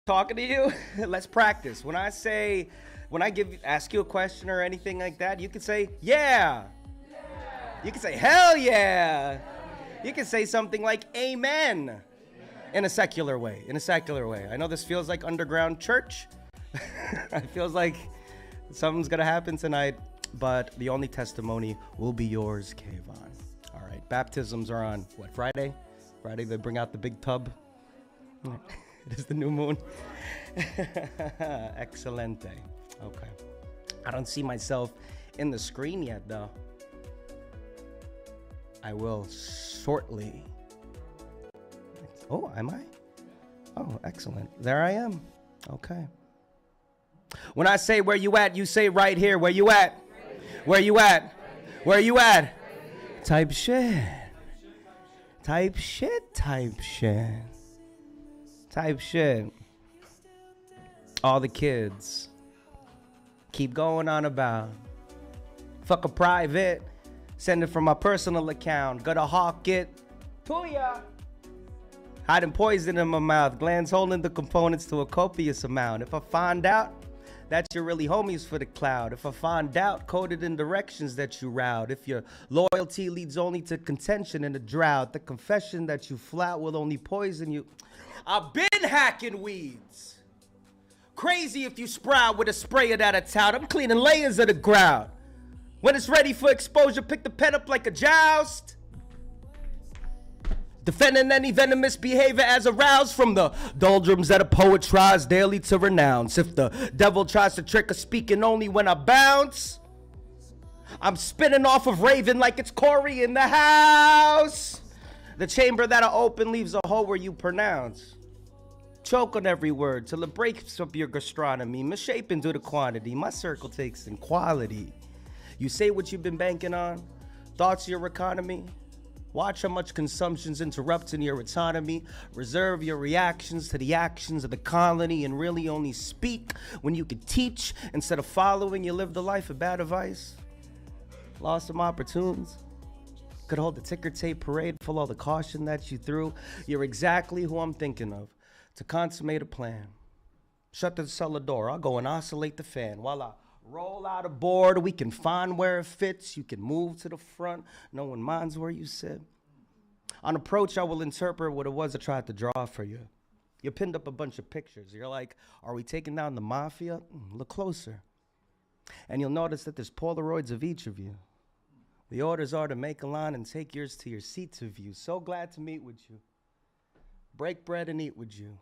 talking to you, let's practice. When I ask you a question or anything like that, you can say, yeah. You can say, hell yeah. You can say something like, amen. In a secular way. I know this feels like underground church. It feels like something's going to happen tonight, but the only testimony will be yours, Kayvon. All right, baptisms are on, what, Friday? Friday, they bring out the big tub. It is the new moon. Excelente. Okay. I don't see myself in the screen yet, though. I will shortly. Oh, am I? Oh, excellent. There I am. Okay. When I say where you at, you say right here. Where you at? Where you at? Where you at? Type shit. Type shit. Type shit. Type shit. All the kids keep going on about. Fuck a private. Send it from my personal account. Gotta hawk it. Tuya. Hiding poison in my mouth. Glands holding the components to a copious amount. If I find out that you're really homies for the cloud. If I find out coded in directions that you route. If your loyalty leads only to contention in a drought. The confession that you flout will only poison you. I've been hacking weeds. Crazy if you sprout with a sprayer that I tout. I'm cleaning layers of the ground. When it's ready for exposure, pick the pen up like a joust. Defending any venomous behavior as aroused from the doldrums that a poet tries daily to renounce. If the devil tries to trick us speaking only when I bounce, I'm spinning off of Raven like it's Corey in the house. The chamber that I open leaves a hole where you pronounce. Choke on every word till it breaks up your gastronomy. Misshapen due to quantity. My circle takes in quality. You say what you've been banking on. Thoughts of your economy. Watch how much consumption's interrupting your autonomy. Reserve your reactions to the actions of the colony and really only speak when you can teach. Instead of following, you live the life of bad advice. Lost some opportunities. Could hold the ticker tape parade full all the caution that you threw. You're exactly who I'm thinking of. To consummate a plan. Shut the cellar door. I'll go and oscillate the fan while I roll out a board. We can find where it fits. You can move to the front. No one minds where you sit. On approach, I will interpret what it was I tried to draw for you. You pinned up a bunch of pictures. You're like, are we taking down the mafia? Look closer. And you'll notice that there's Polaroids of each of you. The orders are to make a line and take yours to your seats of you. So glad to meet with you. Break bread and eat with you.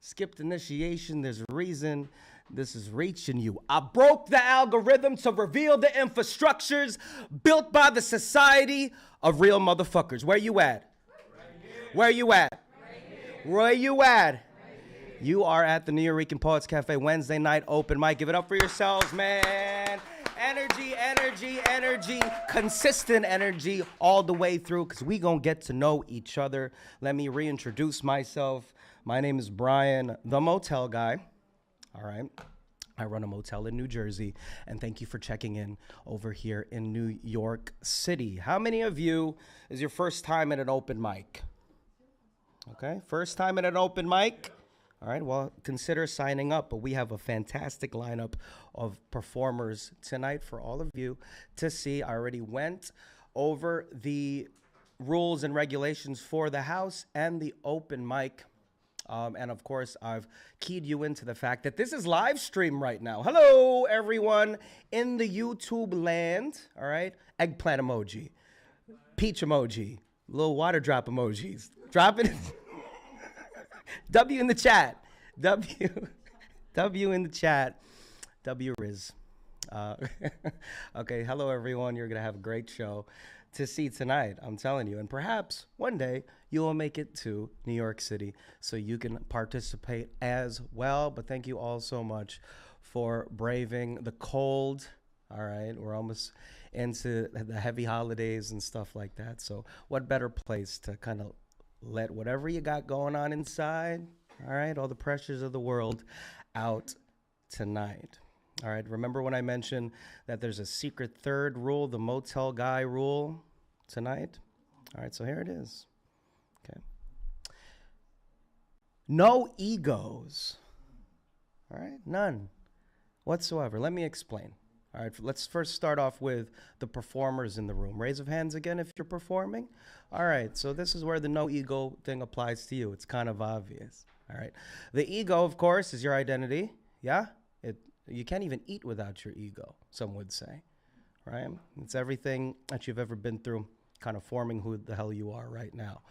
Skipped initiation, there's a reason this is reaching you. I broke the algorithm to reveal the infrastructures built by the society of real motherfuckers. Where you at? Right here. Where you at? Right here. Where you at? Right here. You are at the Nuyorican Poets Cafe Wednesday night open mic. Give it up for yourselves, man. Energy, energy, energy, consistent energy all the way through because we gonna get to know each other. Let me reintroduce myself. My name is Brian, the motel guy. All right. I run a motel in New Jersey, and thank you for checking in over here in New York City. How many of you is your first time at an open mic? Okay, first time at an open mic? All right, well, consider signing up, but we have a fantastic lineup of performers tonight for all of you to see. I already went over the rules and regulations for the house and the open mic. And of course, I've keyed you into the fact that this is live stream right now. Hello, everyone in the YouTube land. All right, eggplant emoji, peach emoji, little water drop emojis. Drop it. W in the chat. W in the chat. W Riz. Okay, hello, everyone. You're going to have a great show to see tonight, I'm telling you. And perhaps one day you will make it to New York City so you can participate as well. But thank you all so much for braving the cold. All right, we're almost into the heavy holidays and stuff like that. So what better place to kind of let whatever you got going on inside, all right, all the pressures of the world out tonight. All right, remember when I mentioned that there's a secret third rule, the motel guy rule tonight? All right, so here it is. Okay. No egos. All right? None whatsoever. Let me explain. All right, let's first start off with the performers in the room. Raise of hands again if you're performing. All right, so this is where the no ego thing applies to you. It's kind of obvious. All right. The ego, of course, is your identity. Yeah? You can't even eat without your ego, some would say. Right? It's everything that you've ever been through, kind of forming who the hell you are right now.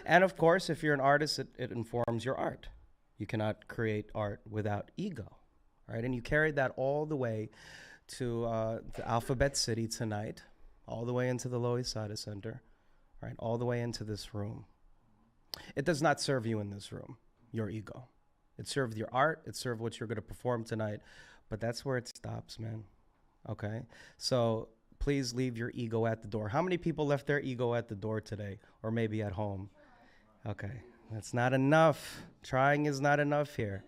And of course, if you're an artist, it informs your art. You cannot create art without ego. Right? And you carried that all the way to Alphabet City tonight, all the way into the Loisaida Center, right? All the way into this room. It does not serve you in this room, your ego. It served your art. It served what you're going to perform tonight. But that's where it stops, man. Okay? So please leave your ego at the door. How many people left their ego at the door today? Or maybe at home? Okay. That's not enough. Trying is not enough here.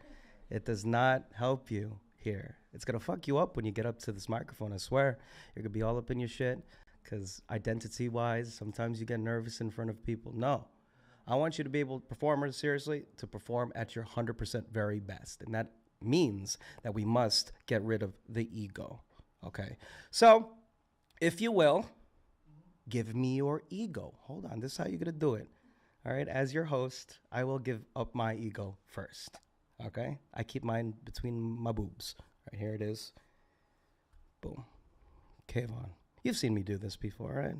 It does not help you here. It's going to fuck you up when you get up to this microphone, I swear. You're going to be all up in your shit because identity-wise, sometimes you get nervous in front of people. No. I want you to be able, performers, seriously, to perform at your 100% very best. And that means that we must get rid of the ego, okay? So, if you will, give me your ego. Hold on, this is how you're going to do it. All right, as your host, I will give up my ego first, okay? I keep mine between my boobs. Right, here it is. Boom. Kayvon. You've seen me do this before, right?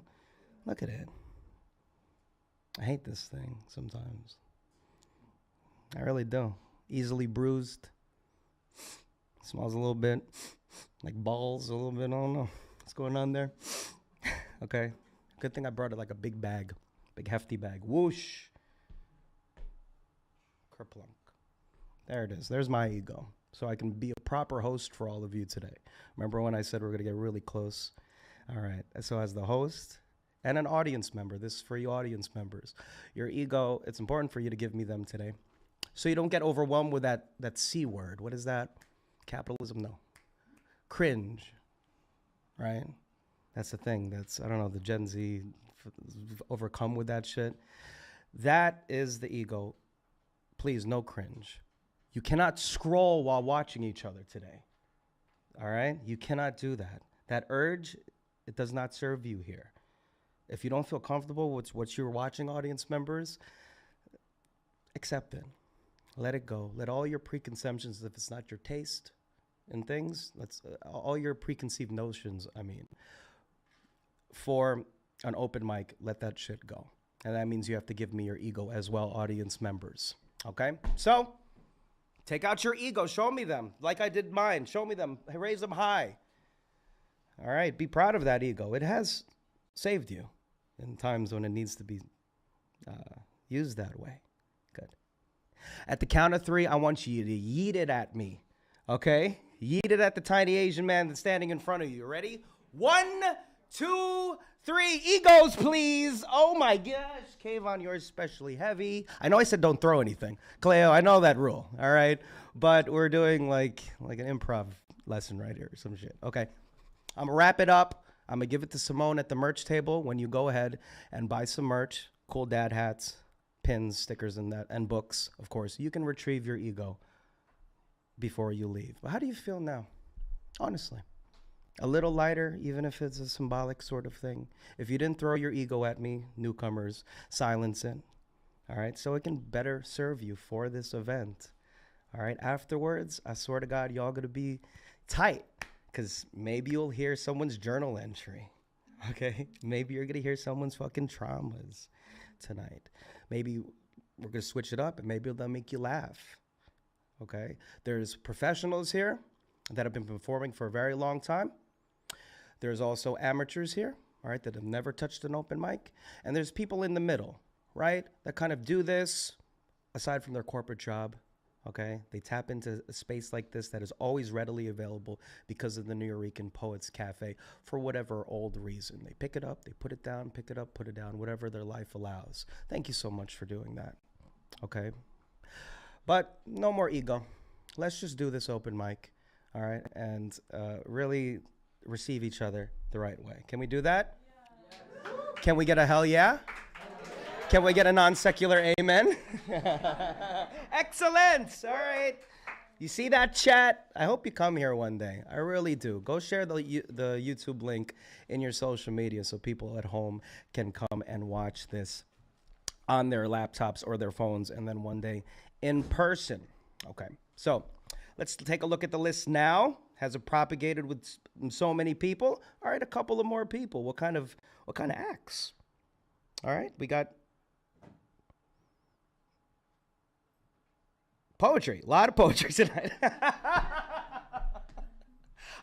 Look at it. I hate this thing sometimes. I really do. Easily bruised. Smells a little bit like balls, a little bit. I don't know what's going on there. Okay. Good thing I brought it like a big bag. Big hefty bag. Whoosh. Kerplunk. There it is. There's my ego. So I can be a proper host for all of you today. Remember when I said we're going to get really close? All right. So as the host and an audience member, this is for you audience members, your ego, it's important for you to give me them today. So you don't get overwhelmed with that C word. What is that? Capitalism? No. Cringe. Right? That's the thing. That's, I don't know, the Gen Z overcome with that shit. That is the ego. Please, no cringe. You cannot scroll while watching each other today. All right? You cannot do that. That urge, it does not serve you here. If you don't feel comfortable with what you're watching, audience members, accept it. Let it go. Let all your preconceptions, if it's not your taste in things, all your preconceived notions, for an open mic, let that shit go. And that means you have to give me your ego as well, audience members. Okay? So, take out your ego. Show me them like I did mine. Show me them. Raise them high. All right? Be proud of that ego. It has saved you in times when it needs to be used that way. Good. At the count of 3, I want you to yeet it at me. Okay? Yeet it at the tiny Asian man that's standing in front of you. Ready? 1, 2, 3. Egos, please. Oh, my gosh. Kayvon, you're especially heavy. I know I said don't throw anything. Cleo, I know that rule. All right? But we're doing like an improv lesson right here or some shit. Okay. I'm going to wrap it up. I'm going to give it to Simone at the merch table when you go ahead and buy some merch. Cool dad hats, pins, stickers, and that, and books, of course. You can retrieve your ego before you leave. But how do you feel now? Honestly. A little lighter, even if it's a symbolic sort of thing. If you didn't throw your ego at me, newcomers, silence it. All right? So it can better serve you for this event. All right? Afterwards, I swear to God, y'all going to be tight. Because maybe you'll hear someone's journal entry. Okay? Maybe you're going to hear someone's fucking traumas tonight. Maybe we're going to switch it up and maybe they'll make you laugh. Okay? There's professionals here that have been performing for a very long time. There's also amateurs here, all right, that have never touched an open mic. And there's people in the middle, right, that kind of do this aside from their corporate job, okay? They tap into a space like this that is always readily available because of the Nuyorican Poets Cafe for whatever old reason. They pick it up, they put it down, pick it up, put it down, whatever their life allows. Thank you so much for doing that, okay? But no more ego. Let's just do this open mic, all right, and really receive each other the right way. Can we do that? Yeah. Can we get a hell yeah? Can we get a non-secular amen? Excellent. All right. You see that, chat? I hope you come here one day. I really do. Go share the YouTube link in your social media so people at home can come and watch this on their laptops or their phones, and then one day in person. Okay, so let's take a look at the list now. Has it propagated with so many people? All right, a couple of more people. What kind of acts? All right, we got poetry. A lot of poetry tonight.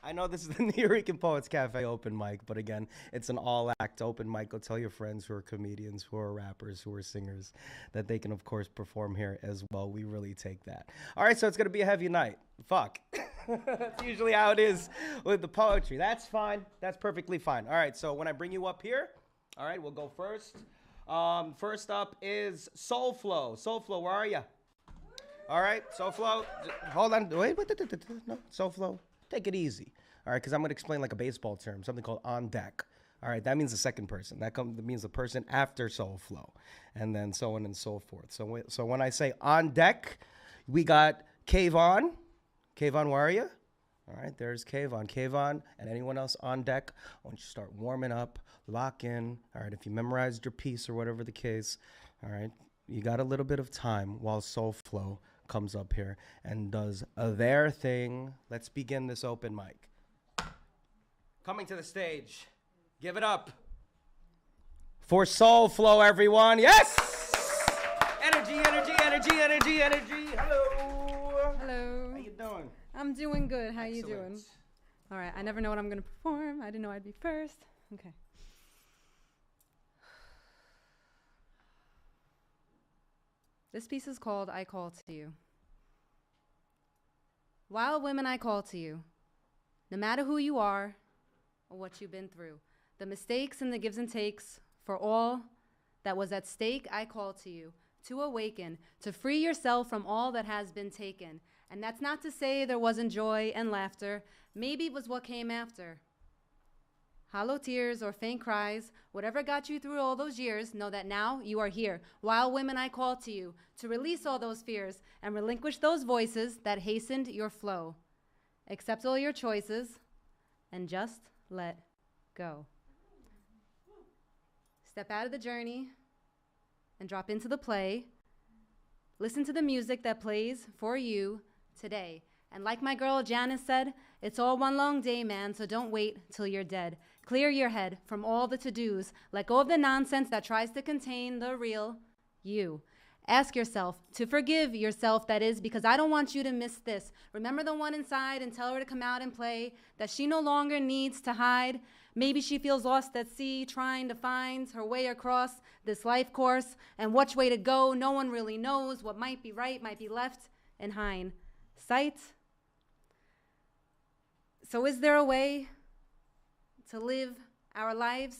I know this is the Nuyorican Poets Cafe open mic, but again, it's an all-act open mic. Go tell your friends who are comedians, who are rappers, who are singers, that they can, of course, perform here as well. We really take that. All right, so it's going to be a heavy night. Fuck. That's usually how it is with the poetry. That's fine. That's perfectly fine. All right, so when I bring you up here, all right, we'll go first. First up is Soul Flow. Soul Flow, where are you? All right, Soul Flow. Hold on. Wait. No, Soul Flow. Take it easy, all right, because I'm going to explain like a baseball term, something called on deck. All right, that means the second person. That means the person after Soul Flow, and then so on and so forth. So when I say on deck, we got Kayvon. Kayvon, where are you? All right, there's Kayvon. Kayvon and anyone else on deck, I want you to start warming up, lock in. All right, if you memorized your piece or whatever the case, all right, you got a little bit of time while Soul Flow comes up here and does their thing. Let's begin this open mic. Coming to the stage, give it up for Soul Flow, everyone. Yes! Energy, energy, energy, energy, energy. Hello. Hello. How you doing? I'm doing good. How Excellent. you doing? All right. I never know what I'm going to perform. I didn't know I'd be first. Okay. This piece is called I Call to You. Wild women, I call to you. No matter who you are or what you've been through, the mistakes and the gives and takes, for all that was at stake, I call to you. To awaken, to free yourself from all that has been taken. And that's not to say there wasn't joy and laughter. Maybe it was what came after. Hollow tears or faint cries, whatever got you through all those years, know that now you are here. Wild women, I call to you to release all those fears and relinquish those voices that hastened your flow. Accept all your choices and just let go. Step out of the journey and drop into the play. Listen to the music that plays for you today. And like my girl Janice said, it's all one long day, man, so don't wait till you're dead. Clear your head from all the to-dos. Let go of the nonsense that tries to contain the real you. Ask yourself to forgive yourself, that is, because I don't want you to miss this. Remember the one inside and tell her to come out and play, that she no longer needs to hide. Maybe she feels lost at sea, trying to find her way across this life course, and which way to go. No one really knows what might be right, might be left in hindsight. So is there a way to live our lives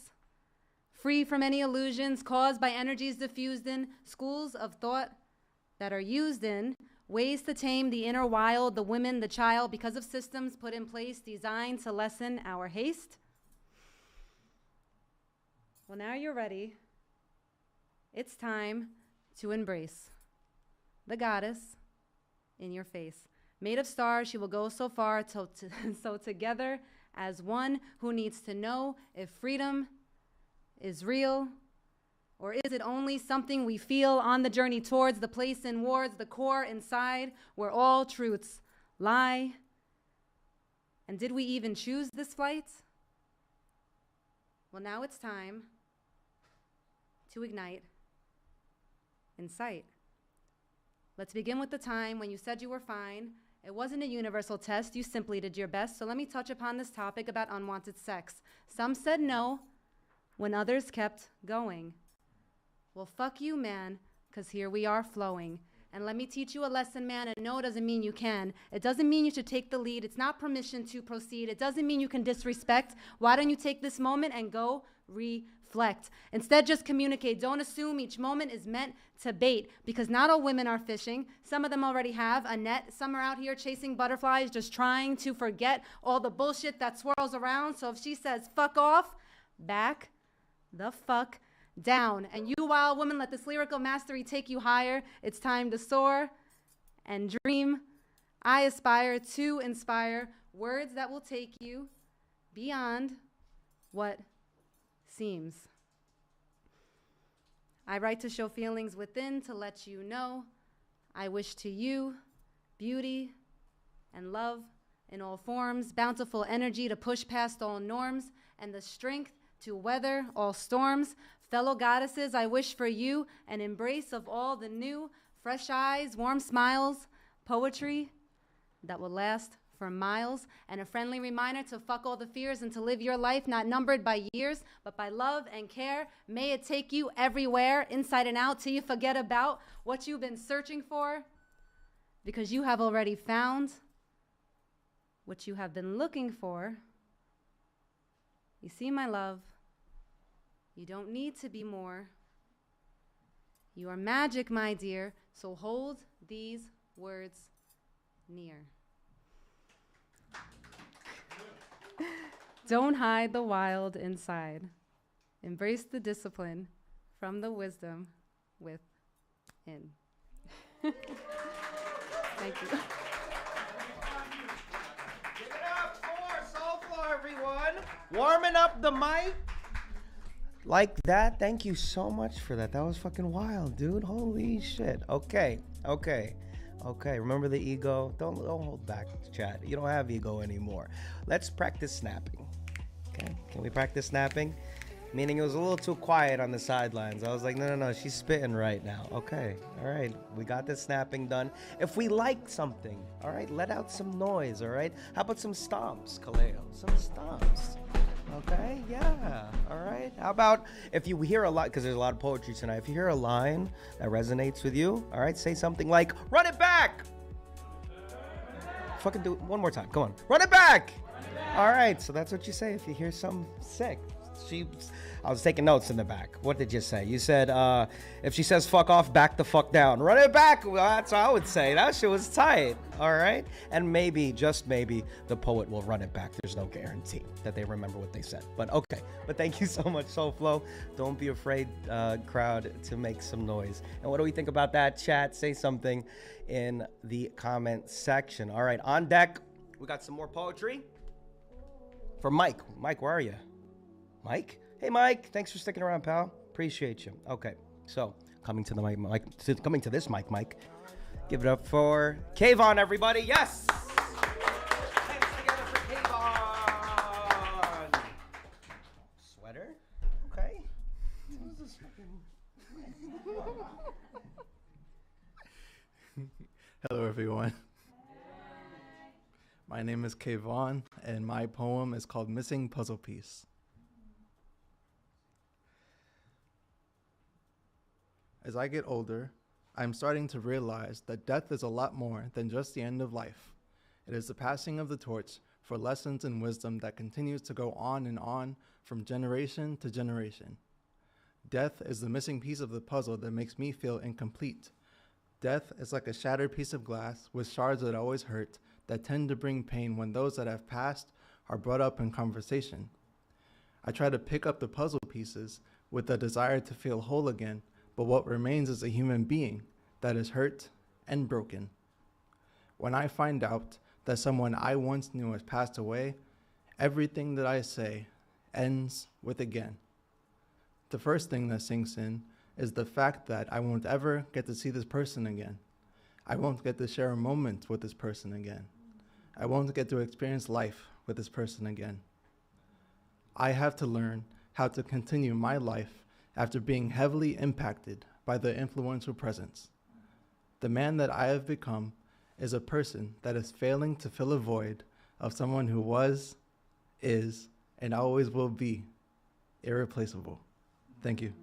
free from any illusions caused by energies diffused in schools of thought that are used in ways to tame the inner wild, the women, the child, because of systems put in place designed to lessen our haste? Well, now you're ready. It's time to embrace the goddess in your face. Made of stars, she will go so far, so together as one who needs to know if freedom is real, or is it only something we feel on the journey towards the place in wards, the core inside, where all truths lie? And did we even choose this flight? Well, now it's time to ignite insight. Let's begin with the time when you said you were fine. It wasn't a universal test, you simply did your best. So let me touch upon this topic about unwanted sex. Some said no when others kept going. Well, fuck you, man, because here we are flowing. And let me teach you a lesson, man, and no doesn't mean you can. It doesn't mean you should take the lead. It's not permission to proceed. It doesn't mean you can disrespect. Why don't you take this moment and go reflect? Instead, just communicate. Don't assume each moment is meant to bait, because not all women are fishing. Some of them already have a net. Some are out here chasing butterflies, just trying to forget all the bullshit that swirls around. So if she says, fuck off, back the fuck down. And you, wild woman, let this lyrical mastery take you higher. It's time to soar and dream. I aspire to inspire words that will take you beyond what seems. I write to show feelings within, to let you know I wish to you beauty and love in all forms, bountiful energy to push past all norms, and the strength to weather all storms. Fellow goddesses, I wish for you an embrace of all the new, fresh eyes, warm smiles, poetry that will last for miles, and a friendly reminder to fuck all the fears and to live your life not numbered by years, but by love and care. May it take you everywhere, inside and out, till you forget about what you've been searching for, because you have already found what you have been looking for. You see, my love, you don't need to be more. You are magic, my dear, so hold these words near. Don't hide the wild inside. Embrace the discipline from the wisdom within. Thank you. Give it up for Soulflow, everyone. Warming up the mic. Like that. Thank you so much for that. That was fucking wild, dude. Holy shit. Okay. Remember the ego? Don't hold back, chat. You don't have ego anymore. Let's practice snapping. Okay? Can we practice snapping? Meaning it was a little too quiet on the sidelines. I was like, no, she's spitting right now. Okay, all right, we got the snapping done. If we like something, all right, let out some noise, all right? How about some stomps, Kaleo? Some stomps, okay? Yeah, all right. How about if you hear a lot, because there's a lot of poetry tonight, if you hear a line that resonates with you, all right, say something like, run it back! Fucking do it one more time, come on. Run it back! All right, so that's what you say if you hear something sick. I was taking notes in the back. What did you say? You said, if she says fuck off, back the fuck down. Run it back. Well, that's what I would say. That shit was tight. All right. And maybe, just maybe, the poet will run it back. There's no guarantee that they remember what they said. But okay. But thank you so much, Soulflow. Don't be afraid, crowd, to make some noise. And what do we think about that, chat? Say something in the comment section. All right. On deck, we got some more poetry for Mike. Mike, where are you? Mike? Hey, Mike. Thanks for sticking around, pal. Appreciate you. Okay, so coming to the mic, coming to this mic, Mike. Give it up for Kayvon, everybody. Yes. Hands together for Kayvon. Sweater. Okay. Hello, everyone. My name is Kayvon, and my poem is called Missing Puzzle Piece. As I get older, I'm starting to realize that death is a lot more than just the end of life. It is the passing of the torch for lessons and wisdom that continues to go on and on from generation to generation. Death is the missing piece of the puzzle that makes me feel incomplete. Death is like a shattered piece of glass with shards that always hurt, that tend to bring pain when those that have passed are brought up in conversation. I try to pick up the puzzle pieces with the desire to feel whole again, but what remains is a human being that is hurt and broken. When I find out that someone I once knew has passed away, everything that I say ends with again. The first thing that sinks in is the fact that I won't ever get to see this person again. I won't get to share a moment with this person again. I won't get to experience life with this person again. I have to learn how to continue my life after being heavily impacted by the influential presence. The man that I have become is a person that is failing to fill a void of someone who was, is, and always will be irreplaceable. Thank you.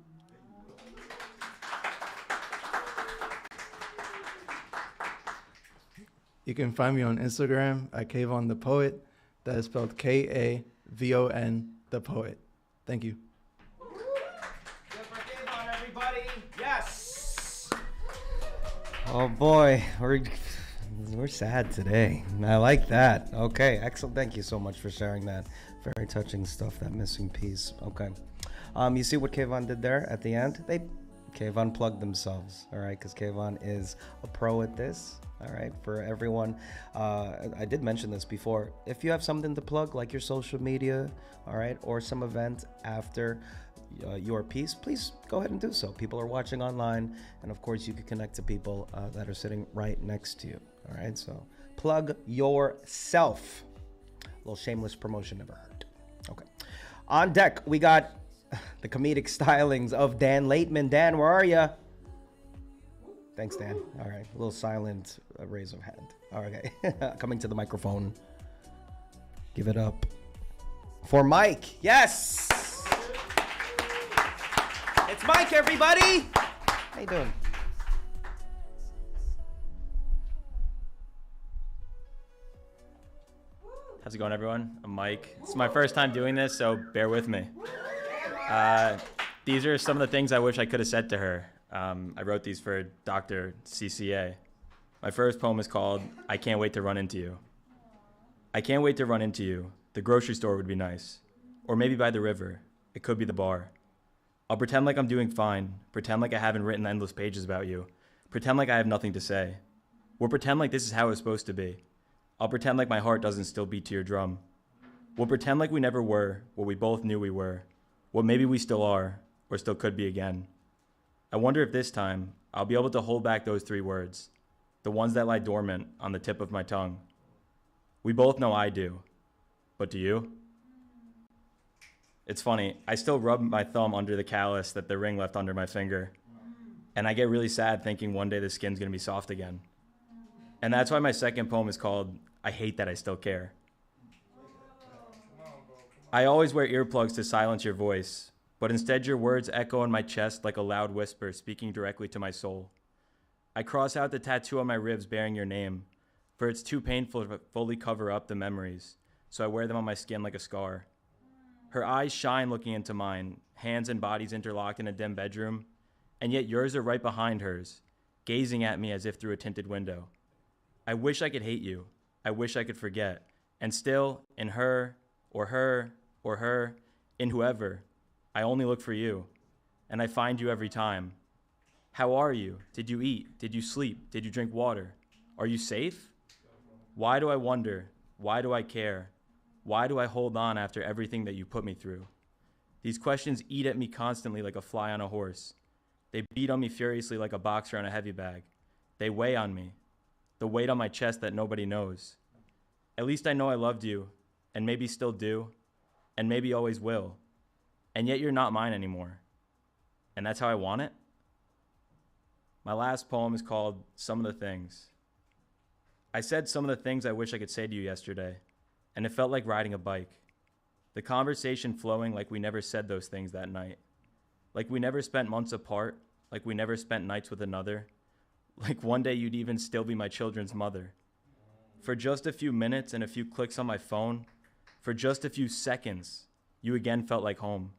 You can find me on Instagram at Kayvon the Poet. That is spelled Kavon the Poet. Thank you. Good for Kayvon, everybody. Yes. Oh boy, we're sad today. I like that. Okay, excellent. Thank you so much for sharing that. Very touching stuff. That missing piece. Okay. You see what Kayvon did there at the end? Kayvon plugged themselves, all right, because Kayvon is a pro at this. All right, for everyone, I did mention this before. If you have something to plug, like your social media, all right, or some event after your piece, please go ahead and do so. People are watching online, and of course, you can connect to people that are sitting right next to you. All right, so plug yourself. A little shameless promotion never hurt. Okay, on deck we got the comedic stylings of Dan Laitman. Dan, where are you? Thanks, Dan. All right. A little silent raise of hand. All right. Coming to the microphone. Give it up for Mike. Yes. It's Mike, everybody. How you doing? How's it going, everyone? I'm Mike. It's my first time doing this, so bear with me. These are some of the things I wish I could have said to her. I wrote these for Dr. CCA. My first poem is called I Can't Wait to Run Into You. I can't wait to run into you. The grocery store would be nice. Or maybe by the river. It could be the bar. I'll pretend like I'm doing fine. Pretend like I haven't written endless pages about you. Pretend like I have nothing to say. We'll pretend like this is how it's supposed to be. I'll pretend like my heart doesn't still beat to your drum. We'll pretend like we never were what we both knew we were. What maybe we still are, or still could be again. I wonder if this time I'll be able to hold back those 3 words, the ones that lie dormant on the tip of my tongue. We both know I do, but do you? It's funny, I still rub my thumb under the callus that the ring left under my finger, and I get really sad thinking one day the skin's gonna be soft again. And that's why my second poem is called I Hate That I Still Care. I always wear earplugs to silence your voice, but instead your words echo in my chest like a loud whisper speaking directly to my soul. I cross out the tattoo on my ribs bearing your name, for it's too painful to fully cover up the memories, so I wear them on my skin like a scar. Her eyes shine looking into mine, hands and bodies interlocked in a dim bedroom, and yet yours are right behind hers, gazing at me as if through a tinted window. I wish I could hate you. I wish I could forget. And still, in her, or her, or her, in whoever, I only look for you, and I find you every time. How are you? Did you eat? Did you sleep? Did you drink water? Are you safe? Why do I wonder? Why do I care? Why do I hold on after everything that you put me through? These questions eat at me constantly like a fly on a horse. They beat on me furiously like a boxer on a heavy bag. They weigh on me, the weight on my chest that nobody knows. At least I know I loved you, and maybe still do, and maybe always will. And yet you're not mine anymore. And that's how I want it? My last poem is called Some of the Things. I said some of the things I wish I could say to you yesterday, and it felt like riding a bike. The conversation flowing like we never said those things that night. Like we never spent months apart, like we never spent nights with another. Like one day you'd even still be my children's mother. For just a few minutes and a few clicks on my phone, for just a few seconds, you again felt like home.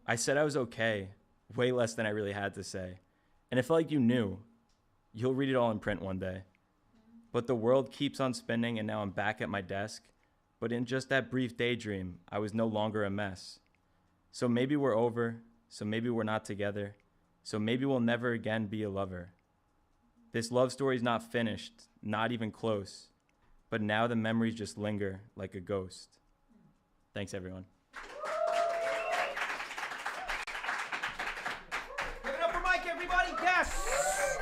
I said I was okay, way less than I really had to say. And it felt like you knew. You'll read it all in print one day. But the world keeps on spinning and now I'm back at my desk. But in just that brief daydream, I was no longer a mess. So maybe we're over, so maybe we're not together, so maybe we'll never again be a lover. This love story's not finished, not even close, but now the memories just linger like a ghost. Thanks, everyone. Give it up for Mike, everybody. Yes.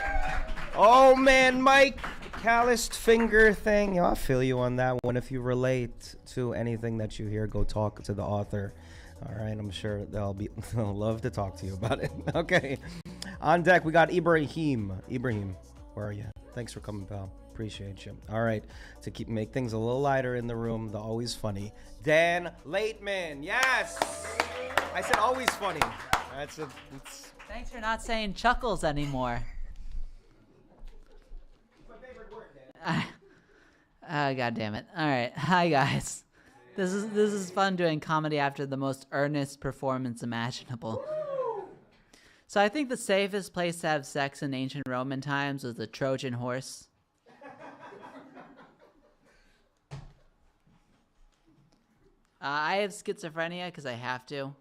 Oh man, Mike, calloused finger thing. You know, I feel you on that one. If you relate to anything that you hear, go talk to the author. All right, I'm sure they'll love to talk to you about it. Okay, on deck we got Ibrahim. Ibrahim, where are you? Thanks for coming, pal. Appreciate you. All right, to make things a little lighter in the room, the always funny Dan Laitman. Yes, I said always funny. Thanks for not saying chuckles anymore. My favorite word, Dan. God damn it. All right. Hi, guys. This is fun doing comedy after the most earnest performance imaginable. So I think the safest place to have sex in ancient Roman times was the Trojan horse. I have schizophrenia because I have to.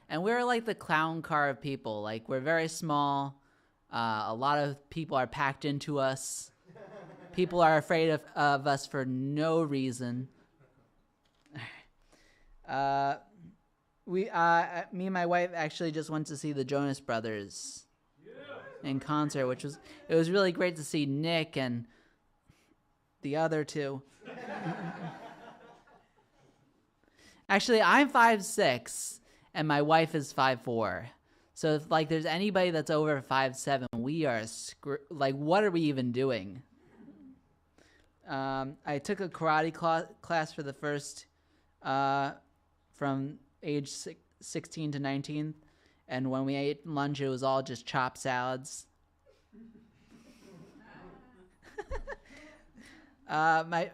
And we're like the clown car of people. Like, we're very small. A lot of people are packed into us. People are afraid of us for no reason. Me and my wife actually just went to see the Jonas Brothers in concert, it was really great to see Nick and the other two. Actually, I'm 5'6", and my wife is 5'4". So if like there's anybody that's over 5'7", we are what are we even doing? I took a karate class for the first from age 16 to 19, and when we ate lunch, it was all just chopped salads. My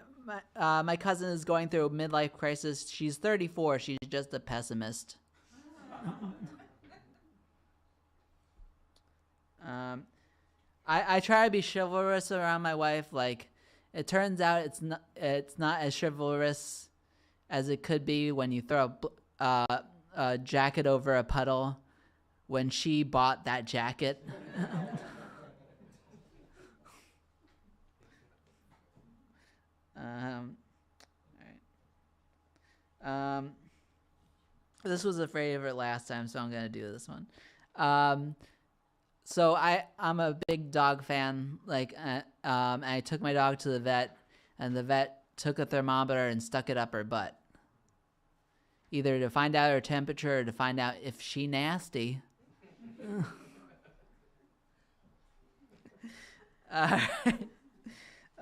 cousin is going through a midlife crisis. She's 34. She's just a pessimist. I try to be chivalrous around my wife. Like, it turns out it's not as chivalrous as it could be when you throw a jacket over a puddle. When she bought that jacket. This was a favorite last time, so I'm gonna do this one. So I'm a big dog fan. I took my dog to the vet, and the vet took a thermometer and stuck it up her butt, either to find out her temperature or to find out if she nasty.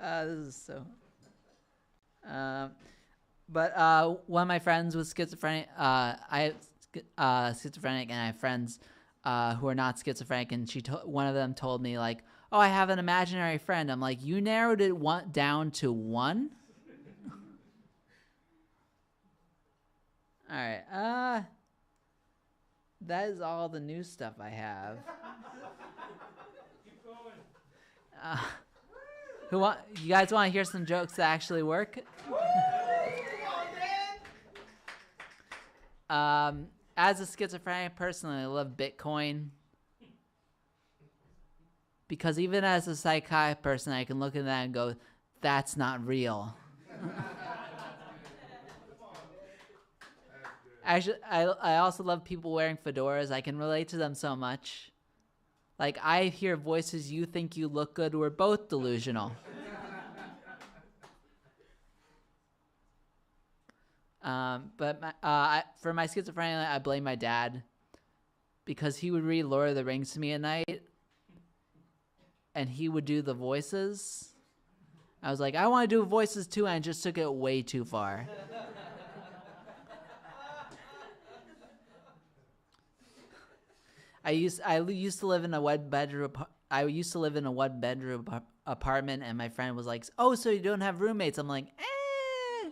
This is so. But one of my friends was schizophrenic. I have schizophrenic, and I have friends who are not schizophrenic. And one of them told me, like, "Oh, I have an imaginary friend." I'm like, "You narrowed it down to one?" All right. That is all the new stuff I have. You guys want to hear some jokes that actually work? As a schizophrenic person, I love Bitcoin. Because even as a psychotic person, I can look at that and go, that's not real. Actually, I also love people wearing fedoras. I can relate to them so much. Like, I hear voices, you think you look good, we're both delusional. But for my schizophrenia, I blame my dad. Because he would read Lord of the Rings to me at night. And he would do the voices. I was like, I want to do voices too, and I just took it way too far. I used to live in a one bedroom apartment, and my friend was like, "Oh, so you don't have roommates?" I'm like, eh.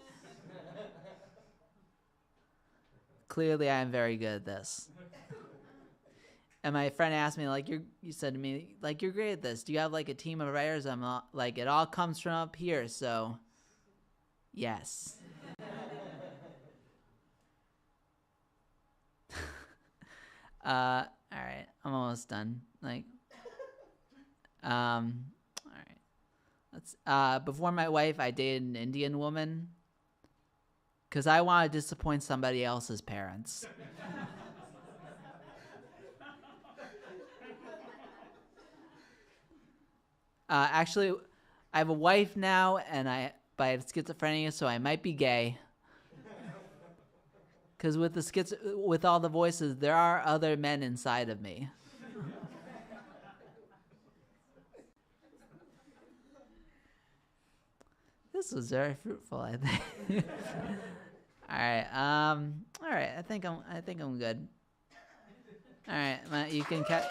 Clearly, I am very good at this. And my friend asked me, like, you said to me, like, you're great at this. Do you have like a team of writers? I'm not, like, it all comes from up here, so yes. All right, I'm almost done. All right. Before my wife, I dated an Indian woman because I want to disappoint somebody else's parents. Actually, I have a wife now, but I have schizophrenia, so I might be gay. Because with all the voices, there are other men inside of me. This was very fruitful, I think. All right. All right. I think I'm good. All right. You can catch.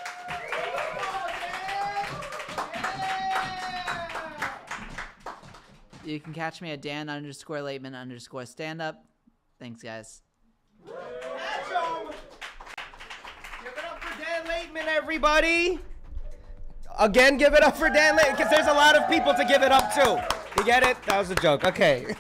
You can catch me at Dan_Lateman_stand-up. Thanks, guys. Give it up for Dan Lateman, everybody. Again, give it up for Dan Lateman, because there's a lot of people to give it up to. You get it? That was a joke. Okay.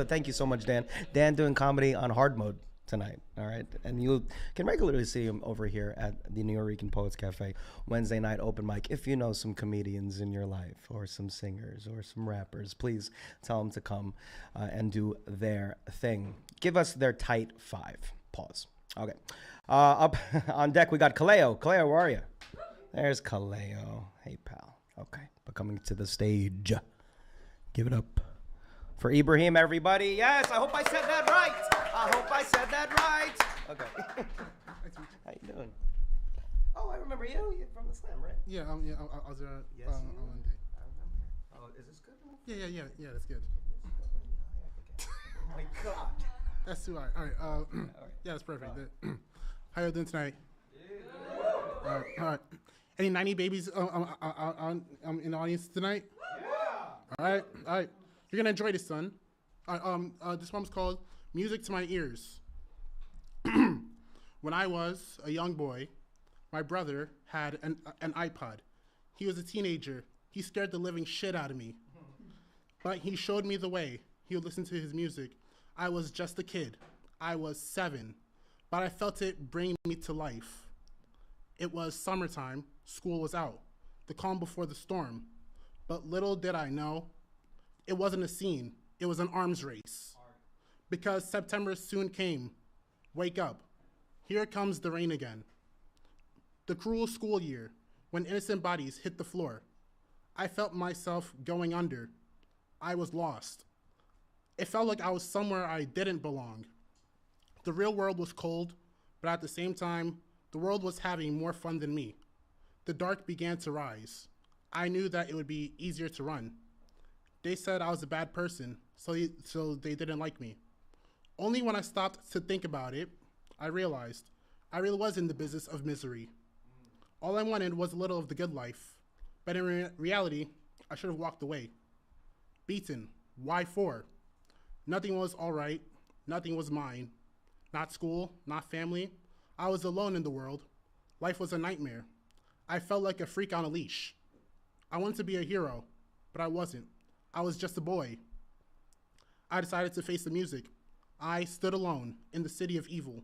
Thank you so much, Dan. Dan doing comedy on hard mode. tonight, all right? And you can regularly see him over here at the Nuyorican Poets Cafe, Wednesday night open mic. If you know some comedians in your life or some singers or some rappers, please tell them to come and do their thing. Give us their tight 5. Pause. Okay. Up on deck, we got Kaleo. Kaleo, where are you? There's Kaleo. Hey, pal. Okay. But coming to the stage, give it up for Ibrahim, everybody. Yes, I hope I said that right. I hope I said that right. Okay. How you doing? Oh, I remember you. You're from the Slam, right? Yeah, I was there Yes, on one day. I remember. Oh, is this good? Yeah, that's good. Oh my God. That's too hard. All right, yeah, that's perfect. How you doing tonight? All right. Any 90 babies in the audience tonight? Yeah. All right. You're gonna enjoy this, son. This one's called "Music to My Ears." When I was a young boy, my brother had an iPod. He was a teenager. He scared the living shit out of me. But he showed me the way. He would listen to his music. I was just a kid. I was 7. But I felt it bring me to life. It was summertime. School was out. The calm before the storm. But little did I know, it wasn't a scene. It was an arms race. Because September soon came. Wake up. Here comes the rain again. The cruel school year, when innocent bodies hit the floor. I felt myself going under. I was lost. It felt like I was somewhere I didn't belong. The real world was cold, but at the same time, the world was having more fun than me. The dark began to rise. I knew that it would be easier to run. They said I was a bad person, so they didn't like me. Only when I stopped to think about it, I realized I really was in the business of misery. All I wanted was a little of the good life, but in reality, I should have walked away. Beaten. Why for? Nothing was all right. Nothing was mine. Not school, not family. I was alone in the world. Life was a nightmare. I felt like a freak on a leash. I wanted to be a hero, but I wasn't. I was just a boy. I decided to face the music. I stood alone in the city of evil.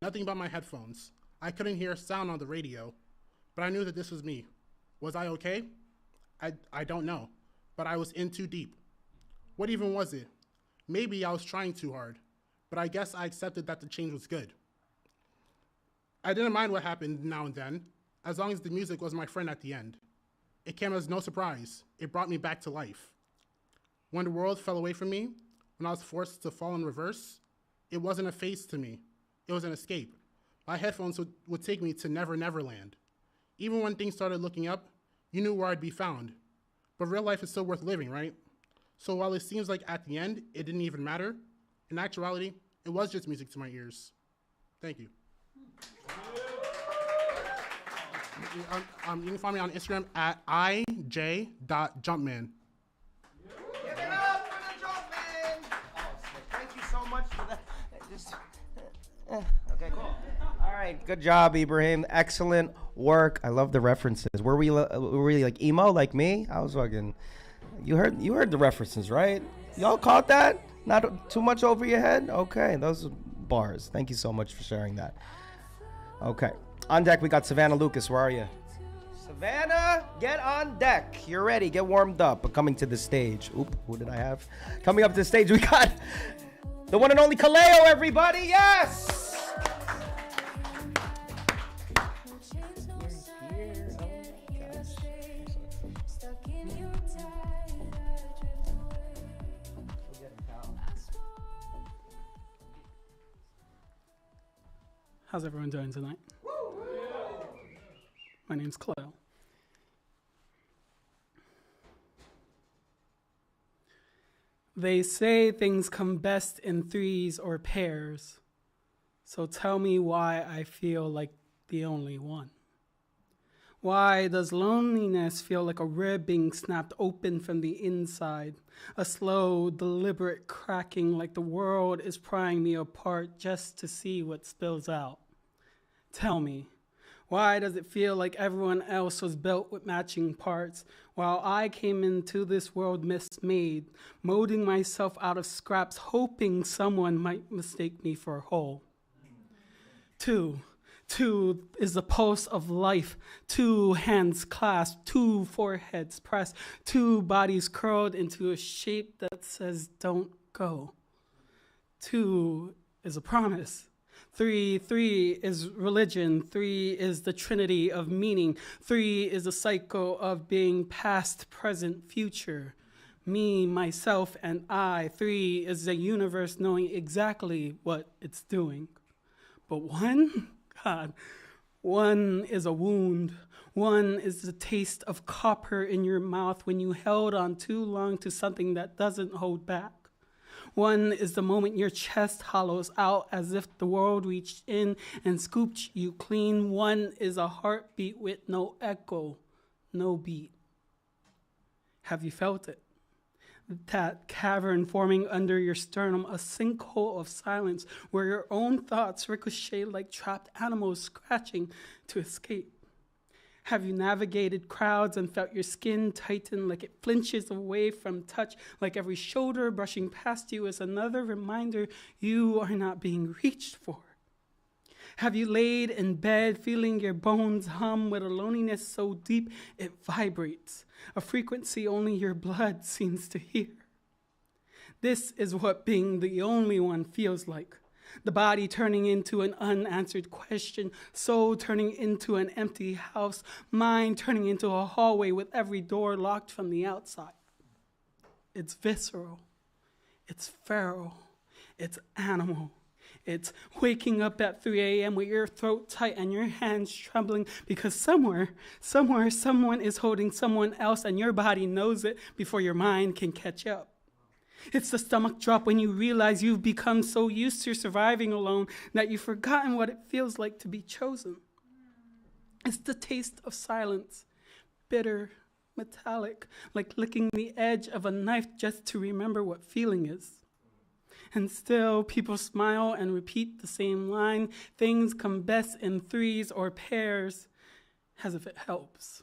Nothing but my headphones. I couldn't hear a sound on the radio, but I knew that this was me. Was I okay? I don't know, but I was in too deep. What even was it? Maybe I was trying too hard, but I guess I accepted that the change was good. I didn't mind what happened now and then, as long as the music was my friend at the end. It came as no surprise. It brought me back to life. When the world fell away from me, when I was forced to fall in reverse, it wasn't a phase to me. It was an escape. My headphones would take me to Never Never Land. Even when things started looking up, you knew where I'd be found. But real life is still worth living, right? So while it seems like at the end, it didn't even matter, in actuality, it was just music to my ears. Thank you. You can find me on Instagram at ij.jumpman. Give it up for the Jumpman! Oh, thank you so much for that. Okay, cool. All right, good job, Ibrahim. Excellent work. I love the references. Were we like emo like me? I was fucking. You heard the references, right? Y'all caught that? Not too much over your head? Okay, those are bars. Thank you so much for sharing that. Okay. On deck, we got Savannah Lucas. Where are you? Savannah, get on deck. You're ready. Get warmed up. But coming to the stage. Oop, who did I have? Coming up to the stage, we got the one and only Kaleo, everybody. Yes! How's everyone doing tonight? My name's Cleo. They say things come best in threes or pairs, so tell me why I feel like the only one. Why does loneliness feel like a rib being snapped open from the inside? A slow, deliberate cracking like the world is prying me apart just to see what spills out. Tell me, why does it feel like everyone else was built with matching parts while I came into this world mismade, molding myself out of scraps, hoping someone might mistake me for whole? Two. Two is the pulse of life. Two hands clasped, two foreheads pressed, two bodies curled into a shape that says, don't go. Two is a promise. Three is religion. Three is the trinity of meaning. Three is a cycle of being past, present, future. Me, myself, and I. Three is the universe knowing exactly what it's doing. But one, God, one is a wound. One is the taste of copper in your mouth when you held on too long to something that doesn't hold back. One is the moment your chest hollows out as if the world reached in and scooped you clean. One is a heartbeat with no echo, no beat. Have you felt it? That cavern forming under your sternum, a sinkhole of silence where your own thoughts ricochet like trapped animals scratching to escape. Have you navigated crowds and felt your skin tighten like it flinches away from touch, like every shoulder brushing past you is another reminder you are not being reached for? Have you laid in bed feeling your bones hum with a loneliness so deep it vibrates, a frequency only your blood seems to hear? This is what being the only one feels like. The body turning into an unanswered question, soul turning into an empty house, mind turning into a hallway with every door locked from the outside. It's visceral, it's feral, it's animal. It's waking up at 3 a.m. with your throat tight and your hands trembling because somewhere, someone is holding someone else and your body knows it before your mind can catch up. It's the stomach drop when you realize you've become so used to surviving alone that you've forgotten what it feels like to be chosen. It's the taste of silence, bitter, metallic, like licking the edge of a knife just to remember what feeling is. And still, people smile and repeat the same line. Things come best in threes or pairs, as if it helps,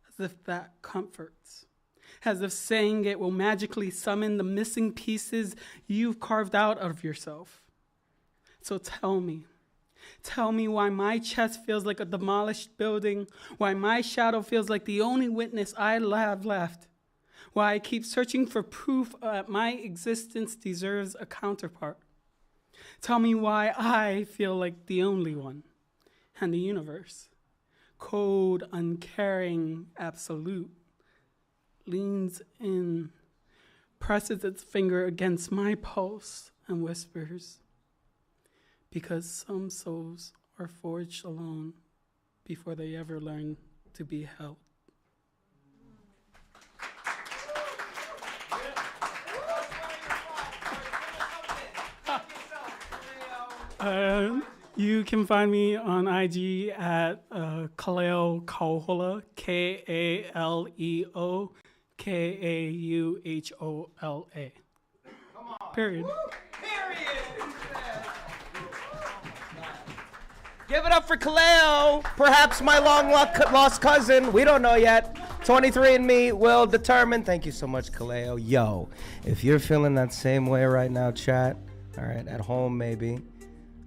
as if that comforts, as if saying it will magically summon the missing pieces you've carved out of yourself. So tell me why my chest feels like a demolished building, why my shadow feels like the only witness I have left, why I keep searching for proof that my existence deserves a counterpart. Tell me why I feel like the only one, and the universe, cold, uncaring, absolute, leans in, presses its finger against my pulse and whispers, because some souls are forged alone before they ever learn to be held. You can find me on IG at Kaleo Kauhola, KaleoKauhola. Period. Give it up for Kaleo, perhaps my long-lost cousin. We don't know yet. 23andMe will determine. Thank you so much, Kaleo. Yo, if you're feeling that same way right now, chat, all right, at home maybe,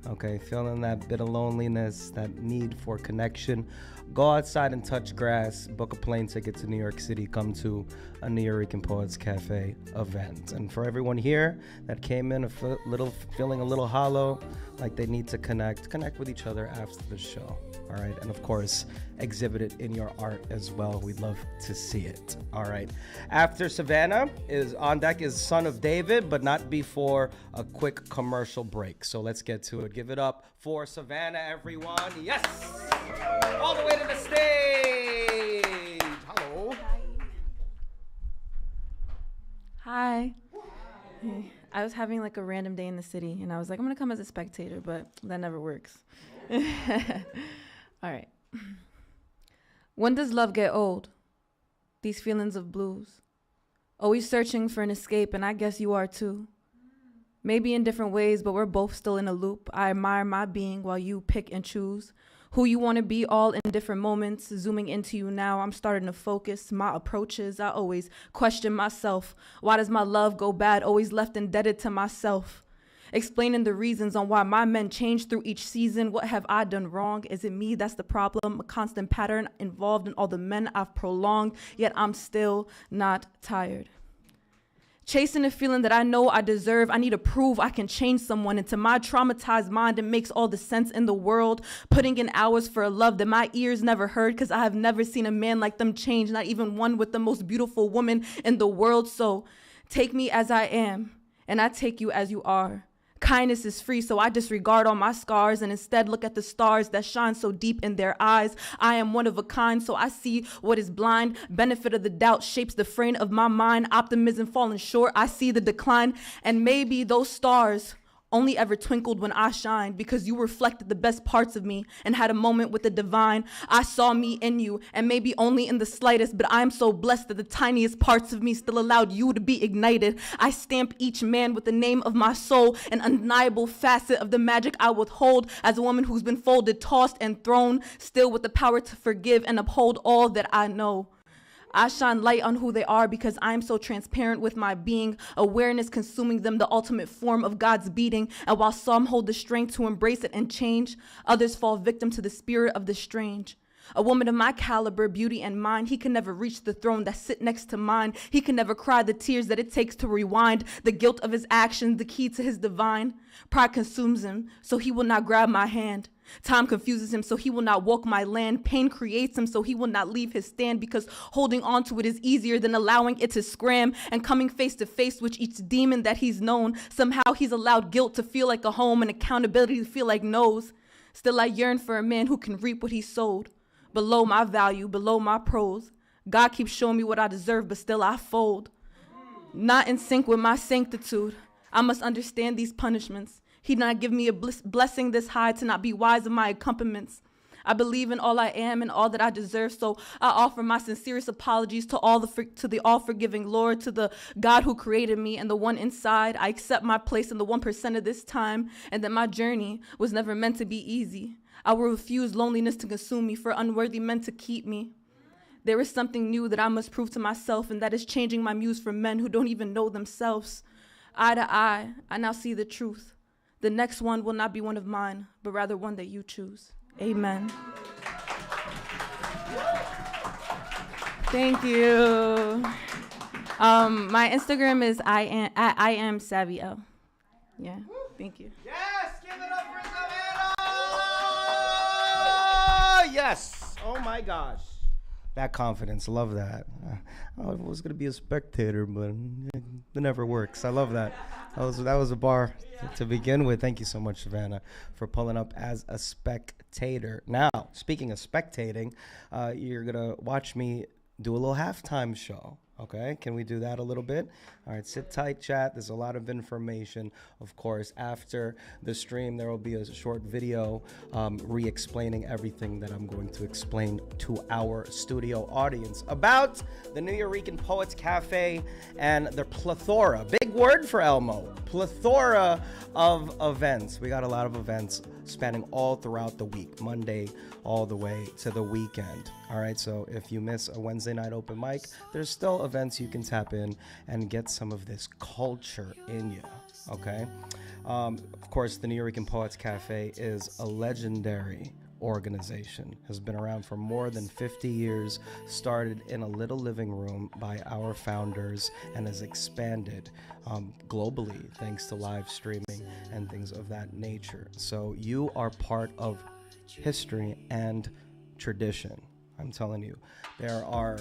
okay, feeling that bit of loneliness, that need for connection, go outside and touch grass, book a plane ticket to New York City, come to a Nuyorican Poets Cafe event. And for everyone here that came in feeling a little hollow, like they need to connect with each other after the show, all right? And of course, exhibit it in your art as well. We'd love to see it, all right? After Savannah is on deck is Son of David, but not before a quick commercial break. So let's get to it. Give it up for Savannah, everyone. Yes! All the way to the stage. Hello. Hi. Hey. I was having like a random day in the city, and I was like, I'm gonna come as a spectator, but that never works. All right. When does love get old? These feelings of blues. Always searching for an escape, and I guess you are too. Maybe in different ways, but we're both still in a loop. I admire my being while you pick and choose who you want to be, all in different moments. Zooming into you now, I'm starting to focus my approaches. I always question myself. Why does my love go bad? Always left indebted to myself. explaining the reasons on why my men change through each season. What have I done wrong? Is it me that's the problem? A constant pattern involved in all the men I've prolonged, yet I'm still not tired. Chasing a feeling that I know I deserve. I need to prove I can change someone. And to my traumatized mind, it makes all the sense in the world. Putting in hours for a love that my ears never heard, because I have never seen a man like them change, not even one with the most beautiful woman in the world. So take me as I am, and I take you as you are. Kindness is free, so I disregard all my scars and instead look at the stars that shine so deep in their eyes. I am one of a kind, so I see what is blind. Benefit of the doubt shapes the frame of my mind. Optimism falling short, I see the decline. And maybe those stars only ever twinkled when I shined, because you reflected the best parts of me and had a moment with the divine. I saw me in you, and maybe only in the slightest, but I am so blessed that the tiniest parts of me still allowed you to be ignited. I stamp each man with the name of my soul, an undeniable facet of the magic I withhold as a woman who's been folded, tossed, and thrown, still with the power to forgive and uphold all that I know. I shine light on who they are because I am so transparent with my being, awareness consuming them, the ultimate form of God's beating. And while some hold the strength to embrace it and change, others fall victim to the spirit of the strange. A woman of my caliber, beauty, and mind, he can never reach the throne that sit next to mine. He can never cry the tears that it takes to rewind the guilt of his actions, the key to his divine. Pride consumes him, so he will not grab my hand. Time confuses him, so he will not walk my land. Pain creates him, so he will not leave his stand, because holding on to it is easier than allowing it to scram and coming face to face with each demon that he's known. Somehow he's allowed guilt to feel like a home and accountability to feel like no's. Still I yearn for a man who can reap what he sowed. Below my value, below my pros. God keeps showing me what I deserve, but still I fold. Not in sync with my sanctitude. I must understand these punishments. He did not give me a blessing this high to not be wise of my accompaniments. I believe in all I am and all that I deserve, so I offer my sincerest apologies to to the all-forgiving Lord, to the God who created me and the one inside. I accept my place in the 1% of this time, and that my journey was never meant to be easy. I will refuse loneliness to consume me, for unworthy men to keep me. There is something new that I must prove to myself, and that is changing my muse for men who don't even know themselves. Eye to eye, I now see the truth. The next one will not be one of mine, but rather one that you choose. Amen. Thank you. My Instagram is I am Savvy L. Yeah, thank you. Yes, give it up for Savannah! Yes. Oh my gosh. That confidence, love that. I was gonna be a spectator, but it never works. I love that. That was a bar to begin with. Thank you so much, Savannah, for pulling up as a spectator. Now, speaking of spectating, you're gonna watch me do a little halftime show. Okay, can we do that a little bit? All right, sit tight, chat. There's a lot of information. Of course, after the stream, there will be a short video re-explaining everything that I'm going to explain to our studio audience about the Nuyorican Poets Cafe and their plethora. Big word for Elmo. Plethora of events. We got a lot of events spanning all throughout the week, Monday all the way to the weekend. All right, so if you miss a Wednesday night open mic, there's still events you can tap in and get some of this culture in you, okay? Of course, the Nuyorican Poets Cafe is a legendary organization, has been around for more than 50 years, started in a little living room by our founders, and has expanded globally thanks to live streaming and things of that nature. So you are part of history and tradition. I'm telling you, there are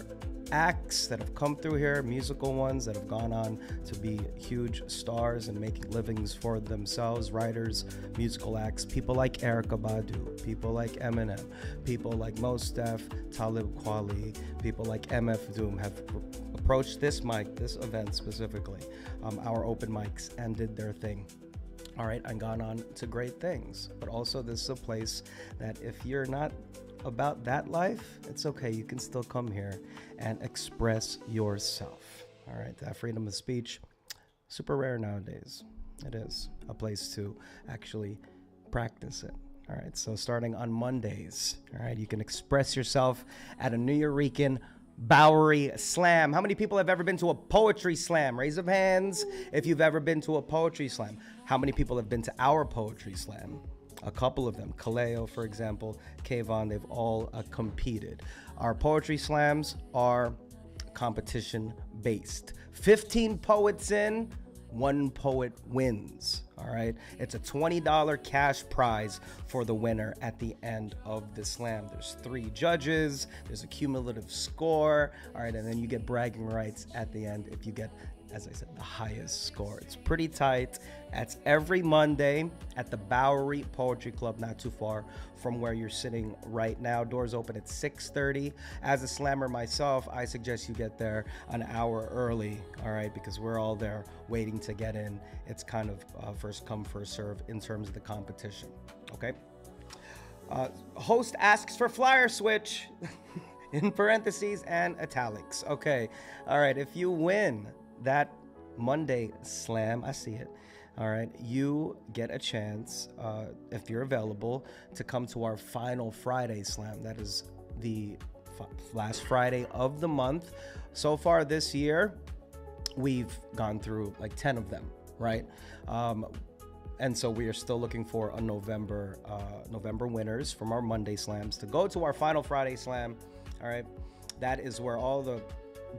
acts that have come through here, musical ones that have gone on to be huge stars and making livings for themselves, writers, musical acts, people like Erykah Badu, people like Eminem, people like Mos Def, Talib Kweli, people like MF Doom have approached this event specifically, our open mics, and did their thing. All right, and gone on to great things. But also, this is a place that if you're not about that life, it's okay. You can still come here and express yourself. All right, that freedom of speech, super rare nowadays. It is a place to actually practice it. All right, so starting on Mondays, all right, you can express yourself at a Nuyorican Bowery Slam. How many people have ever been to a poetry slam? Raise of hands if you've ever been to a poetry slam. How many people have been to our poetry slam? A couple of them. Kaleo, for example, Kayvon, they've all competed. Our poetry slams are competition based. 15 poets in, one poet wins. All right. It's a $20 cash prize for the winner at the end of the slam. There's 3 judges. There's a cumulative score. All right. And then you get bragging rights at the end if you get, as I said, the highest score. It's pretty tight. That's every Monday at the Bowery Poetry Club, not too far from where you're sitting right now. Doors open at 6:30. As a slammer myself, I suggest you get there an hour early, all right, because we're all there waiting to get in. It's kind of first come, first serve in terms of the competition, okay? Host asks for flyer switch in parentheses and italics. Okay, all right, if you win that Monday slam, I see it. All right, you get a chance, if you're available, to come to our final Friday slam. That is the last Friday of the month. So far this year, we've gone through like 10 of them, right? And so we are still looking for a November winners from our Monday slams to go to our final Friday slam. All right, that is where all the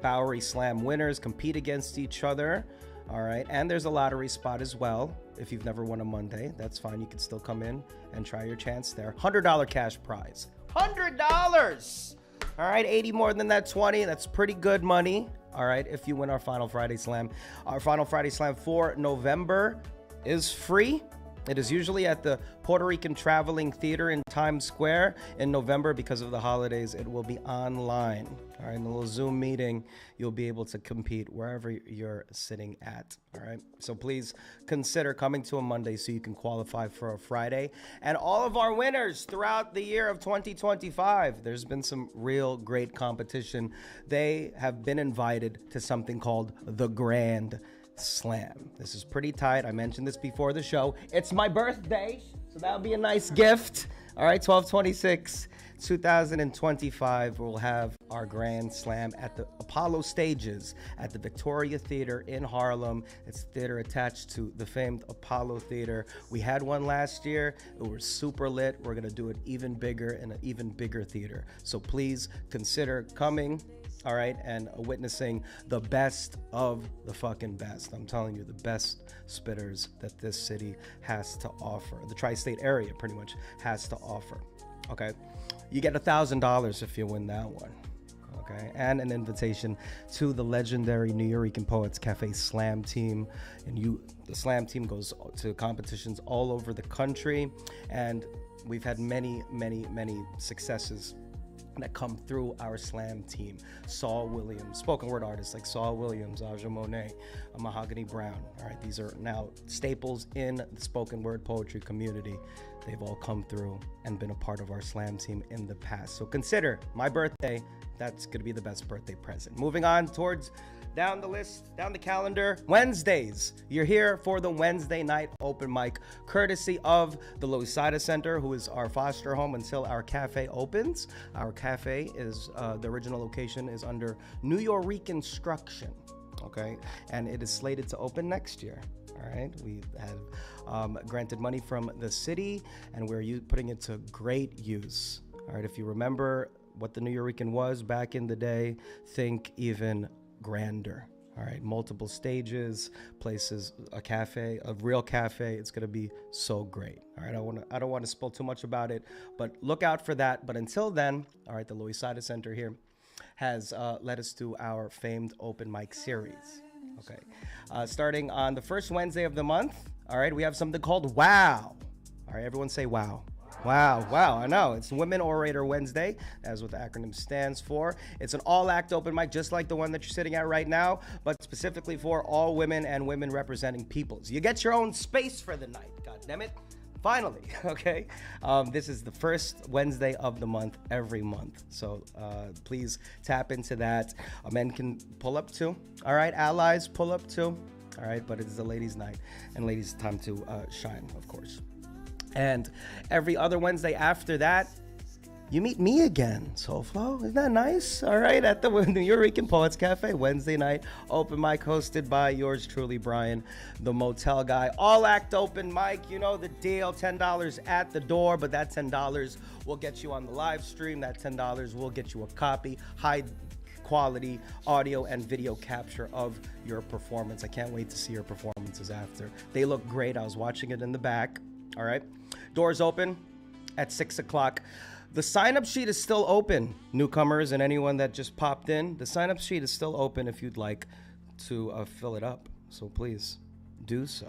Bowery Slam winners compete against each other. All right, and there's a lottery spot as well. If you've never won a Monday, that's fine. You can still come in and try your chance there. $100 cash prize. $100! All right, 80 more than that 20. That's pretty good money. All right, if you win our final Friday slam. Our final Friday slam for November is free. It is usually at the Puerto Rican Traveling Theater in Times Square. In November, because of the holidays, it will be online. All right, in a little Zoom meeting, you'll be able to compete wherever you're sitting at. All right, so please consider coming to a Monday so you can qualify for a Friday. And all of our winners throughout the year of 2025, there's been some real great competition. They have been invited to something called the Grand Slam. This is pretty tight. I mentioned this before the show. It's my birthday, so that'll be a nice gift. All right, 12/26, 2025, we'll have our Grand Slam at the Apollo Stages at the Victoria Theater in Harlem. It's a theater attached to the famed Apollo Theater. We had one last year. It was super lit. We're going to do it even bigger in an even bigger theater. So please consider coming. All right, and witnessing the best of the fucking best. I'm telling you, the best spitters that this city has to offer. The tri-state area pretty much has to offer. Okay, you get $1,000 if you win that one. Okay, and an invitation to the legendary Nuyorican Poets Cafe Slam Team. And the Slam Team goes to competitions all over the country, and we've had many successes that come through our slam team. Saul Williams, spoken word artists like Saul Williams, Aja Monet, Mahogany Brown. All right, these are now staples in the spoken word poetry community. They've all come through and been a part of our slam team in the past. So consider my birthday. That's going to be the best birthday present. Moving on towards down the list, down the calendar, Wednesdays. You're here for the Wednesday night open mic, courtesy of the Loisaida Center, who is our foster home until our cafe opens. Our cafe is, the original location is under Nuyorican construction, okay? And it is slated to open next year. All right, we have granted money from the city, and we're putting it to great use. All right, if you remember what the Nuyorican was back in the day, think even grander. All right, multiple stages, places, a cafe, a real cafe. It's gonna be so great. All right, I don't want to spill too much about it, but look out for that. But until then, all right, the Loisaida Center here has led us to our famed open mic series. Okay, starting on the first Wednesday of the month. All right, we have something called Wow. All right, everyone say wow. Wow, I know. It's Women Orator Wednesday. That's what the acronym stands for. It's an all-act open mic, just like the one that you're sitting at right now, but specifically for all women and women representing peoples. You get your own space for the night, God damn it. Finally, okay? This is the first Wednesday of the month, every month. So please tap into that. Men can pull up too. All right, allies, pull up too. All right, but it's the ladies' night, and ladies' time to shine, of course. And every other Wednesday after that, you meet me again, Soulflow. Isn't that nice? All right, at the Nuyorican Poets Cafe, Wednesday night, open mic hosted by yours truly, Brian, the Motel Guy. All act open mic, you know the deal, $10 at the door, but that $10 will get you on the live stream. That $10 will get you a copy, high quality audio and video capture of your performance. I can't wait to see your performances after. They look great. I was watching it in the back. All right, doors open at 6 o'clock. The sign-up sheet is still open, newcomers and anyone that just popped in. The sign-up sheet is still open if you'd like to fill it up. So please do so.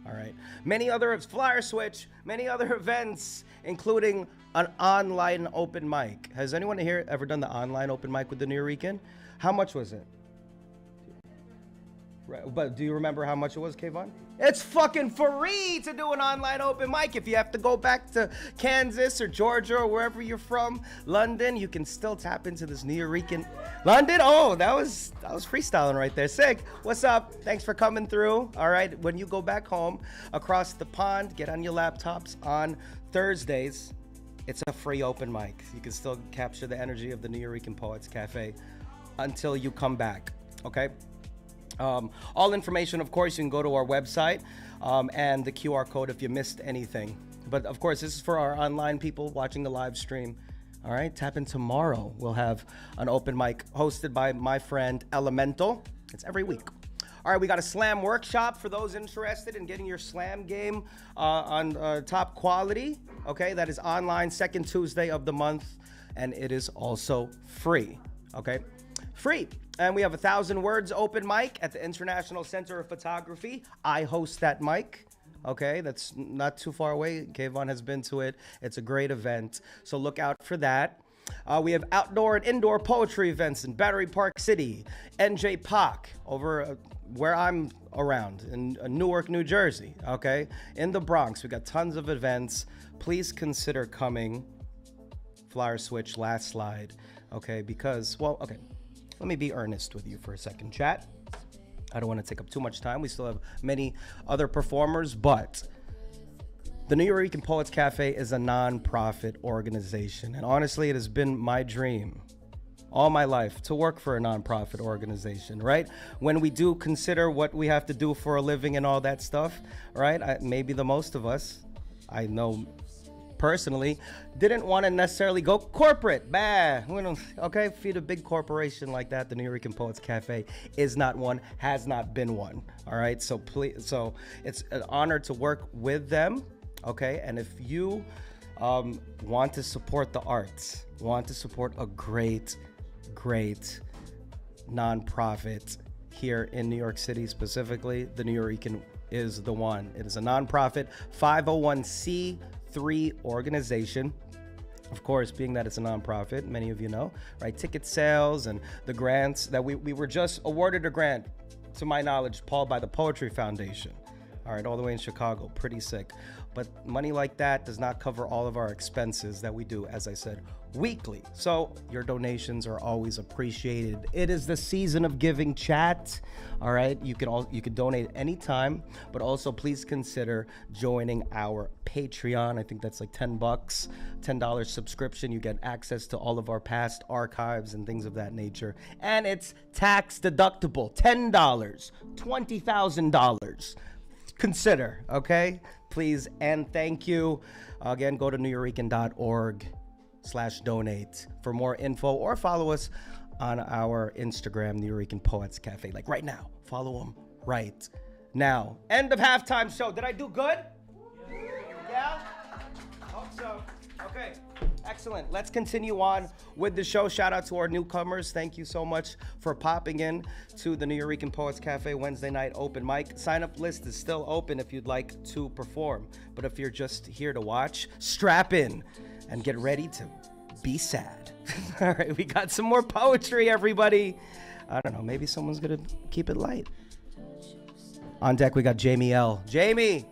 All right. Many other flyer switch, many other events, including an online open mic. Has anyone here ever done the online open mic with the Nuyorican? How much was it? Right, but do you remember how much it was, Kayvon? It's fucking free to do an online open mic. If you have to go back to Kansas or Georgia or wherever you're from, London, you can still tap into this Nuyorican. London? Oh, that was freestyling right there. Sick. What's up? Thanks for coming through. All right, when you go back home across the pond, get on your laptops on Thursdays. It's a free open mic. You can still capture the energy of the Nuyorican Poets Cafe until you come back. Okay? All information, of course, you can go to our website and the QR code if you missed anything. But of course, this is for our online people watching the live stream. All right, tap in tomorrow. We'll have an open mic hosted by my friend Elemental. It's every week. All right, we got a slam workshop for those interested in getting your slam game on top quality. Okay, that is online, second Tuesday of the month, and it is also free. Okay, free. And we have 1,000 Words open mic at the International Center of Photography. I host that mic. Okay, that's not too far away. Kayvon has been to it. It's a great event, so look out for that. We have outdoor and indoor poetry events in Battery Park City, NJ Park, over where I'm around in Newark, New Jersey. Okay, in the Bronx, we got tons of events. Please consider coming. Flyer switch, last slide. Okay, because, well, okay. Let me be earnest with you for a second, chat. I don't want to take up too much time. We still have many other performers, but the Nuyorican Poets Cafe is a non-profit organization. And honestly, it has been my dream all my life to work for a non-profit organization, right? When we do consider what we have to do for a living and all that stuff, right? Maybe the most of us, I know personally, didn't want to necessarily go corporate. Okay, feed a big corporation like that. The Nuyorican Poets Cafe is not one, has not been one. All right, so please, so it's an honor to work with them. Okay, and if you want to support the arts, want to support a great nonprofit here in New York City specifically, the Nuyorican is the one. It is a nonprofit 501c3 organization. Of course, being that it's a nonprofit, many of you know, right? Ticket sales and the grants that we were just awarded a grant, to my knowledge, Paul, by the Poetry Foundation. All right, all the way in Chicago, pretty sick. But money like that does not cover all of our expenses that we do, as I said, weekly. So your donations are always appreciated. It is the season of giving, chat. All right, you can donate anytime, but also please consider joining our Patreon. I think that's like $10, $10 subscription. You get access to all of our past archives and things of that nature. And it's tax deductible, $10, $20,000. Consider, okay? Please and thank you. Again, go to nuyorican.org/donate for more info, or follow us on our Instagram, Nuyorican Poets Cafe. Like right now, follow them right now. End of halftime show. Did I do good? Yeah? Hope so. Okay. Excellent. Let's continue on with the show. Shout out to our newcomers. Thank you so much for popping in to the Nuyorican Poets Cafe Wednesday night open mic. Sign up list is still open if you'd like to perform. But if you're just here to watch, strap in and get ready to be sad. All right, we got some more poetry, everybody. I don't know, maybe someone's going to keep it light. On deck, we got Jamie L. Jamie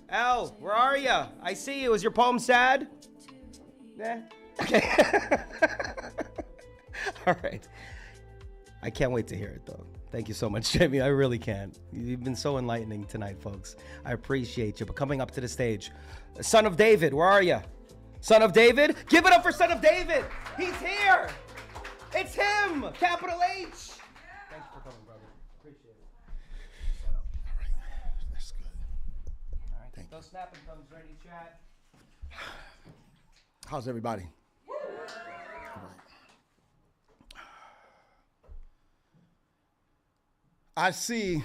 L, where are you? I see you. Is your poem sad? Nah. Okay. All right. I can't wait to hear it, though. Thank you so much, Jamie. I really can. You've been so enlightening tonight, folks. I appreciate you. But coming up to the stage, Son of David, where are you? Son of David? Give it up for Son of David. He's here. It's him, capital H. Thanks for coming, brother. Appreciate it. All right, that's good. All right, Thank those snapping thumbs ready, chat. How's everybody? All right. I see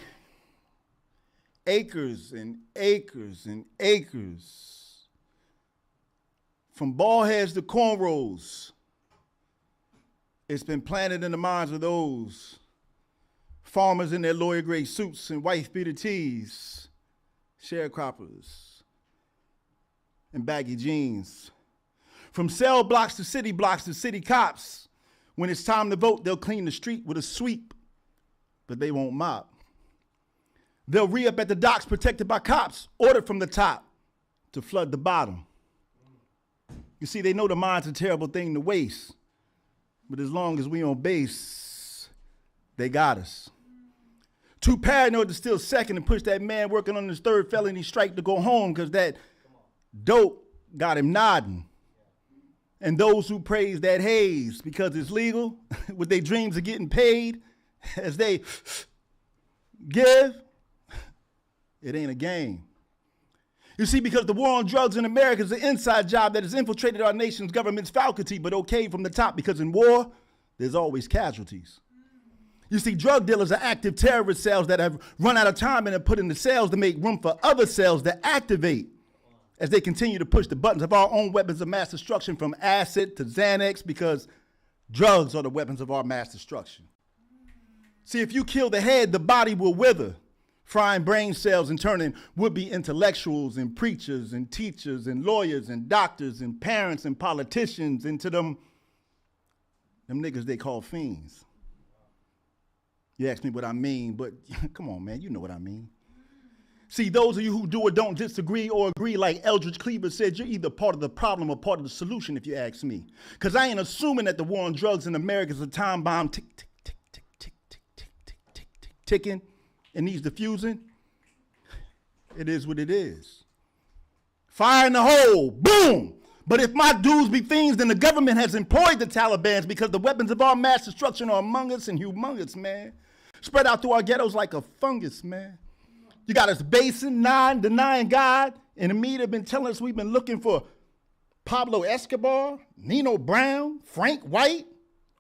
acres and acres and acres, from ball heads to cornrows. It's been planted in the minds of those farmers in their lawyer gray suits and wife beater tees, sharecroppers, and baggy jeans. From cell blocks to city cops, when it's time to vote, they'll clean the street with a sweep, but they won't mop. They'll re-up at the docks protected by cops, ordered from the top to flood the bottom. You see, they know the mind's a terrible thing to waste, but as long as we on base, they got us. Too paranoid to steal second and push that man working on his third felony strike to go home because that dope got him nodding. And those who praise that haze because it's legal, with their dreams of getting paid as they give, it ain't a game. You see, because the war on drugs in America is an inside job that has infiltrated our nation's government's faculty, but okay from the top, because in war, there's always casualties. You see, drug dealers are active terrorist cells that have run out of time and have put in the cells to make room for other cells to activate as they continue to push the buttons of our own weapons of mass destruction, from acid to Xanax, because drugs are the weapons of our mass destruction. See, if you kill the head, the body will wither, frying brain cells and turning would-be intellectuals and preachers and teachers and lawyers and doctors and parents and politicians into them niggas they call fiends. You ask me what I mean, but come on, man, you know what I mean. See, those of you who do or don't disagree or agree, like Eldridge Cleaver said, you're either part of the problem or part of the solution, if you ask me. Because I ain't assuming that the war on drugs in America is a time bomb ticking and needs diffusing. It is what it is. Fire in the hole, boom. But if my dudes be fiends, then the government has employed the Taliban's, because the weapons of our mass destruction are among us and humongous, man. Spread out through our ghettos like a fungus, man. You got us basing, denying God, and the media have been telling us we've been looking for Pablo Escobar, Nino Brown, Frank White,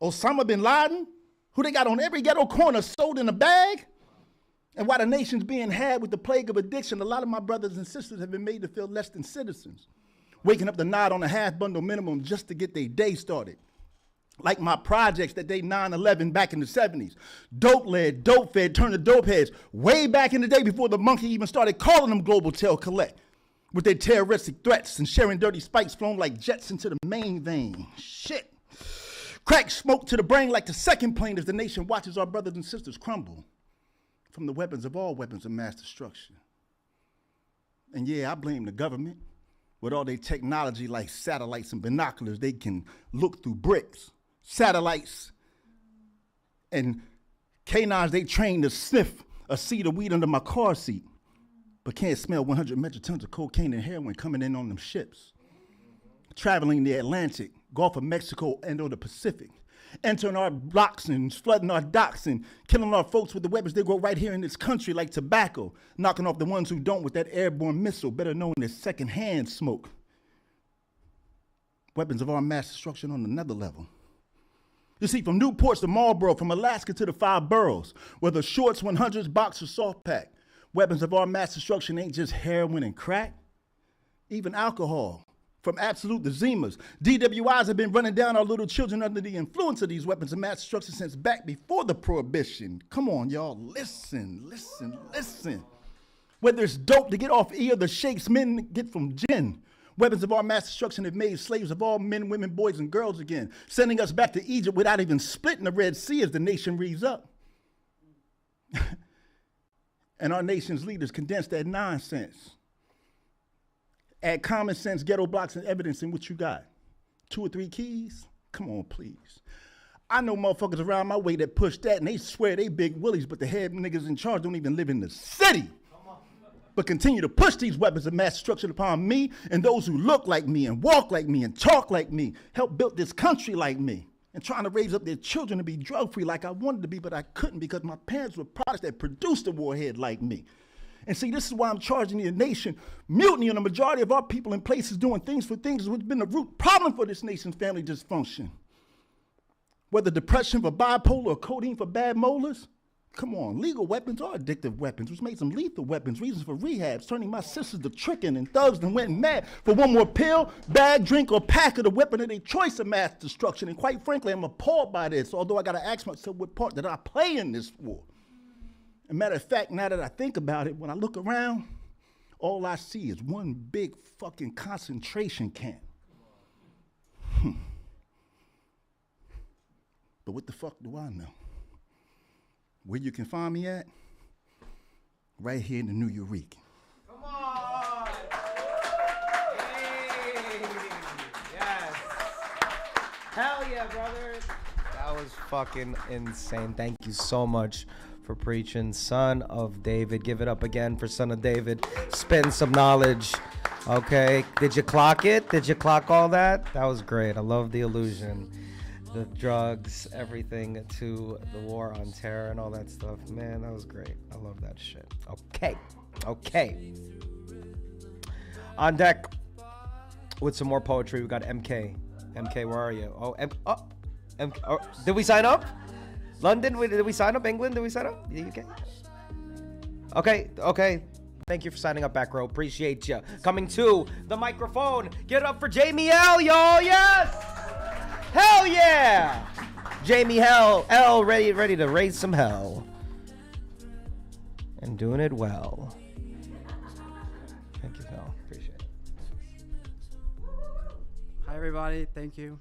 Osama bin Laden, who they got on every ghetto corner sold in a bag. And while the nation's being had with the plague of addiction, a lot of my brothers and sisters have been made to feel less than citizens, waking up to nod on a half bundle minimum just to get their day started. Like my projects that they 9/11 back in the 70s. Dope-led, dope-fed, turned to dope heads way back in the day before the monkey even started calling them Global Tail Collect, with their terroristic threats and sharing dirty spikes flown like jets into the main vein. Shit. Crack smoke to the brain like the second plane as the nation watches our brothers and sisters crumble from the weapons of all weapons of mass destruction. And yeah, I blame the government. With all their technology like satellites and binoculars, they can look through bricks. Satellites and canines they trained to sniff a seed of weed under my car seat, but can't smell 100 metric tons of cocaine and heroin coming in on them ships. Traveling the Atlantic, Gulf of Mexico, and or the Pacific. Entering our blocks and flooding our docks and killing our folks with the weapons they grow right here in this country like tobacco, knocking off the ones who don't with that airborne missile, better known as secondhand smoke. Weapons of our mass destruction on another level. You see, from Newports to Marlboro, from Alaska to the 5 boroughs, whether shorts, 100s, box, or soft pack, weapons of our mass destruction ain't just heroin and crack, even alcohol. From Absolute to Zimas, DWIs have been running down our little children under the influence of these weapons of mass destruction since back before the Prohibition. Come on, y'all, listen. Whether it's dope to get off E or the shakes men get from gin, weapons of our mass destruction have made slaves of all men, women, boys, and girls again, sending us back to Egypt without even splitting the Red Sea as the nation reads up. And our nation's leaders condense that nonsense. Add common sense, ghetto blocks, and evidence in what you got. 2 or 3 keys? Come on, please. I know motherfuckers around my way that push that, and they swear they big willies, but the head niggas in charge don't even live in the city. but continue to push these weapons of mass destruction upon me and those who look like me and walk like me and talk like me, help build this country like me, and trying to raise up their children to be drug-free like I wanted to be, but I couldn't because my parents were products that produced a warhead like me. And see, this is why I'm charging the nation mutiny on the majority of our people in places doing things for things which has been the root problem for this nation's family dysfunction. Whether depression for bipolar or codeine for bad molars, come on, legal weapons are addictive weapons, which makes them lethal weapons, reasons for rehabs, turning my sisters to tricking and thugs and went mad for one more pill, bag, drink, or pack of the weapon of their choice of mass destruction. And quite frankly, I'm appalled by this, although I gotta ask myself what part did I play in this war? As a matter of fact, now that I think about it, when I look around, all I see is one big fucking concentration camp. But what the fuck do I know? Where you can find me at? Right here in the Nuyorican. Come on! Hey! Yes! Hell yeah, brother! That was fucking insane. Thank you so much for preaching. Son of David. Give it up again for Son of David. Spin some knowledge. Okay. Did you clock it? Did you clock all that? That was great. I love the illusion. The drugs, everything to the war on terror and all that stuff. Man, that was great. I love that shit. Okay. On deck with some more poetry, we got MK. MK, where are you? Did we sign up? London, did we sign up? England, did we sign up? The UK? Okay. Thank you for signing up, back row. Appreciate you. Coming to the microphone. Get up for Jamie L, y'all. Yes! Hell yeah! Jamie L, ready to raise some hell. And doing it well. Thank you, Hell. Appreciate it. Hi, everybody. Thank you.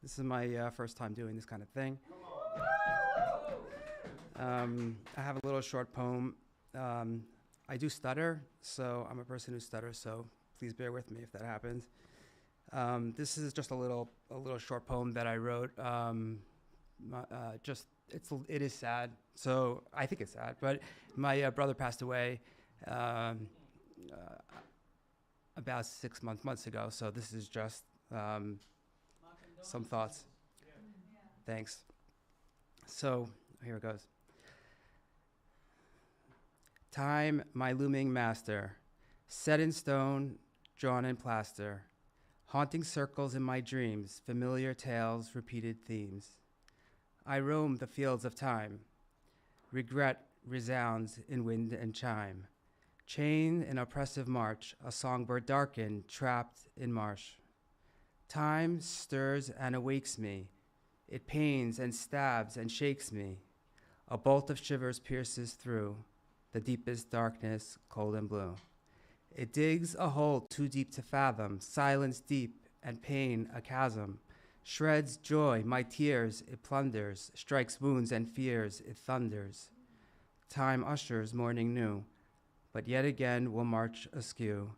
This is my first time doing this kind of thing. I have a little short poem. I do stutter, so I'm a person who stutters, so please bear with me if that happens. This is just a little short poem that I wrote. It is sad. So I think it's sad, but my brother passed away about 6 months ago. So this is just some thoughts. Thanks. So here it goes. Time, my looming master, set in stone, drawn in plaster. Haunting circles in my dreams, familiar tales, repeated themes. I roam the fields of time. Regret resounds in wind and chime. Chain in oppressive march, a songbird darkened, trapped in marsh. Time stirs and awakes me. It pains and stabs and shakes me. A bolt of shivers pierces through the deepest darkness, cold and blue. It digs a hole too deep to fathom, silence deep and pain a chasm. Shreds joy, my tears, it plunders, strikes wounds and fears, it thunders. Time ushers morning new, but yet again will march askew.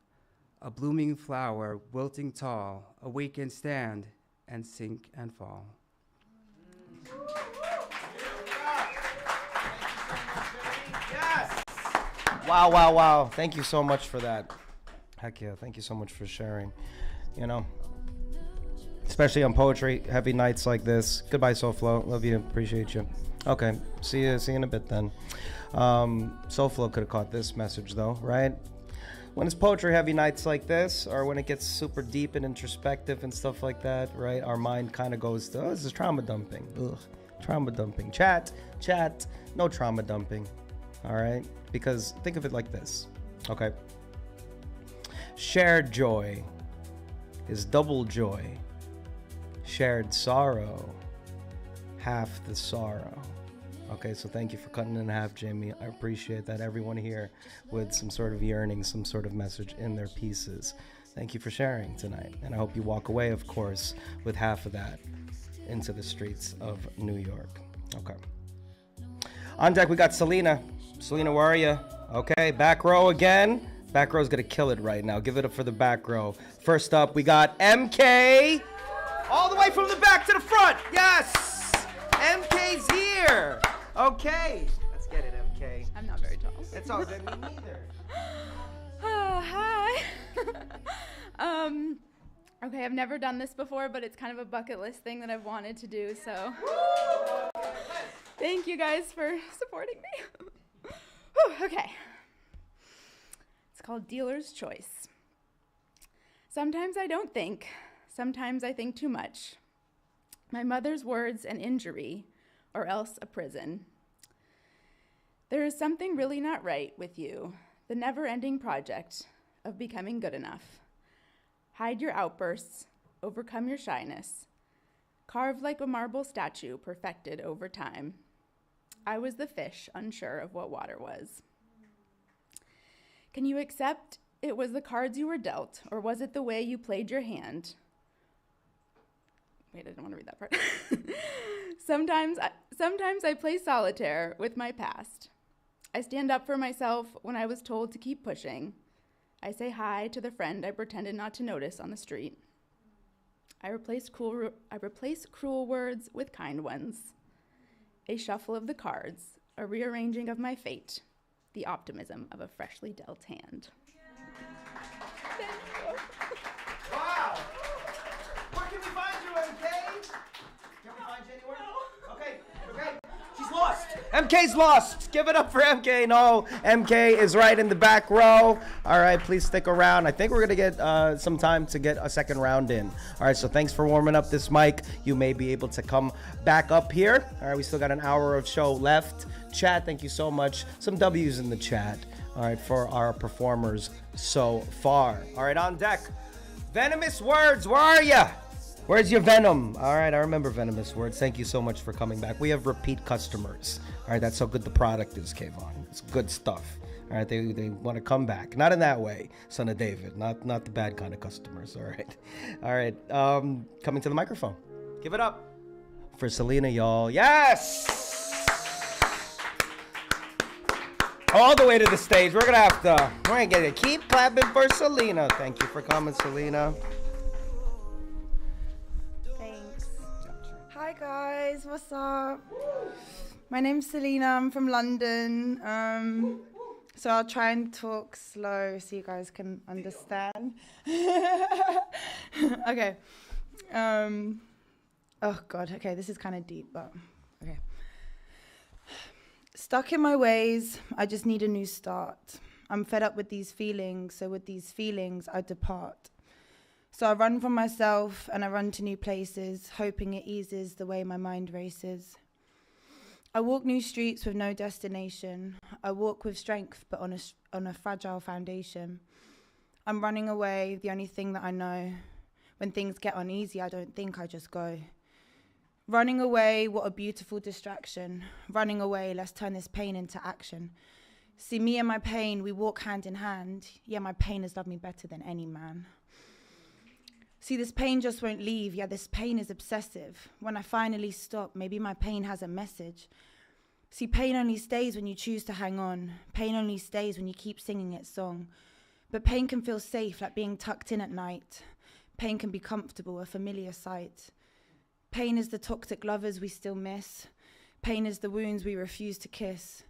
A blooming flower, wilting tall, awake and stand, and sink and fall. Wow. Thank you so much for that. Heck yeah, thank you so much for sharing. You know, especially on poetry, heavy nights like this. Goodbye, SoFlo. Love you. Appreciate you. Okay, see you in a bit then. SoFlo could have caught this message though, right? When it's poetry heavy nights like this, or when it gets super deep and introspective and stuff like that, right? Our mind kind of goes to, this is trauma dumping. Ugh, trauma dumping. Chat, no trauma dumping. All right? Because think of it like this, okay? Shared joy is double joy. Shared sorrow, half the sorrow. Okay, so thank you for cutting it in half, Jamie. I appreciate that. Everyone here with some sort of yearning, some sort of message in their pieces. Thank you for sharing tonight. And I hope you walk away, of course, with half of that into the streets of New York. Okay. On deck, we got Selena. Selena, where are you? Okay, back row again. Back row's gonna kill it right now. Give it up for the back row. First up, we got MK. All the way from the back to the front. Yes! MK's here. Okay. Let's get it, MK. I'm not very tall. It's all good. Me neither. Hi. Okay, I've never done this before, but it's kind of a bucket list thing that I've wanted to do, so. Thank you guys for supporting me. Whew, okay. It's called Dealer's Choice. Sometimes I don't think. Sometimes I think too much. My mother's words an injury, or else a prison. There is something really not right with you, the never-ending project of becoming good enough. Hide your outbursts, overcome your shyness. Carved like a marble statue, perfected over time. I was the fish, unsure of what water was. Can you accept it was the cards you were dealt, or was it the way you played your hand? Wait, I didn't want to read that part. Sometimes I play solitaire with my past. I stand up for myself when I was told to keep pushing. I say hi to the friend I pretended not to notice on the street. I replace cruel words with kind ones. A shuffle of the cards, a rearranging of my fate, the optimism of a freshly dealt hand. Thank you. Wow! Where can we find you, MK? Can we find you anywhere? Okay. She's lost. MK's lost. Give it up for MK. No, MK is right in the back row. All right, please stick around. I think we're going to get some time to get a second round in. All right, so thanks for warming up this mic. You may be able to come back up here. All right, we still got an hour of show left. Chat, thank you so much. Some W's in the chat, all right, for our performers so far. All right, on deck. Venomous Words, where are you? Where's your venom? All right, I remember Venomous Words. Thank you so much for coming back. We have repeat customers. All right, that's how good the product is, Kayvon. It's good stuff. All right, they want to come back. Not in that way, son of David. Not the bad kind of customers. All right. Coming to the microphone. Give it up for Selena, y'all. Yes! All the way to the stage. We're gonna keep clapping for Selena. Thank you for coming, Selena. Hi guys, what's up? My name's Selena, I'm from London. So I'll try and talk slow so you guys can understand. Okay. Oh God, okay, this is kind of deep, but okay. Stuck in my ways, I just need a new start. I'm fed up with these feelings, so with these feelings I depart. So I run from myself and I run to new places, hoping it eases the way my mind races. I walk new streets with no destination. I walk with strength, but on a fragile foundation. I'm running away, the only thing that I know. When things get uneasy, I don't think, I just go. Running away, what a beautiful distraction. Running away, let's turn this pain into action. See, me and my pain, we walk hand in hand. Yeah, my pain has loved me better than any man. See, this pain just won't leave. Yeah, this pain is obsessive. When I finally stop, maybe my pain has a message. See, pain only stays when you choose to hang on. Pain only stays when you keep singing its song. But pain can feel safe, like being tucked in at night. Pain can be comfortable, a familiar sight. Pain is the toxic lovers we still miss. Pain is the wounds we refuse to kiss.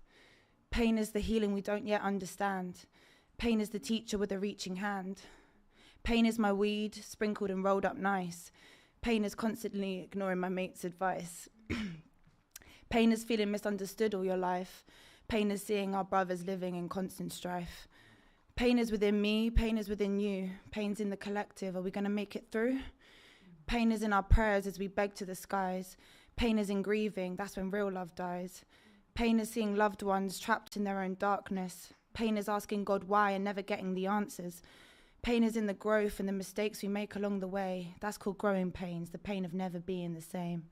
Pain is the healing we don't yet understand. Pain is the teacher with a reaching hand. Pain is my weed, sprinkled and rolled up nice. Pain is constantly ignoring my mate's advice. Pain is feeling misunderstood all your life. Pain is seeing our brothers living in constant strife. Pain is within me, pain is within you. Pain's in the collective, are we gonna make it through? Pain is in our prayers as we beg to the skies. Pain is in grieving, that's when real love dies. Pain is seeing loved ones trapped in their own darkness. Pain is asking God why and never getting the answers. Pain is in the growth and the mistakes we make along the way. That's called growing pains, the pain of never being the same.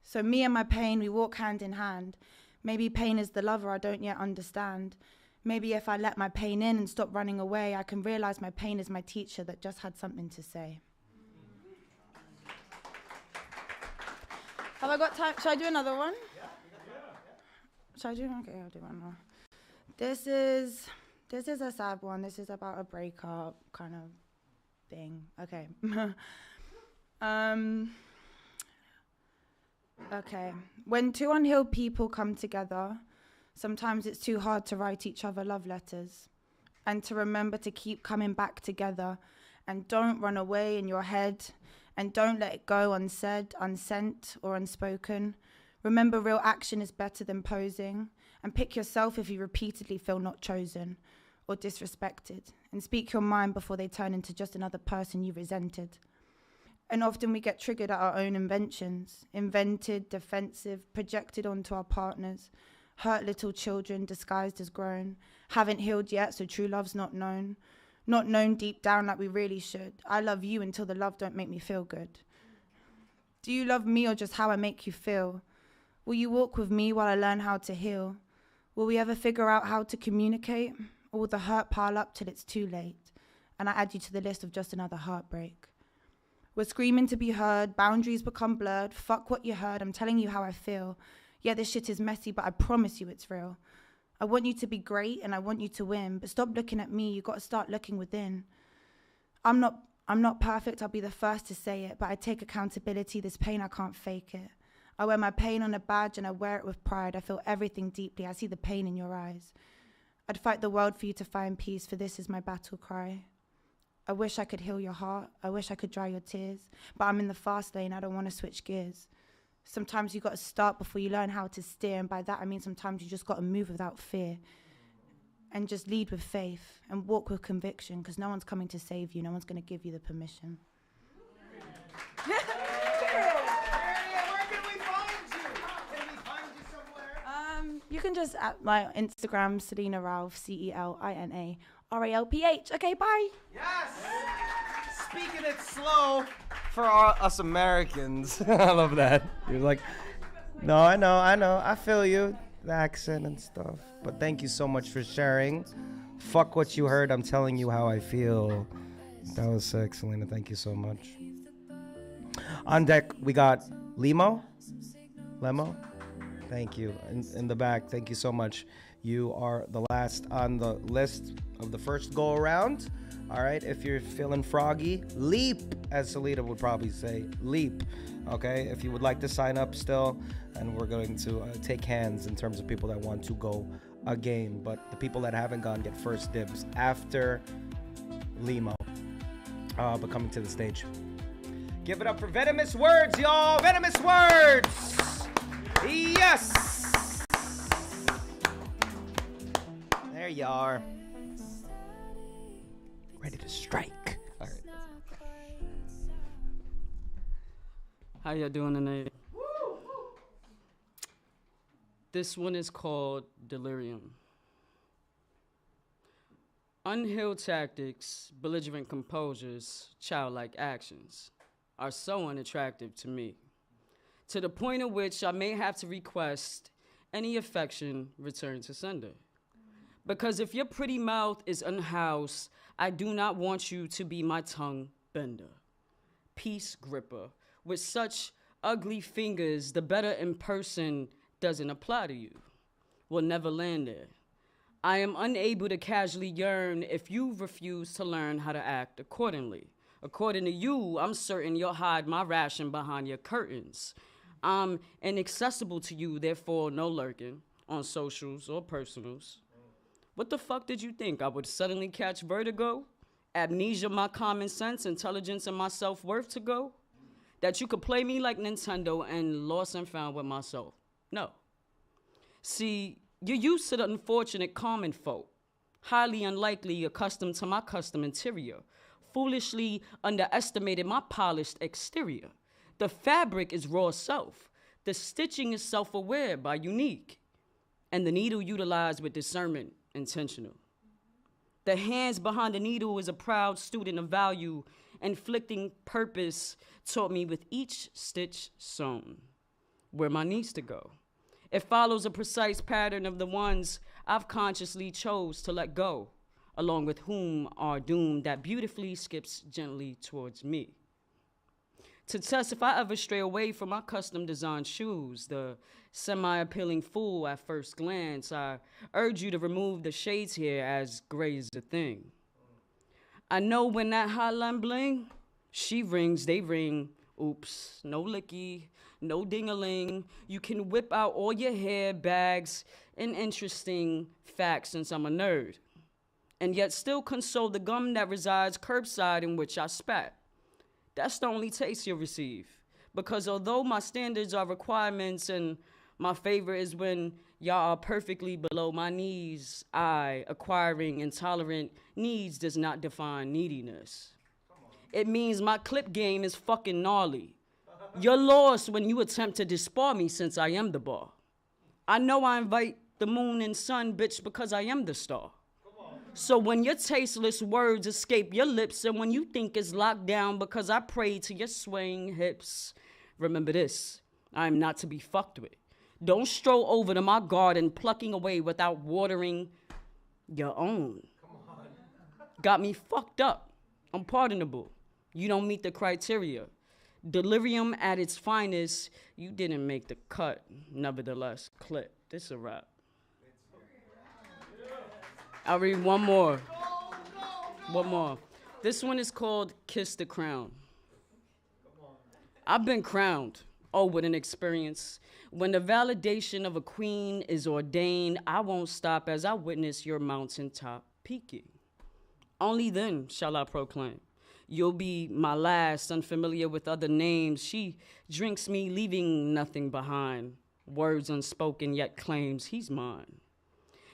So me and my pain, we walk hand in hand. Maybe pain is the lover I don't yet understand. Maybe if I let my pain in and stop running away, I can realize my pain is my teacher that just had something to say. Have I got time? Should I do another one? Should I do? Okay, I'll do one more. This is a sad one. This is about a breakup kind of thing. Okay. Okay. When two unhealed people come together, Sometimes it's too hard to write each other love letters. And to remember to keep coming back together. And don't run away in your head. And don't let it go unsaid, unsent, or unspoken. Remember, real action is better than posing. And pick yourself if you repeatedly feel not chosen or disrespected. And speak your mind before they turn into just another person you resented. And often we get triggered at our own inventions. Invented, defensive, projected onto our partners. Hurt little children disguised as grown. Haven't healed yet, so true love's not known. Not known deep down like we really should. I love you until the love don't make me feel good. Do you love me or just how I make you feel? Will you walk with me while I learn how to heal? Will we ever figure out how to communicate? Or will the hurt pile up till it's too late? And I add you to the list of just another heartbreak. We're screaming to be heard, boundaries become blurred. Fuck what you heard, I'm telling you how I feel. Yeah, this shit is messy, but I promise you it's real. I want you to be great and I want you to win, but stop looking at me, you gotta start looking within. I'm not perfect, I'll be the first to say it, but I take accountability, this pain I can't fake it. I wear my pain on a badge and I wear it with pride. I feel everything deeply, I see the pain in your eyes. I'd fight the world for you to find peace, for this is my battle cry. I wish I could heal your heart, I wish I could dry your tears, but I'm in the fast lane, I don't wanna switch gears. Sometimes you gotta start before you learn how to steer, and by that I mean sometimes you just gotta move without fear. And just lead with faith and walk with conviction, because no one's coming to save you, no one's gonna give you the permission. Where can we find you? Can we find you somewhere? You can just at my Instagram, Selina Ralph, CELINA RALPH. Okay, bye. Yes! Speaking it slow for us Americans. I love that. You're like, no, I know. I feel you. The accent and stuff. But thank you so much for sharing. Fuck what you heard. I'm telling you how I feel. That was sick, Selena. Thank you so much. On deck, we got Lemo. Thank you. In the back, thank you so much. You are the last on the list of the first go around. All right, if you're feeling froggy, leap, as Salita would probably say, leap. Okay, if you would like to sign up still, and we're going to take hands in terms of people that want to go a game, but the people that haven't gone get first dibs after Lemo, but coming to the stage. Give it up for Venomous Words, y'all. Venomous Words. Yes. There you are. Ready to strike. All right. How y'all doing tonight? This one is called Delirium. Unhealed tactics, belligerent composures, childlike actions are so unattractive to me, to the point at which I may have to request any affection return to sender. Because if your pretty mouth is unhoused, I do not want you to be my tongue bender, peace gripper, with such ugly fingers, the better in person doesn't apply to you, will never land there. I am unable to casually yearn if you refuse to learn how to act accordingly. According to you, I'm certain you'll hide my ration behind your curtains. I'm inaccessible to you, therefore no lurking on socials or personals. What the fuck did you think? I would suddenly catch vertigo? Amnesia, my common sense, intelligence, and my self-worth to go? That you could play me like Nintendo and lost and found with myself? No. See, you're used to the unfortunate common folk, highly unlikely accustomed to my custom interior, foolishly underestimated my polished exterior. The fabric is raw self. The stitching is self-aware by unique. And the needle utilized with discernment, intentional. The hands behind the needle is a proud student of value, inflicting purpose taught me with each stitch sewn, where my needs to go. It follows a precise pattern of the ones I've consciously chose to let go, along with whom are doomed that beautifully skips gently towards me. To test if I ever stray away from my custom designed shoes, the semi-appealing fool at first glance, I urge you to remove the shades here as gray is a thing. I know when that hotline bling, she rings, they ring, oops, no licky, no ding-a-ling. You can whip out all your hair, bags, and interesting facts since I'm a nerd. And yet still console the gum that resides curbside in which I spat. That's the only taste you'll receive. Because although my standards are requirements and my favor is when y'all are perfectly below my knees, acquiring intolerant needs does not define neediness. It means my clip game is fucking gnarly. You're lost when you attempt to disbar me since I am the bar. I know I invite the moon and sun, bitch, because I am the star. So when your tasteless words escape your lips and when you think it's locked down because I pray to your swaying hips, remember this, I am not to be fucked with. Don't stroll over to my garden plucking away without watering your own. Got me fucked up. I'm pardonable. You don't meet the criteria. Delirium at its finest, you didn't make the cut. Nevertheless, clip. This a wrap. I'll read one more. One more. This one is called Kiss the Crown. I've been crowned. Oh, what an experience. When the validation of a queen is ordained, I won't stop as I witness your mountaintop peaking. Only then shall I proclaim. You'll be my last, unfamiliar with other names. She drinks me, leaving nothing behind. Words unspoken, yet claims he's mine.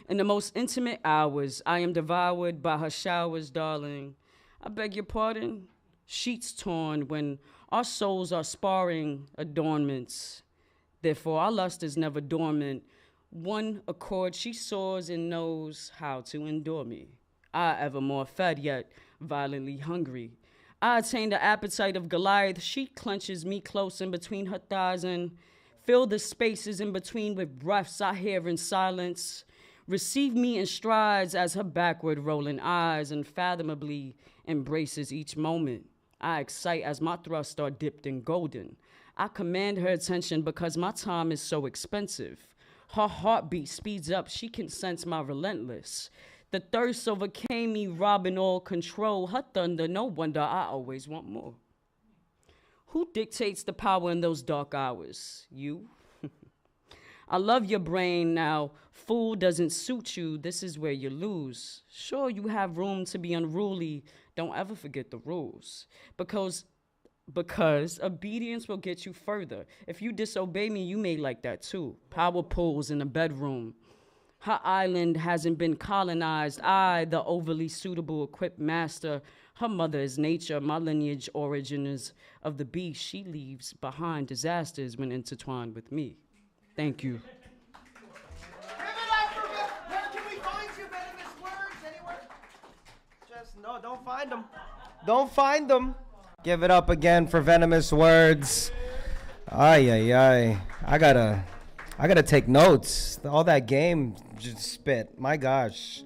In the most intimate hours, I am devoured by her showers, darling. I beg your pardon? Sheets torn when our souls are sparring adornments. Therefore, our lust is never dormant. One accord, she soars and knows how to endure me. I evermore fed, yet violently hungry. I attain the appetite of Goliath. She clenches me close in between her thighs and fill the spaces in between with breaths I hear in silence. Receive me in strides as her backward rolling eyes unfathomably embraces each moment. I excite as my thrusts are dipped in golden. I command her attention because my time is so expensive. Her heartbeat speeds up. She can sense my relentless. The thirst overcame me, robbing all control. Her thunder, no wonder I always want more. Who dictates the power in those dark hours? You? I love your brain now. Fool doesn't suit you. This is where you lose. Sure, you have room to be unruly. Don't ever forget the rules. Because obedience will get you further. If you disobey me, you may like that too. Power pulls in the bedroom. Her island hasn't been colonized. I, the overly suitable equipped master. Her mother is nature. My lineage origin is of the beast. She leaves behind disasters when intertwined with me. Thank you. Give it up for me. Where can we find you, venomous words? Anywhere? Just no, don't find them. Don't find them. Give it up again for venomous words. Ay, ay, ay. I gotta take notes. All that game just spit. My gosh.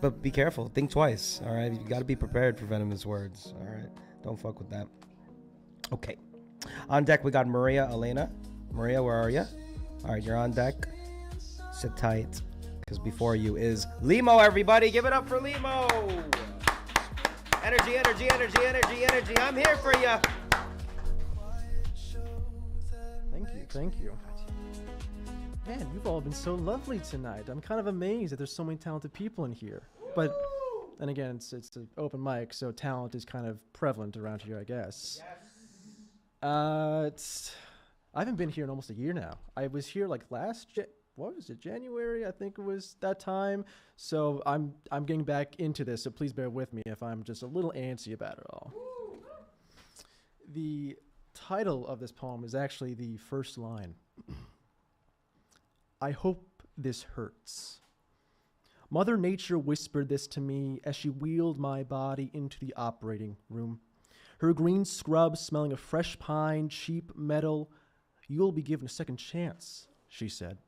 But be careful. Think twice. All right. You gotta be prepared for venomous words. All right. Don't fuck with that. Okay. On deck, we got Maria Elena. Maria, where are you? All right, you're on deck. Sit tight, because before you is Limo, everybody. Give it up for Limo. Energy, energy, energy, energy, energy. I'm here for you. Thank you. Man, you've all been so lovely tonight. I'm kind of amazed that there's so many talented people in here. But then again, it's an open mic, so talent is kind of prevalent around here, I guess. I haven't been here in almost a year now. I was here like January? I think it was that time. So I'm getting back into this, so please bear with me if I'm just a little antsy about it all. The title of this poem is actually the first line. I hope this hurts. Mother Nature whispered this to me as she wheeled my body into the operating room. Her green scrub smelling of fresh pine, cheap metal. You'll be given a second chance, she said.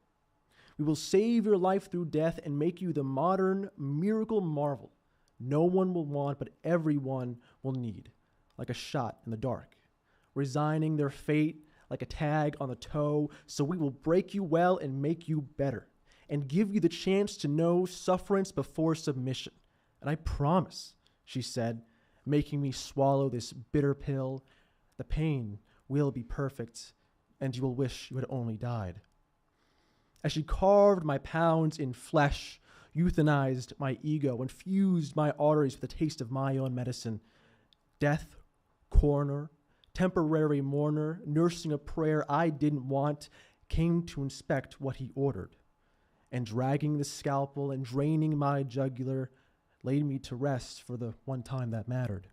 We will save your life through death and make you the modern miracle marvel no one will want but everyone will need, like a shot in the dark, resigning their fate like a tag on the toe, so we will break you well and make you better, and give you the chance to know sufferance before submission. And I promise, she said, making me swallow this bitter pill, the pain will be perfect, and you will wish you had only died. As she carved my pounds in flesh, euthanized my ego, infused my arteries with a taste of my own medicine, death, coroner, temporary mourner, nursing a prayer I didn't want, came to inspect what he ordered, and dragging the scalpel and draining my jugular, laid me to rest for the one time that mattered.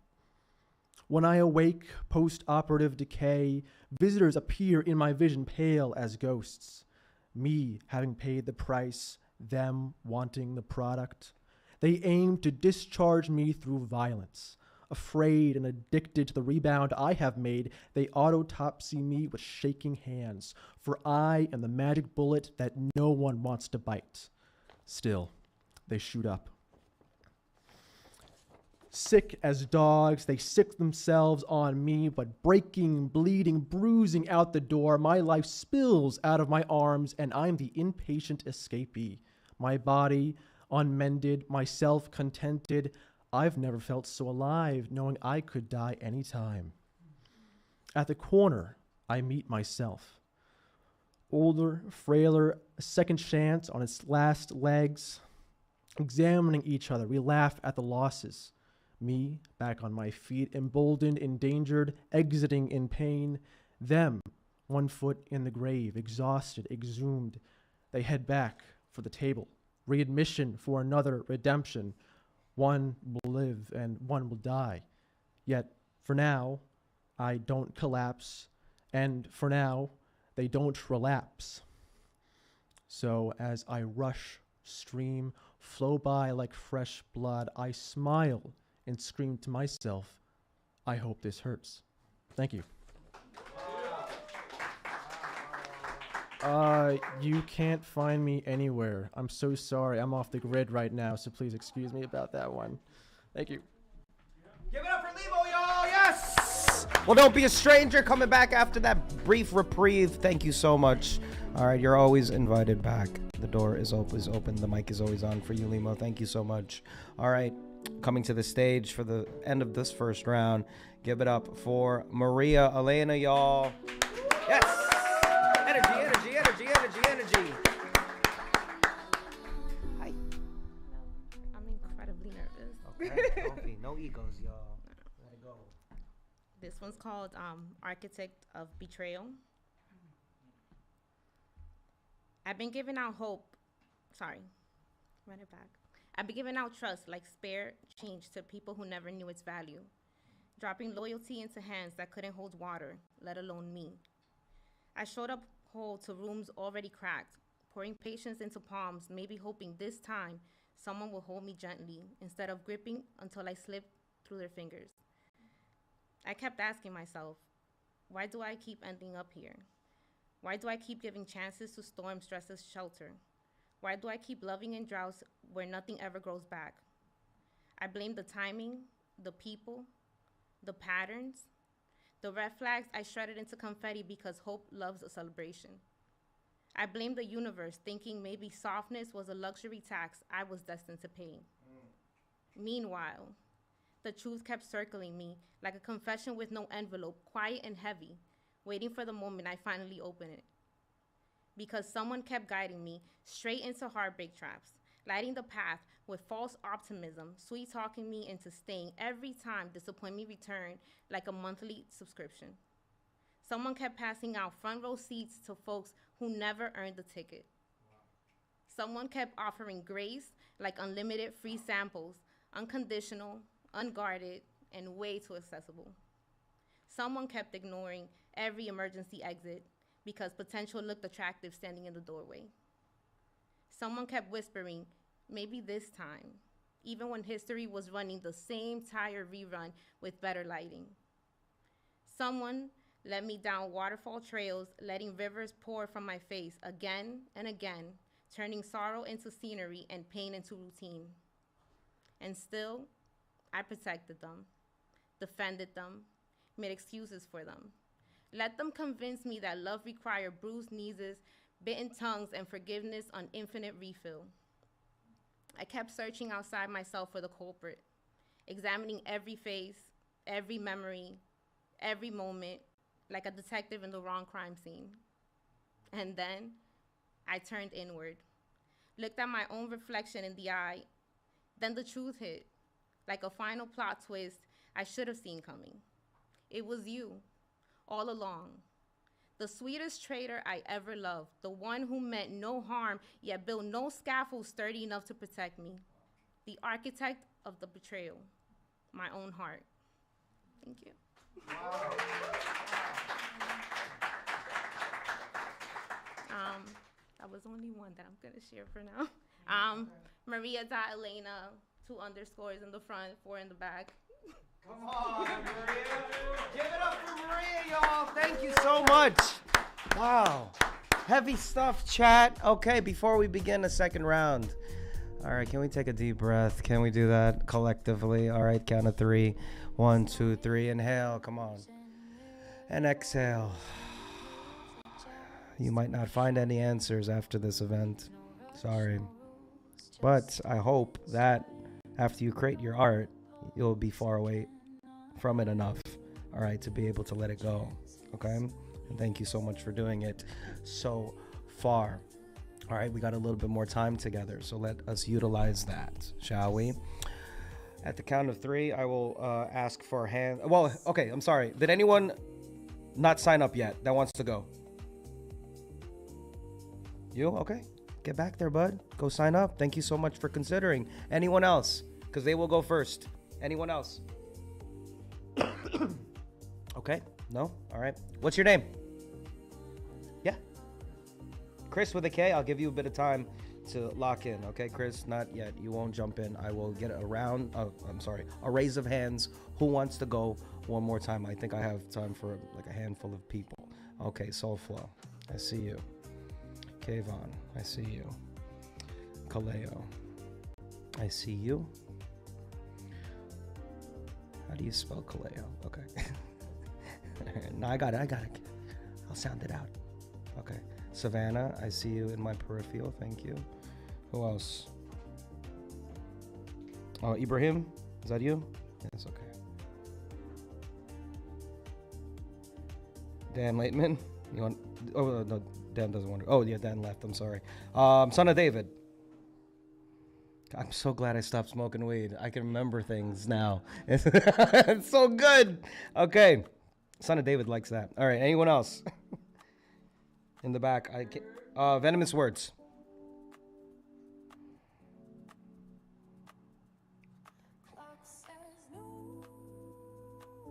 When I awake, post-operative decay, visitors appear in my vision pale as ghosts, me having paid the price, them wanting the product. They aim to discharge me through violence. Afraid and addicted to the rebound I have made, they autopsy me with shaking hands, for I am the magic bullet that no one wants to bite. Still, they shoot up. Sick as dogs, they sick themselves on me, but breaking, bleeding, bruising out the door, my life spills out of my arms, and I'm the impatient escapee. My body unmended, myself contented. I've never felt so alive, knowing I could die any time. At the corner, I meet myself. Older, frailer, a second chance on its last legs. Examining each other, we laugh at the losses. Me, back on my feet, emboldened, endangered, exiting in pain. Them, 1 foot in the grave, exhausted, exhumed. They head back for the table. Readmission for another redemption. One will live and one will die. Yet, for now, I don't collapse, and for now, they don't relapse. So as I rush, stream, flow by like fresh blood, I smile and scream to myself, I hope this hurts. Thank you. You can't find me anywhere. I'm so sorry. I'm off the grid right now, so please excuse me about that one. Thank you. Give it up for Limo, y'all. Yes. Well, don't be a stranger. Coming back after that brief reprieve. Thank you so much. All right, you're always invited back. The door is always open. The mic is always on for you, Limo. Thank you so much. All right, coming to the stage for the end of this first round. Give it up for Maria Elena, y'all. Yes. Energy. Hi. I'm incredibly nervous. Okay, don't be. No egos, y'all. Let it go. This one's called Architect of Betrayal. I've been giving out hope. Sorry. Run it back. I've been giving out trust like spare change to people who never knew its value. Dropping loyalty into hands that couldn't hold water, let alone me. I showed up whole to rooms already cracked, pouring patience into palms, maybe hoping this time someone will hold me gently instead of gripping until I slipped through their fingers. I kept asking myself, why do I keep ending up here? Why do I keep giving chances to storm stress's shelter? Why do I keep loving in droughts where nothing ever grows back? I blame the timing, the people, the patterns, the red flags I shredded into confetti because hope loves a celebration. I blame the universe, thinking maybe softness was a luxury tax I was destined to pay. Meanwhile, the truth kept circling me like a confession with no envelope, quiet and heavy, waiting for the moment I finally open it. Because someone kept guiding me straight into heartbreak traps, lighting the path with false optimism, sweet-talking me into staying every time disappointment returned like a monthly subscription. Someone kept passing out front row seats to folks who never earned the ticket. Someone kept offering grace like unlimited free samples, unconditional, unguarded, and way too accessible. Someone kept ignoring every emergency exit because potential looked attractive standing in the doorway. Someone kept whispering, maybe this time, even when history was running the same tired rerun with better lighting. Someone led me down waterfall trails, letting rivers pour from my face again and again, turning sorrow into scenery and pain into routine. And still, I protected them, defended them, made excuses for them. Let them convince me that love required bruised knees, bitten tongues, and forgiveness on infinite refill. I kept searching outside myself for the culprit, examining every face, every memory, every moment, like a detective in the wrong crime scene. And then I turned inward, looked at my own reflection in the eye. Then the truth hit, like a final plot twist I should have seen coming. It was you, all along. The sweetest traitor I ever loved, the one who meant no harm, yet built no scaffold sturdy enough to protect me. The architect of the betrayal, my own heart. Thank you. Wow. That was only one that I'm gonna share for now. Maria dot Elena, 2 underscores in the front, 4 in the back. Come on, Maria. Give it up for Maria, y'all. Thank you so much. Wow. Heavy stuff, chat. Okay, before we begin the second round. All right, can we take a deep breath? Can we do that collectively? All right, count of 3. 1, 2, 3. Inhale, come on. And exhale. You might not find any answers after this event. Sorry. But I hope that after you create your art, you'll be far away from it enough, all right, to be able to let it go, okay? And thank you so much for doing it so far. All right, we got a little bit more time together, so let us utilize that, shall we? At the count of 3, I will ask for a hand. Well, okay, I'm sorry. Did anyone not sign up yet that wants to go? You? Okay. Get back there, bud. Go sign up. Thank you so much for considering. Anyone else? Because they will go first. Anyone else? Okay. No? All right. What's your name? Yeah. Chris with a K. I'll give you a bit of time to lock in. Okay, Chris? Not yet. You won't jump in. I will get a round. A raise of hands. Who wants to go one more time? I think I have time for like a handful of people. Okay, Soulflow. I see you. Kayvon. I see you. Kaleo. I see you. How do you spell Kaleo? Okay. No, I got it. I'll sound it out. Okay. Savannah, I see you in my peripheral. Thank you. Who else? Oh, Ibrahim, is that you? Yes, okay. Dan Laitman, you want? Oh no, Dan doesn't want to. Oh yeah, Dan left. I'm sorry. Son of David. I'm so glad I stopped smoking weed. I can remember things now. It's so good. Okay. Son of David likes that. All right. Anyone else? In the back. Venomous Words.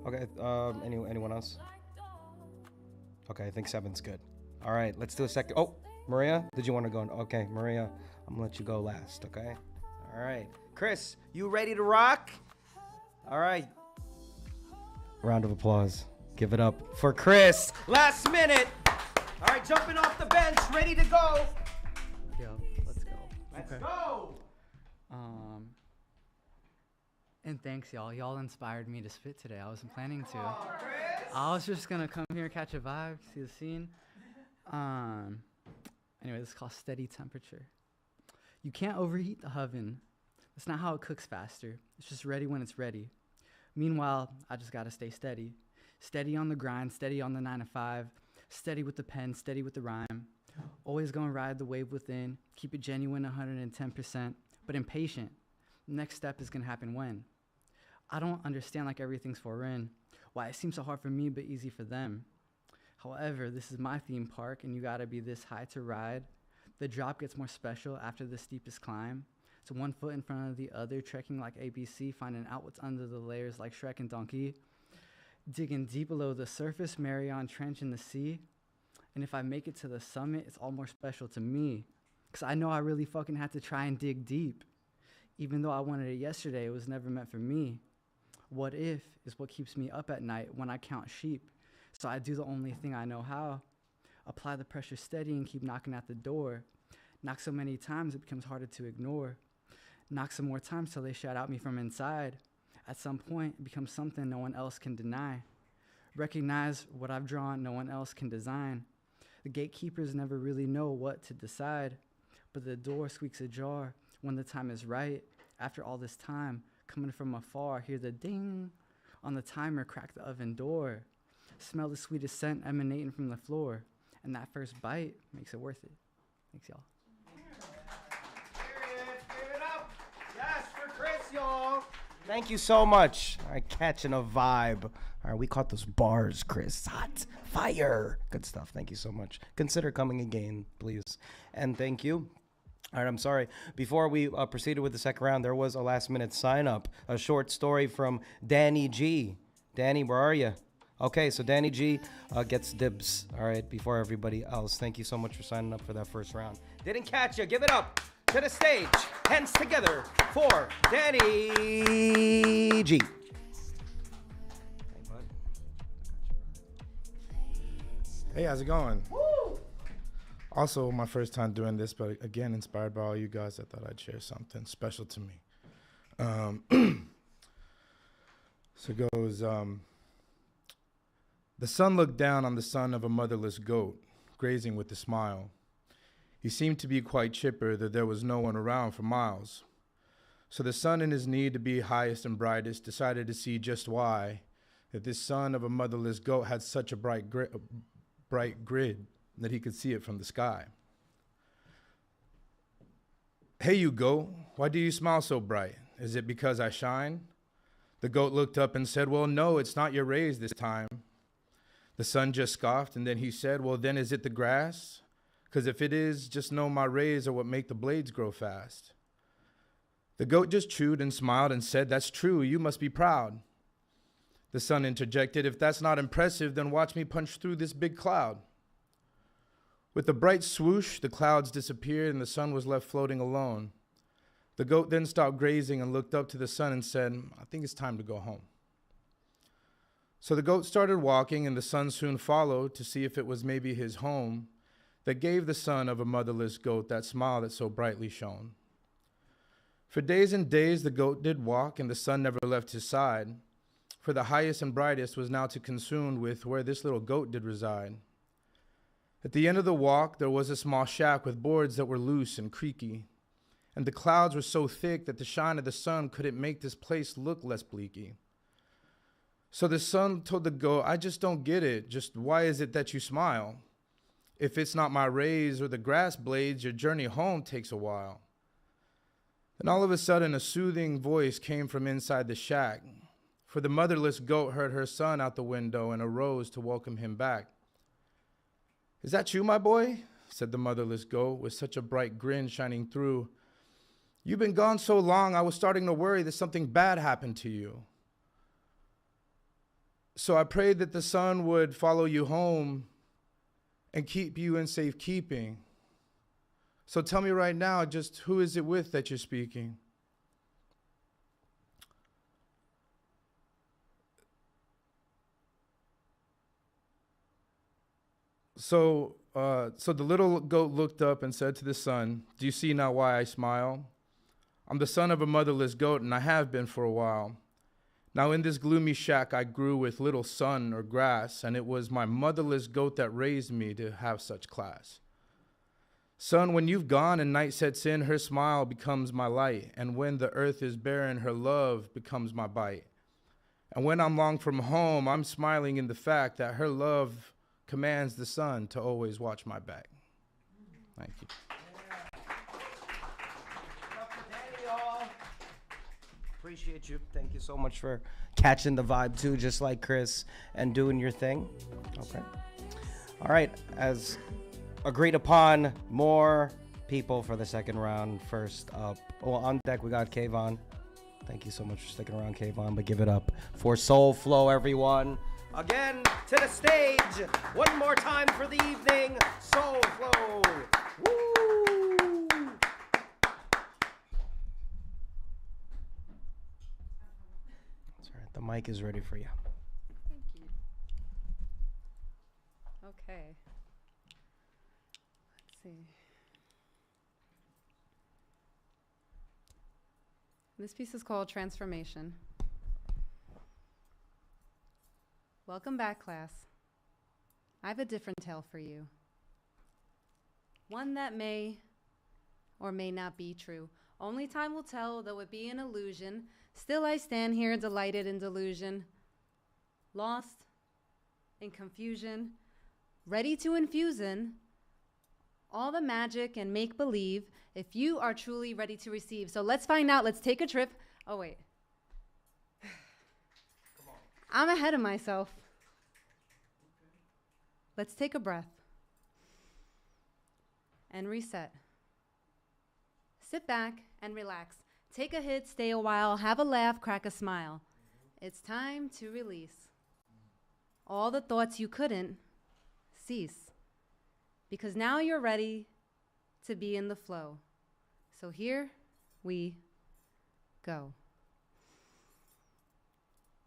Okay. Anyone else? Okay. I think 7's good. All right. Let's do a second. Oh, Maria, did you want to go? Okay, Maria, I'm going to let you go last. Okay. All right. Chris, you ready to rock? All right. Round of applause. Give it up for Chris. Last minute. All right, jumping off the bench, ready to go. Yo, let's go. Let's go. And thanks, y'all. Y'all inspired me to spit today. I wasn't planning to. I was just gonna come here, catch a vibe, see the scene. Anyway, this is called Steady Temperature. You can't overheat the oven. That's not how it cooks faster. It's just ready when it's ready. Meanwhile, I just gotta stay steady. Steady on the grind, steady on the 9 to 5. Steady with the pen, steady with the rhyme. Always gonna ride the wave within. Keep it genuine 110%, but impatient. Next step is gonna happen when? I don't understand like everything's foreign. Why it seems so hard for me but easy for them. However, this is my theme park and you gotta be this high to ride. The drop gets more special after the steepest climb. So 1 foot in front of the other, trekking like ABC, finding out what's under the layers like Shrek and Donkey. Digging deep below the surface, Marion Trench in the sea. And if I make it to the summit, it's all more special to me. Cause I know I really fucking had to try and dig deep. Even though I wanted it yesterday, it was never meant for me. What if is what keeps me up at night when I count sheep. So I do the only thing I know how. Apply the pressure steady and keep knocking at the door. Knock so many times it becomes harder to ignore. Knock some more times till they shout out me from inside. At some point, it becomes something no one else can deny. Recognize what I've drawn, no one else can design. The gatekeepers never really know what to decide, but the door squeaks ajar when the time is right. After all this time, coming from afar, hear the ding on the timer, crack the oven door. Smell the sweetest scent emanating from the floor. And that first bite makes it worth it. Thanks, y'all. Give it up. Yes, for Chris, y'all. Thank you so much. All right, catching a vibe. All right, we caught those bars, Chris. Hot fire. Good stuff. Thank you so much. Consider coming again, please. And thank you. All right, I'm sorry. Before we proceeded with the second round, there was a last-minute sign-up. A short story from Danny G. Danny, where are you? Okay, so Danny G gets dibs, all right, before everybody else. Thank you so much for signing up for that first round. Didn't catch you. Give it up to the stage. Hands together for Danny G. Hey, how's it going? Woo! Also, my first time doing this, but again, inspired by all you guys, I thought I'd share something special to me. So it goes, the sun looked down on the son of a motherless goat, grazing with a smile. He seemed to be quite chipper, that there was no one around for miles. So the sun, in his need to be highest and brightest, decided to see just why, that this son of a motherless goat had such a bright grid that he could see it from the sky. Hey, you goat, why do you smile so bright? Is it because I shine? The goat looked up and said, well, no, it's not your rays this time. The sun just scoffed, and then he said, well, then is it the grass? Because if it is, just know my rays are what make the blades grow fast. The goat just chewed and smiled and said, that's true, you must be proud. The sun interjected, if that's not impressive, then watch me punch through this big cloud. With a bright swoosh, the clouds disappeared and the sun was left floating alone. The goat then stopped grazing and looked up to the sun and said, I think it's time to go home. So the goat started walking, and the son soon followed to see if it was maybe his home that gave the son of a motherless goat that smile that so brightly shone. For days and days the goat did walk, and the sun never left his side, for the highest and brightest was now to consumed with where this little goat did reside. At the end of the walk there was a small shack with boards that were loose and creaky, and the clouds were so thick that the shine of the sun couldn't make this place look less bleaky. So the son told the goat, I just don't get it. Just why is it that you smile? If it's not my rays or the grass blades, your journey home takes a while. Then all of a sudden, a soothing voice came from inside the shack. For the motherless goat heard her son out the window and arose to welcome him back. Is that you, my boy? Said the motherless goat with such a bright grin shining through. You've been gone so long, I was starting to worry that something bad happened to you. So I prayed that the sun would follow you home and keep you in safekeeping. So tell me right now, just who is it with that you're speaking? So the little goat looked up and said to the son, do you see now why I smile? I'm the son of a motherless goat, and I have been for a while. Now in this gloomy shack I grew with little sun or grass, and it was my motherless goat that raised me to have such class. Son, when you've gone and night sets in, her smile becomes my light, and when the earth is barren, her love becomes my bite. And when I'm long from home, I'm smiling in the fact that her love commands the sun to always watch my back. Thank you. Appreciate you. Thank you so much for catching the vibe too, just like Chris, and doing your thing. Okay. All right. As agreed upon, more people for the second round. First up, well, on deck we got Kayvon. Thank you so much for sticking around, Kayvon. But give it up for Soul Flow, everyone. Again to the stage. One more time for the evening, Soul Flow. Woo! That's all right. The mic is ready for you. Thank you. Okay. Let's see. This piece is called Transformation. Welcome back, class. I have a different tale for you. One that may or may not be true. Only time will tell, though it be an illusion. Still I stand here, delighted in delusion. Lost, in confusion, ready to infuse in all the magic and make-believe if you are truly ready to receive. So let's find out. Let's take a trip. Oh, wait. I'm ahead of myself. Let's take a breath and reset. Sit back and relax. Take a hit, stay a while, have a laugh, crack a smile. It's time to release all the thoughts you couldn't cease, because now you're ready to be in the flow. So here we go.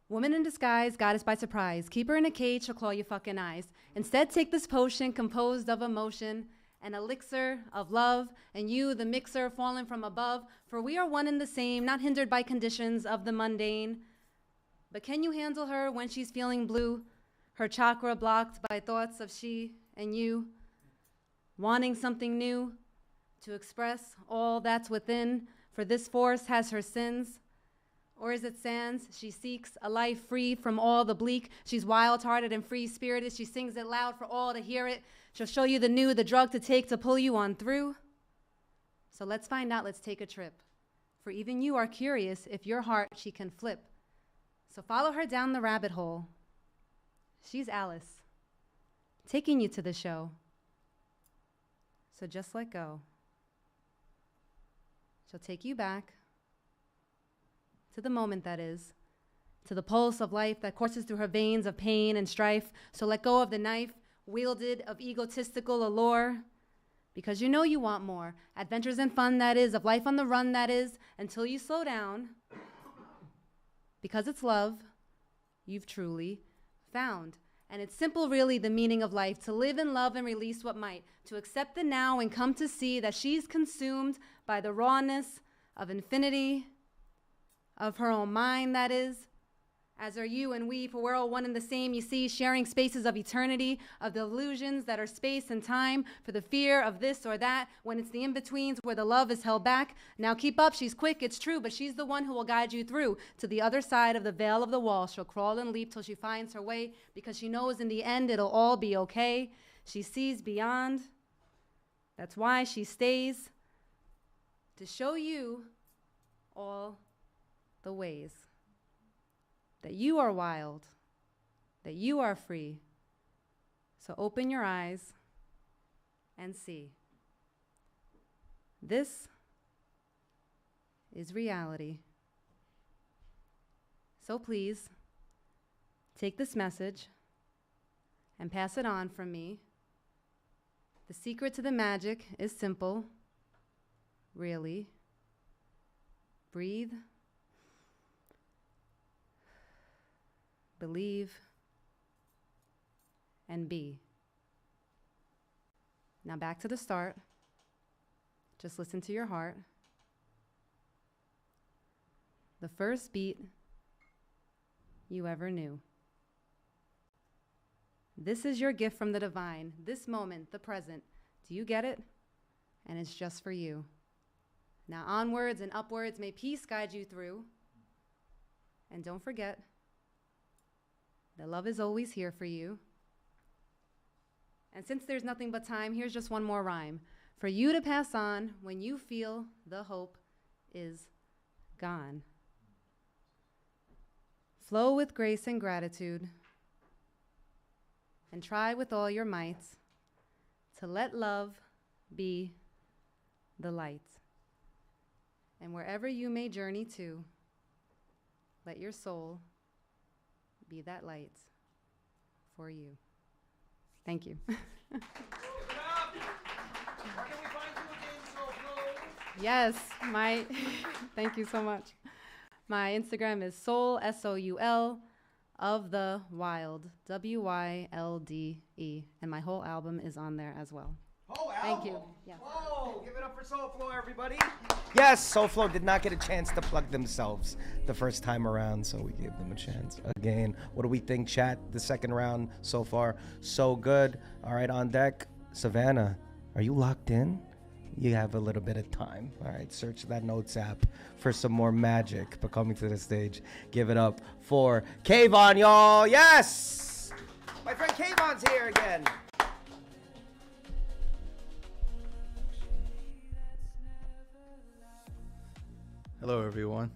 Woman in disguise, goddess by surprise. Keep her in a cage, she'll claw your fucking eyes. Instead, take this potion composed of emotion, an elixir of love, and you, the mixer, fallen from above. For we are one and the same, not hindered by conditions of the mundane. But can you handle her when she's feeling blue? Her chakra blocked by thoughts of she and you, wanting something new to express all that's within. For this force has her sins. Or is it sands? She seeks a life free from all the bleak. She's wild-hearted and free-spirited. She sings it loud for all to hear it. She'll show you the new, the drug to take to pull you on through. So let's find out, let's take a trip. For even you are curious if your heart she can flip. So follow her down the rabbit hole. She's Alice, taking you to the show. So just let go. She'll take you back to the moment that is, to the pulse of life that courses through her veins of pain and strife. So let go of the knife wielded of egotistical allure, because you know you want more. Adventures and fun, that is, of life on the run, that is, until you slow down. Because it's love you've truly found. And it's simple, really, the meaning of life, to live in love and release what might, to accept the now and come to see that she's consumed by the rawness of infinity, of her own mind, that is, as are you and we, for we're all one and the same, you see, sharing spaces of eternity, of the illusions that are space and time, for the fear of this or that, when it's the in-betweens where the love is held back. Now keep up, she's quick, it's true, but she's the one who will guide you through to the other side of the veil of the wall. She'll crawl and leap till she finds her way, because she knows in the end it'll all be okay. She sees beyond. That's why she stays, to show you all the ways that you are wild, that you are free. So open your eyes and see. This is reality. So please, take this message and pass it on from me. The secret to the magic is simple, really. Breathe. Believe, and be. Now back to the start. Just listen to your heart. The first beat you ever knew. This is your gift from the divine. This moment, the present. Do you get it? And it's just for you. Now onwards and upwards, may peace guide you through. And don't forget, that love is always here for you. And since there's nothing but time, here's just one more rhyme. For you to pass on when you feel the hope is gone. Flow with grace and gratitude. And try with all your might to let love be the light. And wherever you may journey to, let your soul be that light for you. Thank you. Yes, thank you so much. My Instagram is soul, S-O-U-L, of the wild, W-Y-L-D-E. And my whole album is on there as well. Thank you. Yes. Whoa, give it up for Soulflow, everybody. Yes, Soulflow did not get a chance to plug themselves the first time around, so we gave them a chance again. What do we think, chat? The second round so far, so good. All right, on deck, Savannah, are you locked in? You have a little bit of time. All right, search that notes app for some more magic. But coming to the stage, give it up for Kayvon, y'all. Yes! My friend Kayvon's here again. Hello, everyone.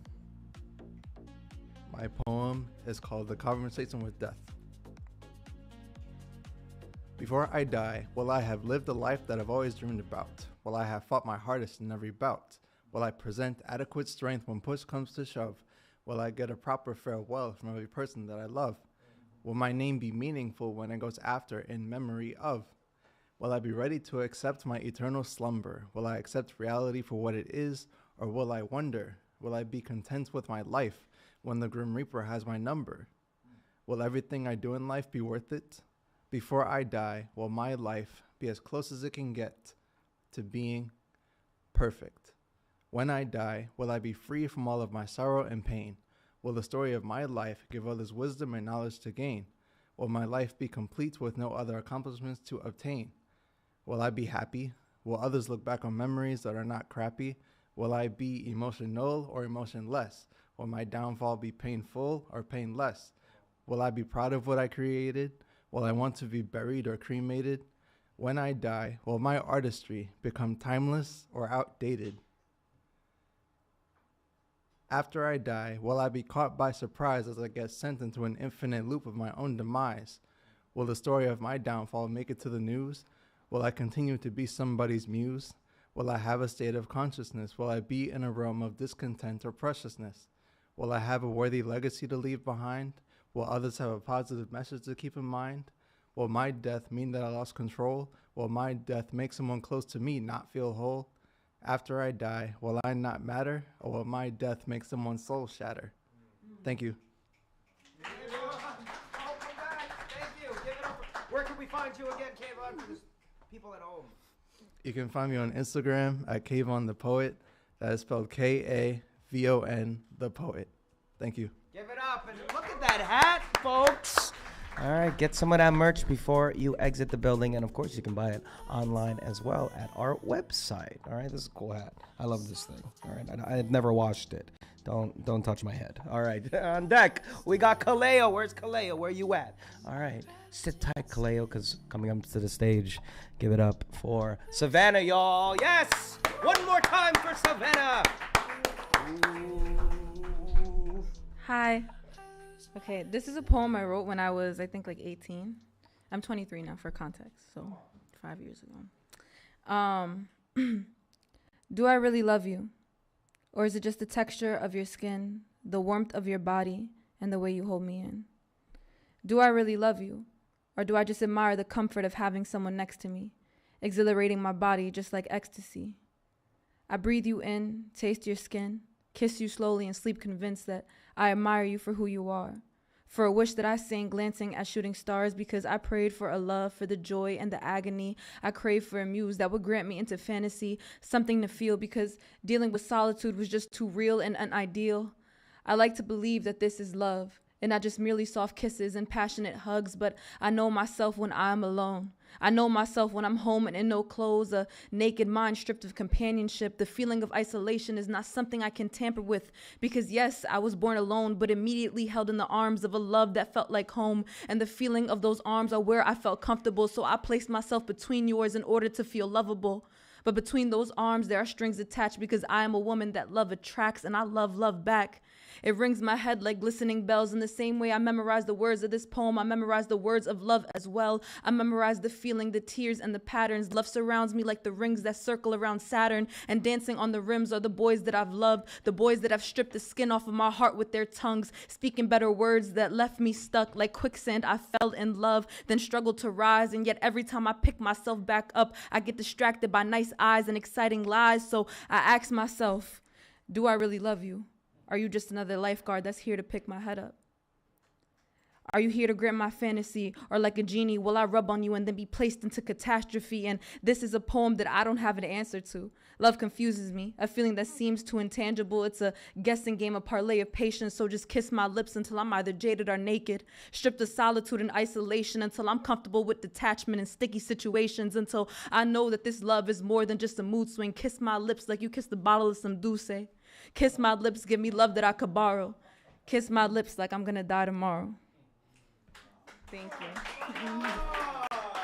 My poem is called The Conversation with Death. Before I die, will I have lived the life that I've always dreamed about? Will I have fought my hardest in every bout? Will I present adequate strength when push comes to shove? Will I get a proper farewell from every person that I love? Will my name be meaningful when it goes after in memory of? Will I be ready to accept my eternal slumber? Will I accept reality for what it is, or will I wonder? Will I be content with my life when the Grim Reaper has my number? Will everything I do in life be worth it? Before I die, will my life be as close as it can get to being perfect? When I die, will I be free from all of my sorrow and pain? Will the story of my life give others wisdom and knowledge to gain? Will my life be complete with no other accomplishments to obtain? Will I be happy? Will others look back on memories that are not crappy? Will I be emotional or emotionless? Will my downfall be painful or painless? Will I be proud of what I created? Will I want to be buried or cremated? When I die, will my artistry become timeless or outdated? After I die, will I be caught by surprise as I get sent into an infinite loop of my own demise? Will the story of my downfall make it to the news? Will I continue to be somebody's muse? Will I have a state of consciousness? Will I be in a realm of discontent or preciousness? Will I have a worthy legacy to leave behind? Will others have a positive message to keep in mind? Will my death mean that I lost control? Will my death make someone close to me not feel whole? After I die, will I not matter, or will my death make someone's soul shatter? Thank you. Where can we find you again, Kayvon, for the people at home? You can find me on Instagram at Kayvon the Poet. That is spelled Kavon the Poet. Thank you. Give it up and look at that hat, folks. All right, get some of that merch before you exit the building. And, of course, you can buy it online as well at our website. All right, this is a cool hat. I love this thing. All right, I had never washed it. Don't touch my head. All right, on deck, we got Kaleo. Where's Kaleo? Where you at? All right, sit tight, Kaleo, because coming up to the stage, give it up for Savannah, y'all. Yes! One more time for Savannah. Ooh. Hi. Okay, this is a poem I wrote when I was, I think, like 18. I'm 23 now, for context, so 5 years ago. Do I really love you? Or is it just the texture of your skin, the warmth of your body, and the way you hold me in? Do I really love you? Or do I just admire the comfort of having someone next to me, exhilarating my body just like ecstasy? I breathe you in, taste your skin, kiss you slowly, and sleep convinced that I admire you for who you are, for a wish that I sing glancing at shooting stars, because I prayed for a love, for the joy and the agony. I craved for a muse that would grant me into fantasy, something to feel, because dealing with solitude was just too real and unideal. I like to believe that this is love, and not just merely soft kisses and passionate hugs, but I know myself when I'm alone. I know myself when I'm home and in no clothes, a naked mind stripped of companionship. The feeling of isolation is not something I can tamper with, because yes, I was born alone, but immediately held in the arms of a love that felt like home, and the feeling of those arms are where I felt comfortable, so I placed myself between yours in order to feel lovable. But between those arms, there are strings attached, because I am a woman that love attracts, and I love love back. It rings my head like glistening bells. In the same way I memorized the words of this poem, I memorized the words of love as well. I memorized the feeling, the tears, and the patterns. Love surrounds me like the rings that circle around Saturn, and dancing on the rims are the boys that I've loved, the boys that have stripped the skin off of my heart with their tongues, speaking better words that left me stuck like quicksand. I fell in love, then struggled to rise, and yet every time I pick myself back up, I get distracted by nice eyes and exciting lies. So I ask myself, do I really love you? Are you just another lifeguard that's here to pick my head up? Are you here to grant my fantasy? Or like a genie, will I rub on you and then be placed into catastrophe? And this is a poem that I don't have an answer to. Love confuses me, a feeling that seems too intangible. It's a guessing game, a parlay of patience. So just kiss my lips until I'm either jaded or naked, stripped of solitude and isolation, until I'm comfortable with detachment and sticky situations, until I know that this love is more than just a mood swing. Kiss my lips like you kiss the bottle of some Douce. Kiss my lips, give me love that I could borrow. Kiss my lips like I'm gonna die tomorrow. Thank you.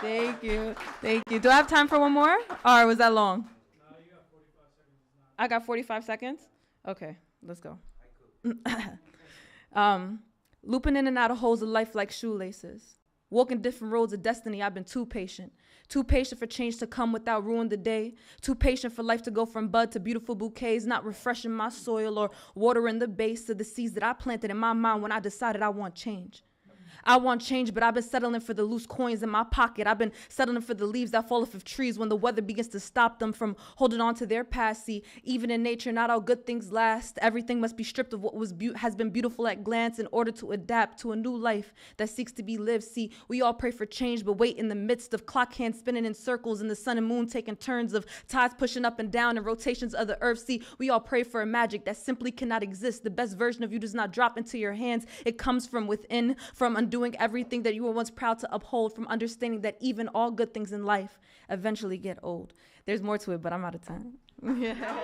Thank you. Thank you. Do I have time for one more? Or was that long? You got 45 seconds. I got 45 seconds? Okay, let's go. Looping in and out of holes of life like shoelaces. Walking different roads of destiny, I've been too patient. Too patient for change to come without ruin the day. Too patient for life to go from bud to beautiful bouquets, not refreshing my soil or watering the base of the seeds that I planted in my mind when I decided I want change. I want change, but I've been settling for the loose coins in my pocket. I've been settling for the leaves that fall off of trees when the weather begins to stop them from holding on to their past. See, even in nature, not all good things last. Everything must be stripped of what has been beautiful at glance in order to adapt to a new life that seeks to be lived. See, we all pray for change, but wait in the midst of clock hands spinning in circles and the sun and moon taking turns of tides pushing up and down and rotations of the earth. See, we all pray for a magic that simply cannot exist. The best version of you does not drop into your hands. It comes from within, from undoing everything that you were once proud to uphold, from understanding that even all good things in life eventually get old. There's more to it, but I'm out of time. Give it up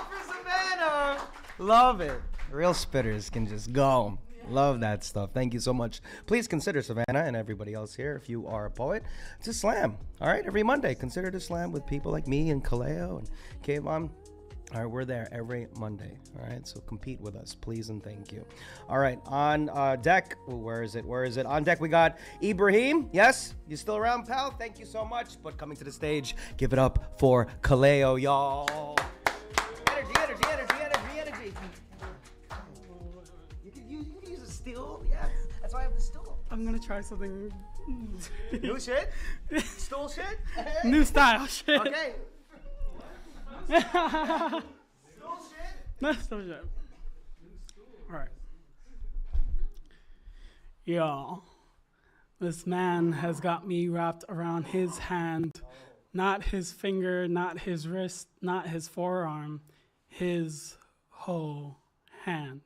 for Savannah. Love it. Real spitters can just go. Love that stuff. Thank you so much. Please consider Savannah and everybody else here, if you are a poet, to slam. All right, every Monday, consider to slam with people like me and Kaleo and Kayvon. All right, we're there every Monday. All right, so compete with us, please and thank you. All right, on deck, where is it? On deck, we got Ibrahim. Yes, you still around, pal? Thank you so much. But coming to the stage, give it up for Kaleo, y'all. Energy. You can use a stool. Yes, that's why I have the stool. I'm gonna try something. New shit? Stool shit? New style shit. Okay. That's so shit. All right. Y'all, this man has got me wrapped around his hand, not his finger, not his wrist, not his forearm, his whole hand.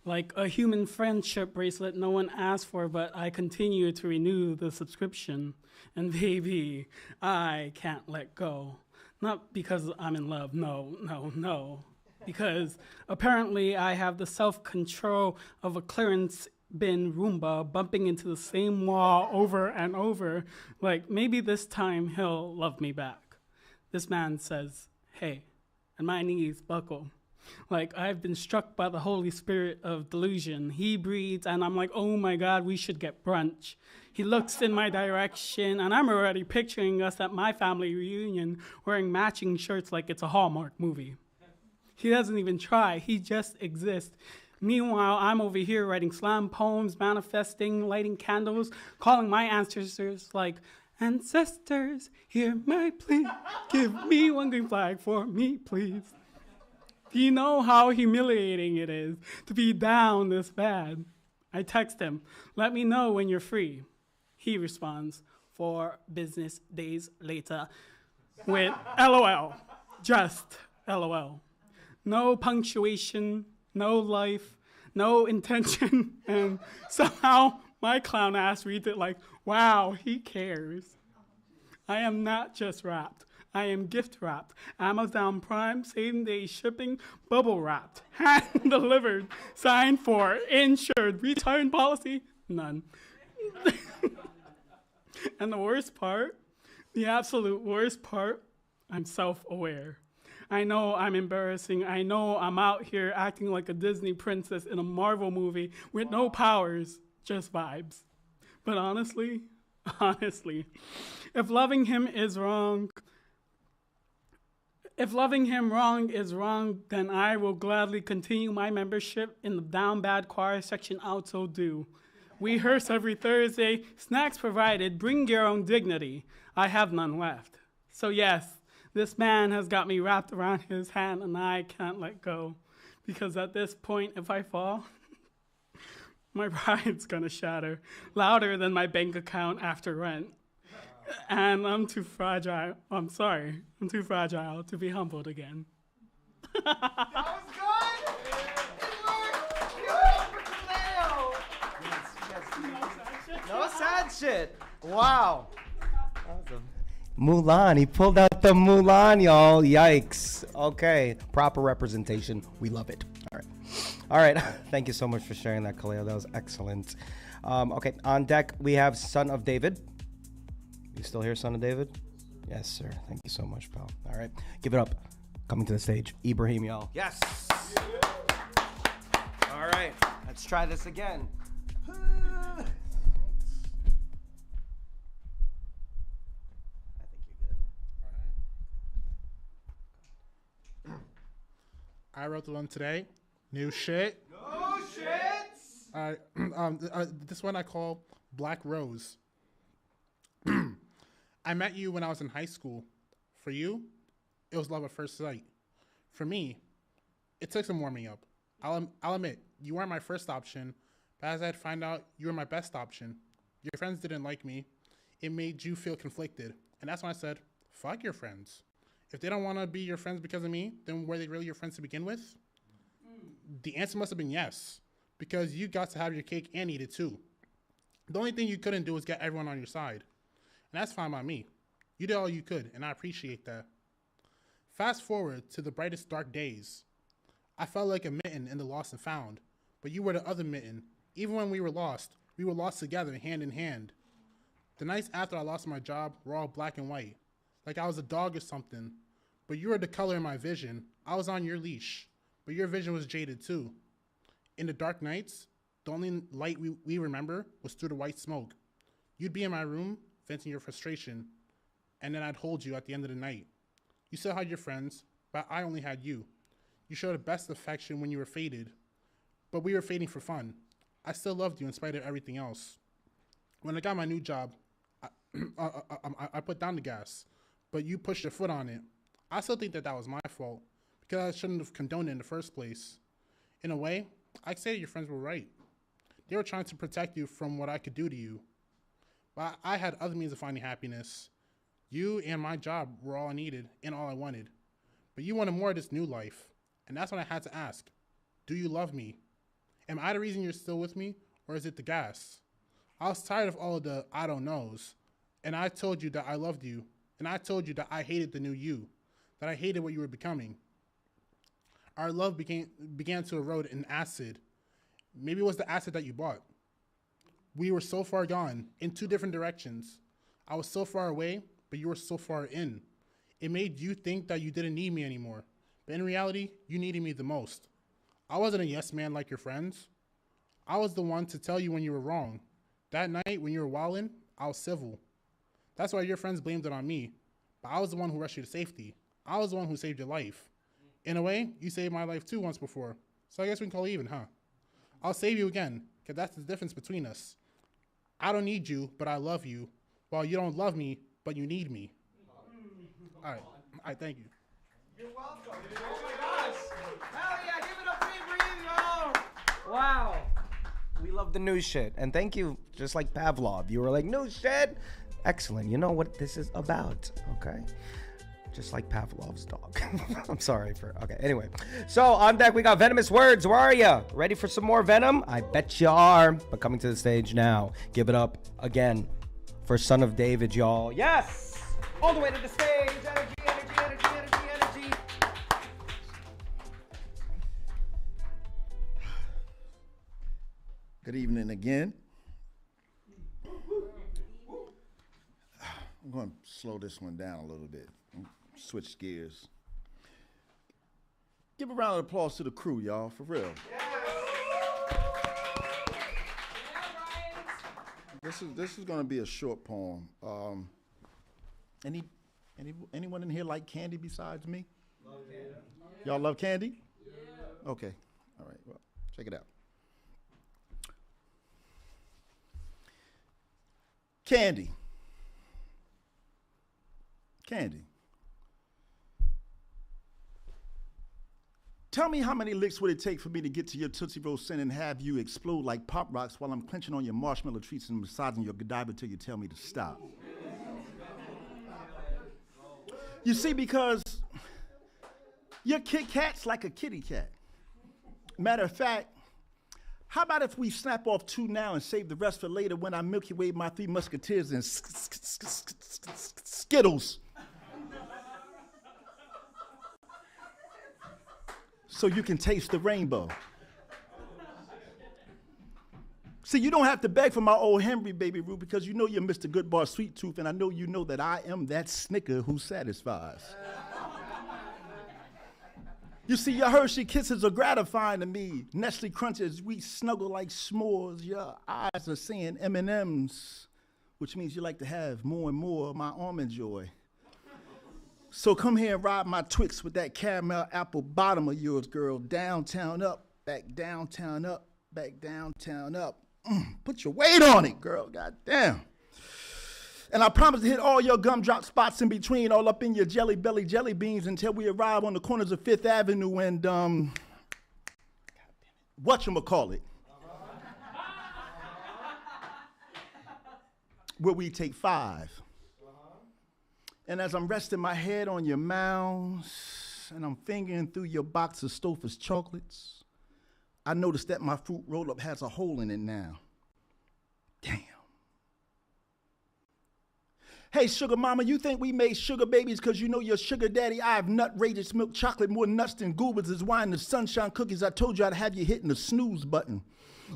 Like a human friendship bracelet no one asked for, but I continue to renew the subscription. And baby, I can't let go. Not because I'm in love, no. Because apparently I have the self-control of a clearance bin Roomba bumping into the same wall over and over. Like, maybe this time he'll love me back. This man says, hey, and my knees buckle. Like, I've been struck by the Holy Spirit of delusion. He breathes, and I'm like, oh my God, we should get brunch. He looks in my direction, and I'm already picturing us at my family reunion wearing matching shirts like it's a Hallmark movie. He doesn't even try. He just exists. Meanwhile, I'm over here writing slam poems, manifesting, lighting candles, calling my ancestors like, ancestors, hear my plea. Give me one green flag for me, please. Do you know how humiliating it is to be down this bad? I text him, let me know when you're free. He responds 4 business days later with LOL, just LOL. No punctuation, no life, no intention, and somehow my clown ass reads it like, wow, he cares. I am not just wrapped. I am gift wrapped, Amazon Prime, same day shipping, bubble wrapped, hand delivered, signed for, insured, return policy, none. And the worst part, the absolute worst part, I'm self-aware. I know I'm embarrassing. I know I'm out here acting like a Disney princess in a Marvel movie with no powers, just vibes. But honestly, if loving him wrong is wrong, then I will gladly continue my membership in the down bad choir section alto do. We rehearse every Thursday, snacks provided, bring your own dignity. I have none left. So yes, this man has got me wrapped around his hand and I can't let go. Because at this point, if I fall, my pride's gonna shatter, louder than my bank account after rent. And I'm too fragile to be humbled again. That was good! No sad shit. Wow. Mulan. He pulled out the Mulan, y'all. Yikes. Okay. Proper representation. We love it. All right. All right. Thank you so much for sharing that, Kaleo. That was excellent. Okay, on deck, we have Son of David. You still here, Son of David? Yes, sir. Thank you so much, pal. All right. Give it up. Coming to the stage, Ibrahim, y'all. Yes. All right. Let's try this again. I wrote the one today. New shit. No shit. This one I call Black Rose. I met you when I was in high school. For you, it was love at first sight. For me, it took some warming up. I'll admit, you weren't my first option, but as I'd find out, you were my best option. Your friends didn't like me. It made you feel conflicted. And that's when I said, fuck your friends. If they don't want to be your friends because of me, then were they really your friends to begin with? The answer must have been yes, because you got to have your cake and eat it too. The only thing you couldn't do was get everyone on your side. And that's fine by me. You did all you could, and I appreciate that. Fast forward to the brightest dark days. I felt like a mitten in the lost and found, but you were the other mitten. Even when we were lost together, hand in hand. The nights after I lost my job were all black and white, like I was a dog or something. But you were the color in my vision. I was on your leash, but your vision was jaded too. In the dark nights, the only light we remember was through the white smoke. You'd be in my room, venting your frustration, and then I'd hold you at the end of the night. You still had your friends, but I only had you. You showed the best affection when you were faded, but we were fading for fun. I still loved you in spite of everything else. When I got my new job, I put down the gas, but you pushed your foot on it. I still think that was my fault, because I shouldn't have condoned it in the first place. In a way, I'd say your friends were right. They were trying to protect you from what I could do to you. But I had other means of finding happiness. You and my job were all I needed and all I wanted. But you wanted more of this new life. And that's when I had to ask, do you love me? Am I the reason you're still with me, or is it the gas? I was tired of all of the I don't knows. And I told you that I loved you. And I told you that I hated the new you, that I hated what you were becoming. Our love began to erode in acid. Maybe it was the acid that you bought. We were so far gone in two different directions. I was so far away, but you were so far in. It made you think that you didn't need me anymore. But in reality, you needed me the most. I wasn't a yes man like your friends. I was the one to tell you when you were wrong. That night when you were wildin', I was civil. That's why your friends blamed it on me. But I was the one who rushed you to safety. I was the one who saved your life. In a way, you saved my life too once before. So I guess we can call it even, huh? I'll save you again, because that's the difference between us. I don't need you, but I love you, while you don't love me, but you need me. All right, thank you. You're welcome. Oh my gosh. Hell yeah, give it up for Ibrahim, yo. Wow. We love the new shit. And thank you, just like Pavlov. You were like, new shit. Excellent. You know what this is about, okay? Just like Pavlov's dog. I'm sorry for, okay, anyway. So on deck, we got Venomous Words. Where are you? Ready for some more Venom? I bet you are. But coming to the stage now, give it up again for Son of David, y'all. Yes! All the way to the stage. Energy, energy, energy, energy, energy. Good evening again. I'm going to slow this one down a little bit. Switch gears. Give a round of applause to the crew, y'all, for real. This is going to be a short poem. Anyone in here like candy besides me? Love candy. Y'all love candy? Yeah. Okay. All right. Well, check it out. Candy. Candy. Tell me how many licks would it take for me to get to your Tootsie Roll sin and have you explode like Pop Rocks while I'm clenching on your marshmallow treats and massaging your Godiva till you tell me to stop? You see, because your Kit Kat's like a kitty cat. Matter of fact, how about if we snap off 2 now and save the rest for later when I Milky Way my 3 Musketeers and Skittles? So you can taste the rainbow. See, you don't have to beg for my old Henry, baby Roo, because you know you're Mr. Good Bar Sweet Tooth, and I know you know that I am that snicker who satisfies. You see, your Hershey kisses are gratifying to me. Nestle Crunches, we snuggle like s'mores. Your eyes are saying M&Ms, which means you like to have more and more of my almond joy. So come here and ride my Twix with that caramel apple bottom of yours, girl. Downtown up, back downtown up, back downtown up. Put your weight on it, girl, goddamn. And I promise to hit all your gumdrop spots in between, all up in your jelly belly jelly beans until we arrive on the corners of 5th Avenue and, whatchamacallit, where we take 5. And as I'm resting my head on your mouth and I'm fingering through your box of Stouffer's chocolates, I noticed that my fruit roll-up has a hole in it now. Damn. Hey, sugar mama, you think we made sugar babies because you know your sugar daddy? I have nut-rageous milk chocolate, more nuts than goobers is wine, the sunshine cookies. I told you I'd have you hitting the snooze button.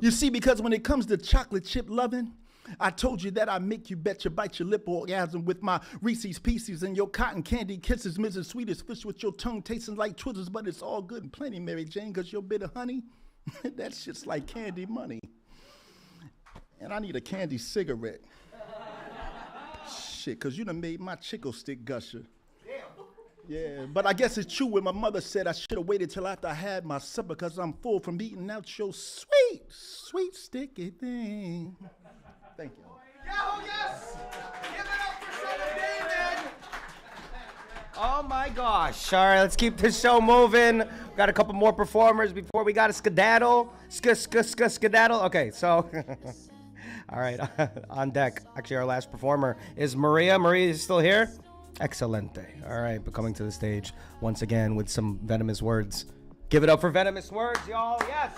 You see, because when it comes to chocolate chip loving, I told you that I make you bet you bite your lip orgasm with my Reese's Pieces and your cotton candy kisses, Mrs. Sweetest Fish with your tongue tasting like Twizzlers, but it's all good and plenty, Mary Jane, because your bit of honey, that shit's like candy money. And I need a candy cigarette. Shit, because you done made my chickle stick gusher. Yeah, but I guess it's true when my mother said I should have waited till after I had my supper because I'm full from eating out your sweet, sweet sticky thing. Thank you. Yo, yes! Give it up for Son of David! Oh my gosh. All right, let's keep this show moving. We got a couple more performers before we got a skedaddle. Skedaddle. Okay, so... All right, on deck. Actually, our last performer is Maria. Maria is still here? Excelente. All right, but coming to the stage once again with some venomous words. Give it up for venomous words, y'all. Yes!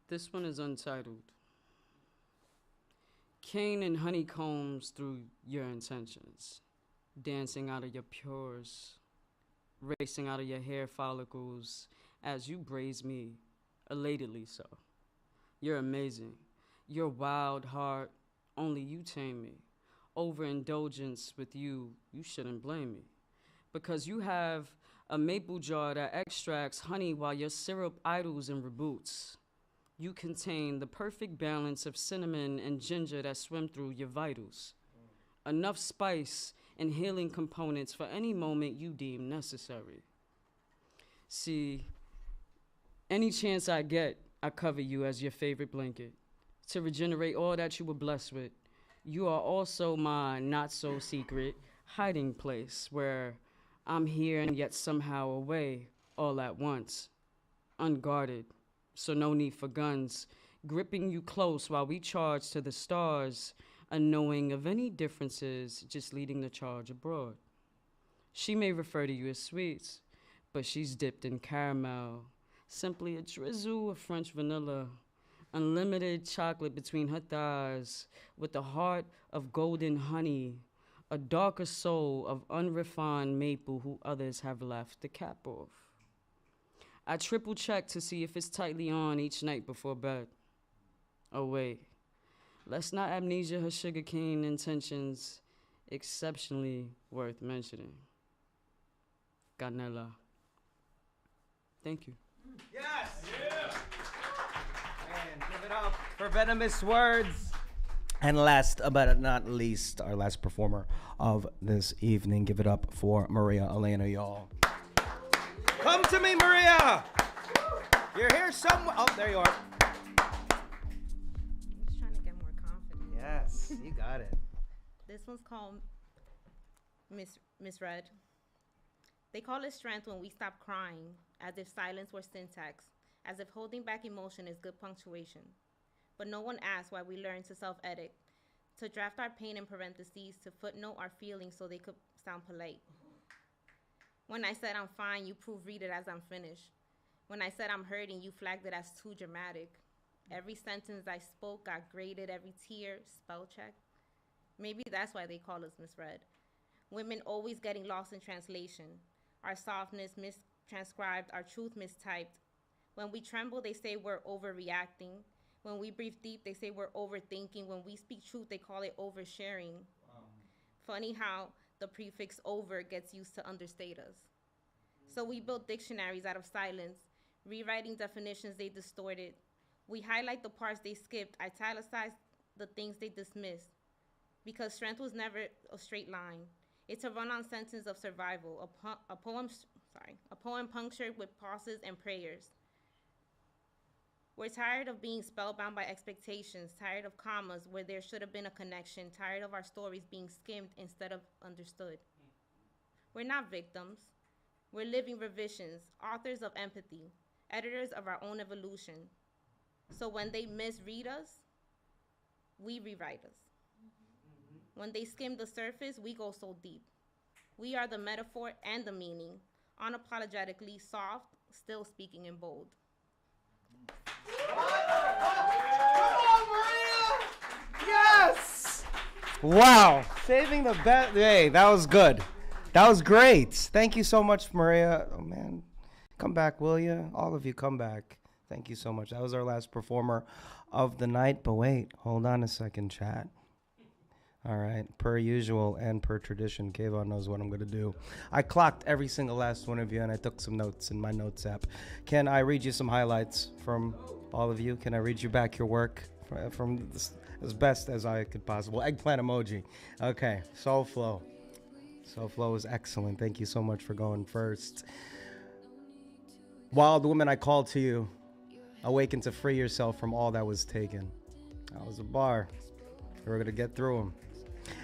This one is untitled. Cane and honeycombs through your intentions, dancing out of your pores, racing out of your hair follicles as you braise me, elatedly so. You're amazing. Your wild heart, only you tame me. Overindulgence with you, you shouldn't blame me. Because you have a maple jar that extracts honey while your syrup idles and reboots. You contain the perfect balance of cinnamon and ginger that swim through your vitals. Enough spice and healing components for any moment you deem necessary. See, any chance I get, I cover you as your favorite blanket to regenerate all that you were blessed with. You are also my not-so-secret hiding place where I'm here and yet somehow away all at once, unguarded. So no need for guns, gripping you close while we charge to the stars, unknowing of any differences, just leading the charge abroad. She may refer to you as sweets, but she's dipped in caramel, simply a drizzle of French vanilla, unlimited chocolate between her thighs, with a heart of golden honey, a darker soul of unrefined maple who others have left the cap off. I triple check to see if it's tightly on each night before bed. Oh wait, let's not amnesia her sugarcane intentions, exceptionally worth mentioning. Canela. Thank you. Yes! Yeah! Man, give it up for venomous words. And last but not least, our last performer of this evening, give it up for Maria Elena, y'all. Come to me, Maria! You're here somewhere. Oh, there you are. I'm just trying to get more confident. Yes, you got it. This one's called Misread. They call it strength when we stop crying, as if silence were syntax, as if holding back emotion is good punctuation. But no one asks why we learn to self-edit, to draft our pain in parentheses, to footnote our feelings so they could sound polite. When I said I'm fine, you proofread it as I'm finished. When I said I'm hurting, you flagged it as too dramatic. Every sentence I spoke got graded, every tear spell checked. Maybe that's why they call us misread. Women always getting lost in translation. Our softness mistranscribed, our truth mistyped. When we tremble, they say we're overreacting. When we breathe deep, they say we're overthinking. When we speak truth, they call it oversharing. Wow. Funny how the prefix over gets used to understate us. So we built dictionaries out of silence, rewriting definitions they distorted. We highlight the parts they skipped, italicize the things they dismissed. Because strength was never a straight line. It's a run-on sentence of survival, a poem punctured with pauses and prayers. We're tired of being spellbound by expectations, tired of commas where there should have been a connection, tired of our stories being skimmed instead of understood. We're not victims. We're living revisions, authors of empathy, editors of our own evolution. So when they misread us, we rewrite us. When they skim the surface, we go so deep. We are the metaphor and the meaning, unapologetically soft, still speaking in bold. Yes! Wow. Saving the best. Hey, that was good. That was great. Thank you so much, Maria. Oh, man. Come back, will you? All of you, come back. Thank you so much. That was our last performer of the night. But wait, hold on a second, chat. All right, per usual and per tradition, Kayvon knows what I'm going to do. I clocked every single last one of you, and I took some notes in my notes app. Can I read you some highlights from all of you? Can I read you back your work from this, as best as I could possible? Eggplant emoji. Okay, Soul Flow. Soul Flow is excellent. Thank you so much for going first. Wild woman, I call to you. Awaken to free yourself from all that was taken. That was a bar. We're going to get through them.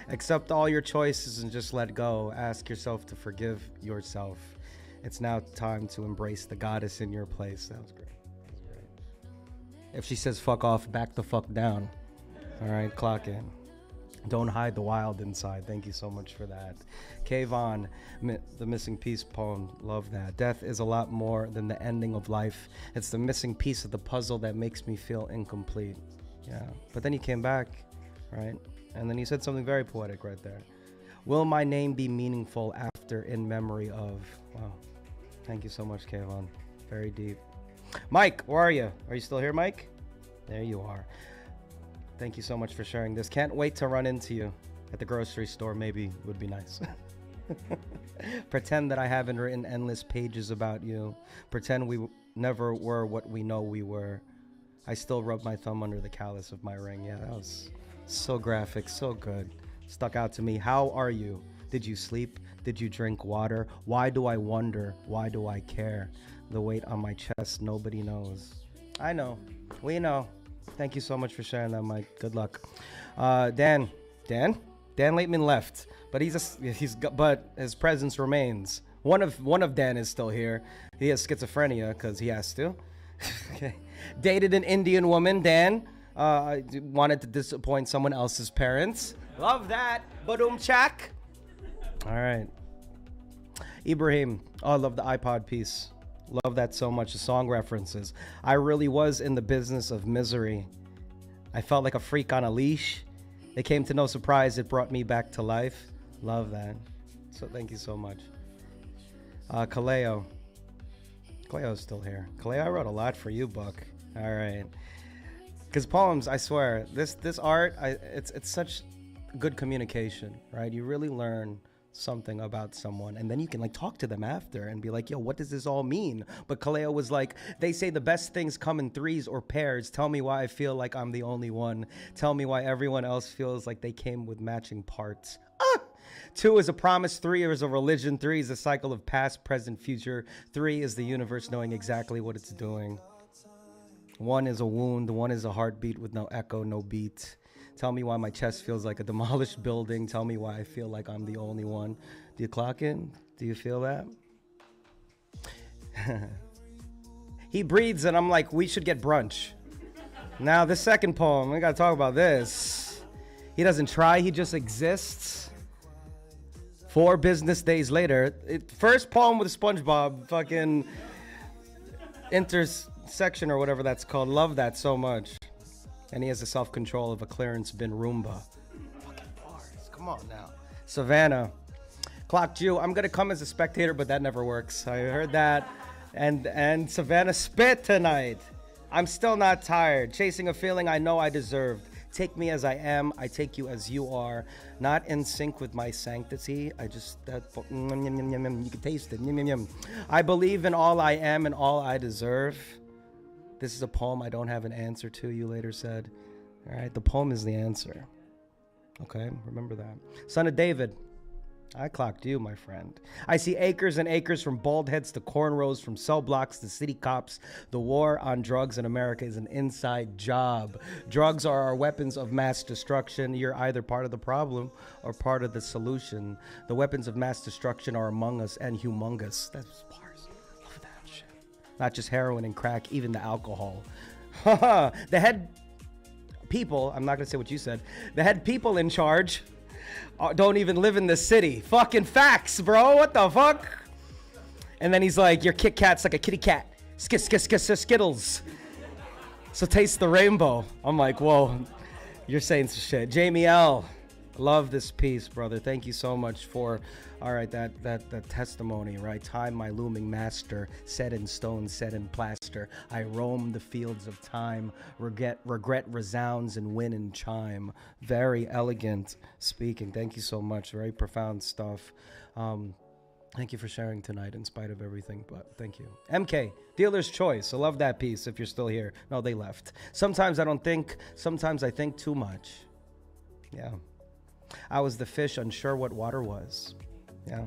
Accept all your choices and just let go. Ask yourself to forgive yourself. It's now time to embrace the goddess in your place. That was great. That was great. If she says fuck off, back the fuck down. All right, clock in. Don't hide the wild inside. Thank you so much for that. Kayvon, the missing piece poem. Love that. Death is a lot more than the ending of life. It's the missing piece of the puzzle that makes me feel incomplete. Yeah. But then you came back, right? And then you said something very poetic right there. Will my name be meaningful after in memory of? Wow. Thank you so much, Kayvon. Very deep. Mike, where are you? Are you still here, Mike? There you are. Thank you so much for sharing this. Can't wait to run into you at the grocery store. Maybe would be nice. Pretend that I haven't written endless pages about you. Pretend we never were what we know we were. I still rub my thumb under the callus of my ring. Yeah, that was so graphic, so good. Stuck out to me. How are you? Did you sleep? Did you drink water? Why do I wonder? Why do I care? The weight on my chest, nobody knows. I know. We know. Thank you so much for sharing that, Mike. Good luck. Dan Laitman left, but but his presence remains. One of Dan is still here. He has schizophrenia because he has to. Okay. Dated an Indian woman. Dan wanted to disappoint someone else's parents. Love that. Badum chak. All right. Ibrahim. Oh, I love the iPod piece. Love that so much. The song references. I really was in the business of misery. I felt like a freak on a leash. It came to no surprise. It brought me back to life. Love that. So thank you so much. Kaleo. Kaleo's still here. Kaleo, I wrote a lot for you, Buck. All right. Because poems, I swear, this art, it's such good communication, right? You really learn something about someone, and then you can like talk to them after and be like, yo, what does this all mean? But Kaleo was like, they say the best things come in threes or pairs. Tell me why I feel like I'm the only one. Tell me why everyone else feels like they came with matching parts. 2 is a promise, 3 is a religion, 3 is a cycle of past, present, future, 3 is the universe knowing exactly what it's doing. 1 is a wound, 1 is a heartbeat with no echo, no beat. Tell me why my chest feels like a demolished building. Tell me why I feel like I'm the only one. Do you clock in? Do you feel that? He breathes and I'm like, we should get brunch. Now, the second poem, we gotta talk about this. He doesn't try, he just exists. 4 business days later, first poem with SpongeBob, fucking intersection or whatever that's called. Love that so much. And he has the self-control of a clearance bin Roomba. Fucking bars. Come on now. Savannah. Clocked you. I'm gonna come as a spectator, but that never works. I heard that. And Savannah spit tonight. I'm still not tired. Chasing a feeling I know I deserved. Take me as I am. I take you as you are. Not in sync with my sanctity. I just you can taste it. I believe in all I am and all I deserve. This is a poem I don't have an answer to, you later said. All right, the poem is the answer. Okay, remember that. Son of David, I clocked you, my friend. I see acres and acres from bald heads to cornrows, from cell blocks to city cops. The war on drugs in America is an inside job. Drugs are our weapons of mass destruction. You're either part of the problem or part of the solution. The weapons of mass destruction are among us and humongous. That's bars. Love that shit. Not just heroin and crack, even the alcohol. The head people, I'm not going to say what you said, the head people in charge don't even live in the city. Fucking facts, bro. What the fuck? And then he's like, your Kit Kat's like a kitty cat. Skittles. So taste the rainbow. I'm like, whoa, you're saying some shit. Jamie L. Love this piece, brother. Thank you so much for, all right, that testimony, right? Time, my looming master, set in stone, set in plaster. I roam the fields of time. Regret resounds and win and chime. Very elegant speaking. Thank you so much. Very profound stuff. Thank you for sharing tonight in spite of everything, but thank you. MK, Dealer's Choice. I love that piece if you're still here. No, they left. Sometimes I don't think, sometimes I think too much. Yeah. I was the fish unsure what water was. Yeah.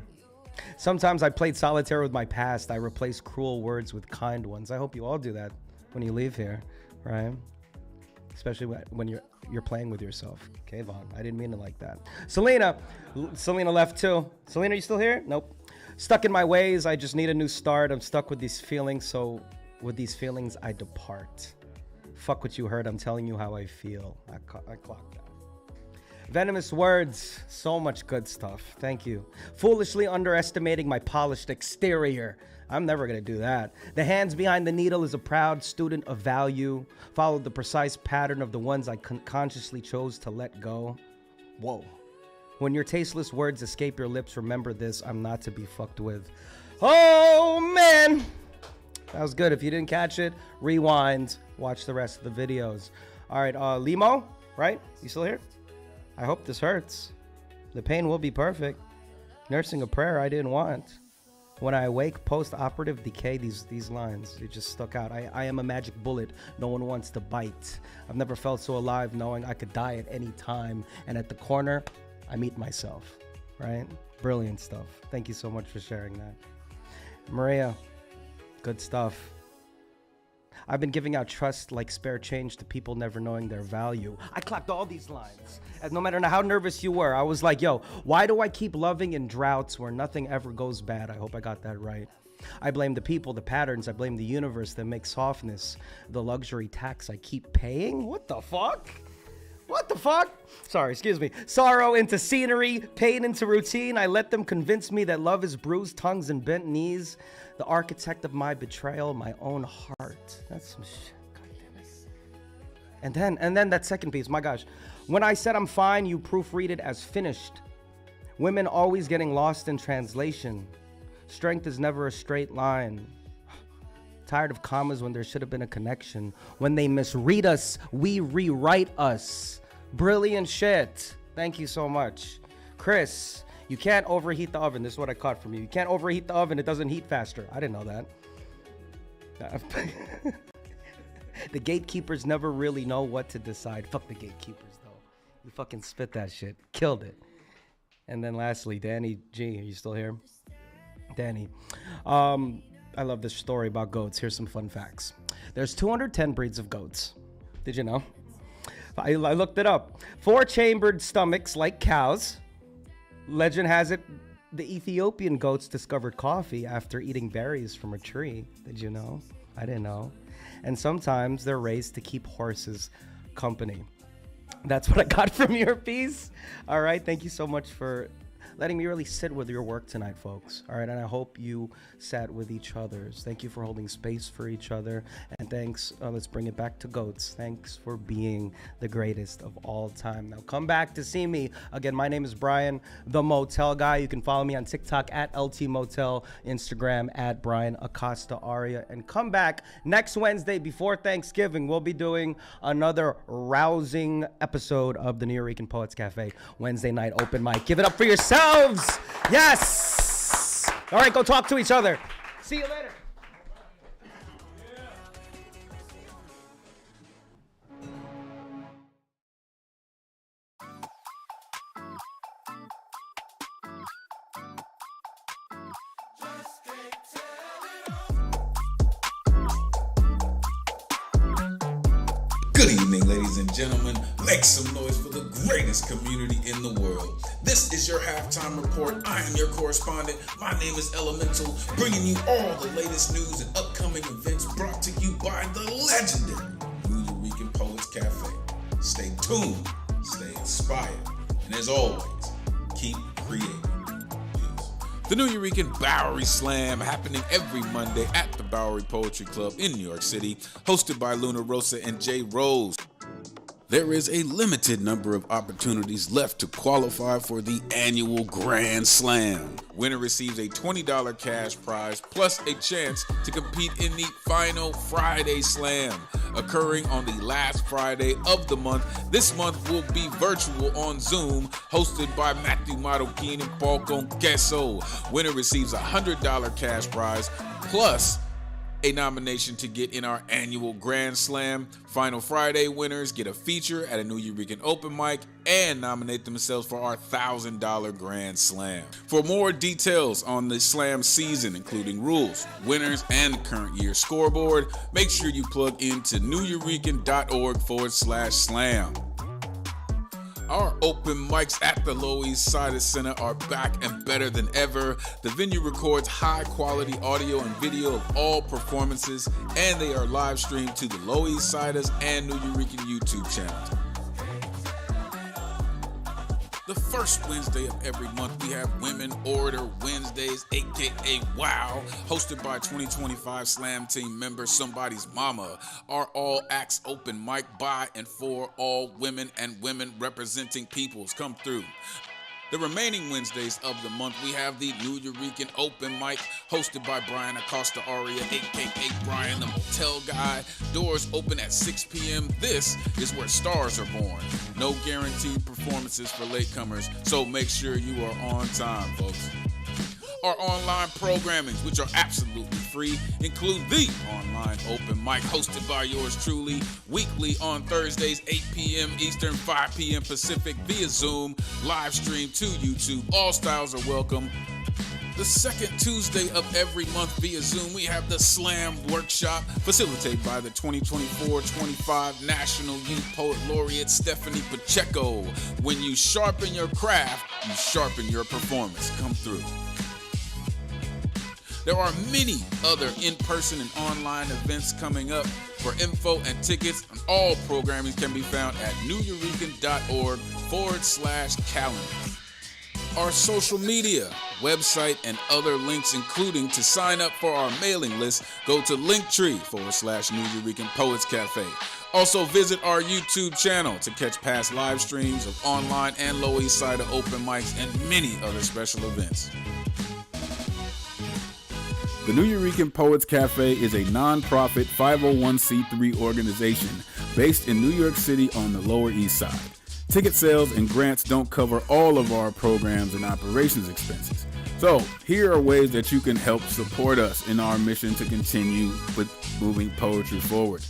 Sometimes I played solitaire with my past. I replaced cruel words with kind ones. I hope you all do that when you leave here, right? Especially when you're playing with yourself. Okay, Vaughn, I didn't mean it like that. Selena left too. Selena, you still here? Nope. Stuck in my ways. I just need a new start. I'm stuck with these feelings. So with these feelings, I depart. Fuck what you heard. I'm telling you how I feel. I clocked that. Venomous words, so much good stuff. Thank you. Foolishly underestimating my polished exterior. I'm never gonna do that. The hands behind the needle is a proud student of value. Followed the precise pattern of the ones I consciously chose to let go. Whoa. When your tasteless words escape your lips, remember this, I'm not to be fucked with. Oh man, that was good. If you didn't catch it, rewind, watch the rest of the videos. All right, Limo, right? You still here? I hope this hurts. The pain will be perfect. Nursing a prayer I didn't want. When I awake, post-operative decay, these lines, it just stuck out. I am a magic bullet no one wants to bite. I've never felt so alive knowing I could die at any time. And at the corner, I meet myself, right? Brilliant stuff. Thank you so much for sharing that. Maria, good stuff. I've been giving out trust like spare change to people never knowing their value. I clocked all these lines. And no matter how nervous you were, I was like, yo, why do I keep loving in droughts where nothing ever goes bad? I hope I got that right. I blame the people, the patterns. I blame the universe that makes softness the luxury tax I keep paying. What the fuck? What the fuck? Sorry, excuse me. Sorrow into scenery, pain into routine. I let them convince me that love is bruised tongues and bent knees. The architect of my betrayal, my own heart. That's some shit. God damn it. And then that second piece, my gosh. When I said I'm fine, you proofread it as finished. Women always getting lost in translation. Strength is never a straight line. Tired of commas when there should have been a connection. When they misread us, we rewrite us. Brilliant shit. Thank you so much. Chris, you can't overheat the oven. This is what I caught from you. You can't overheat the oven. It doesn't heat faster. I didn't know that. The gatekeepers never really know what to decide. Fuck the gatekeepers, though. You fucking spit that shit. Killed it. And then lastly, Danny G. Are you still here? Danny. I love this story about goats. Here's some fun facts. There's 210 breeds of goats. Did you know? I looked it up. 4-chambered stomachs like cows. Legend has it the Ethiopian goats discovered coffee after eating berries from a tree. Did you know? I didn't know. And sometimes they're raised to keep horses company. That's what I got from your piece. All right. Thank you so much for letting me really sit with your work tonight, folks. All right, and I hope you sat with each other's. Thank you for holding space for each other, and thanks, let's bring it back to GOATs. Thanks for being the greatest of all time. Now come back to see me. Again, my name is Brian, the Motel Guy. You can follow me on TikTok at LT Motel, Instagram at Brian Acosta Aria, and come back next Wednesday before Thanksgiving. We'll be doing another rousing episode of the Nuyorican Poets Cafe Wednesday night open mic. Give it up for yourselves. Yes. All right, go talk to each other. See you later. Good evening, ladies and gentlemen. Make some noise for the greatest community in the world. This is your halftime report. I am your correspondent. My name is Elemental, bringing you all the latest news and upcoming events brought to you by the legendary Nuyorican Poets Cafe. Stay tuned, stay inspired, and as always, keep creating. The Nuyorican Bowery Slam happening every Monday at the Bowery Poetry Club in New York City, hosted by Luna Rosa and Jay Rose. There is a limited number of opportunities left to qualify for the annual Grand Slam. Winner receives a $20 cash prize plus a chance to compete in the final Friday Slam, occurring on the last Friday of the month. This month will be virtual on Zoom, hosted by Matthew Marroquin and Paul Conqueso. Winner receives a $100 cash prize plus a nomination to get in our annual Grand Slam. Final Friday winners get a feature at a Nuyorican open mic and nominate themselves for our $1,000 Grand Slam. For more details on the Slam season, including rules, winners, and the current year scoreboard, make sure you plug into nuyorican.org/slam. Our open mics at the Loisaida Center are back and better than ever. The venue records high-quality audio and video of all performances, and they are live streamed to the Loisaida's and Nuyorican YouTube channels. The first Wednesday of every month, we have Women Orator Wednesdays, aka WOW, hosted by 2025 Slam Team member Somebody's Mama. Our all acts open mic by and for all women and women representing peoples come through. The remaining Wednesdays of the month, we have the Nuyorican Open Mic, hosted by Brian Acosta Aria, aka Brian the Motel Guy. Doors open at 6 p.m. This is where stars are born. No guaranteed performances for latecomers, so make sure you are on time, folks. Our online programmings, which are absolutely free, include the online open mic hosted by yours truly, weekly on Thursdays, 8 p.m. Eastern, 5 p.m. Pacific via Zoom, live stream to YouTube. All styles are welcome. The second Tuesday of every month via Zoom, we have the Slam Workshop, facilitated by the 2024-25 National Youth Poet Laureate Stephanie Pacheco. When you sharpen your craft, you sharpen your performance. Come through. There are many other in-person and online events coming up. For info and tickets, all programming can be found at nuyorican.org/calendar. Our social media, website, and other links, including to sign up for our mailing list, go to linktree/Nuyorican Poets Cafe. Also visit our YouTube channel to catch past live streams of online and Loisaida open mics and many other special events. The Nuyorican Poets Cafe is a non-profit 501c3 organization based in New York City on the Lower East Side. Ticket sales and grants don't cover all of our programs and operations expenses. So here are ways that you can help support us in our mission to continue with moving poetry forward.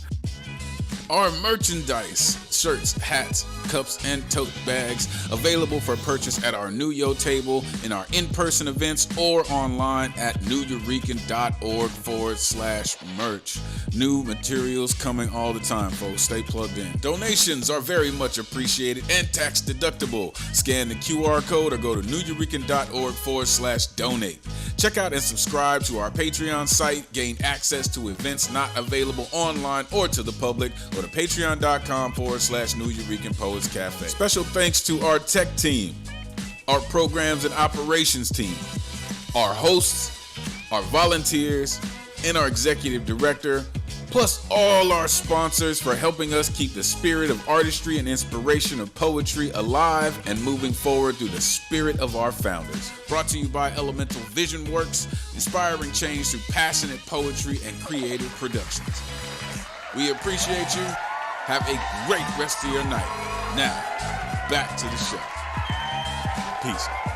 Our merchandise, shirts, hats, cups, and tote bags available for purchase at our Nuyo table, in our in-person events, or online at nuyorican.org/merch. New materials coming all the time, folks. Stay plugged in. Donations are very much appreciated and tax deductible. Scan the QR code or go to nuyorican.org/donate. Check out and subscribe to our Patreon site. Gain access to events not available online or to the public. Go to patreon.com/Nuyorican Poets Cafe. Special thanks to our tech team. our programs and operations team, our hosts, our volunteers, and our executive director, plus all our sponsors for helping us keep the spirit of artistry and inspiration of poetry alive and moving forward through the spirit of our founders. Brought to you by Elemental Vision Works, inspiring change through passionate poetry and creative productions. We appreciate you. Have a great rest of your night. Now, back to the show. Peace.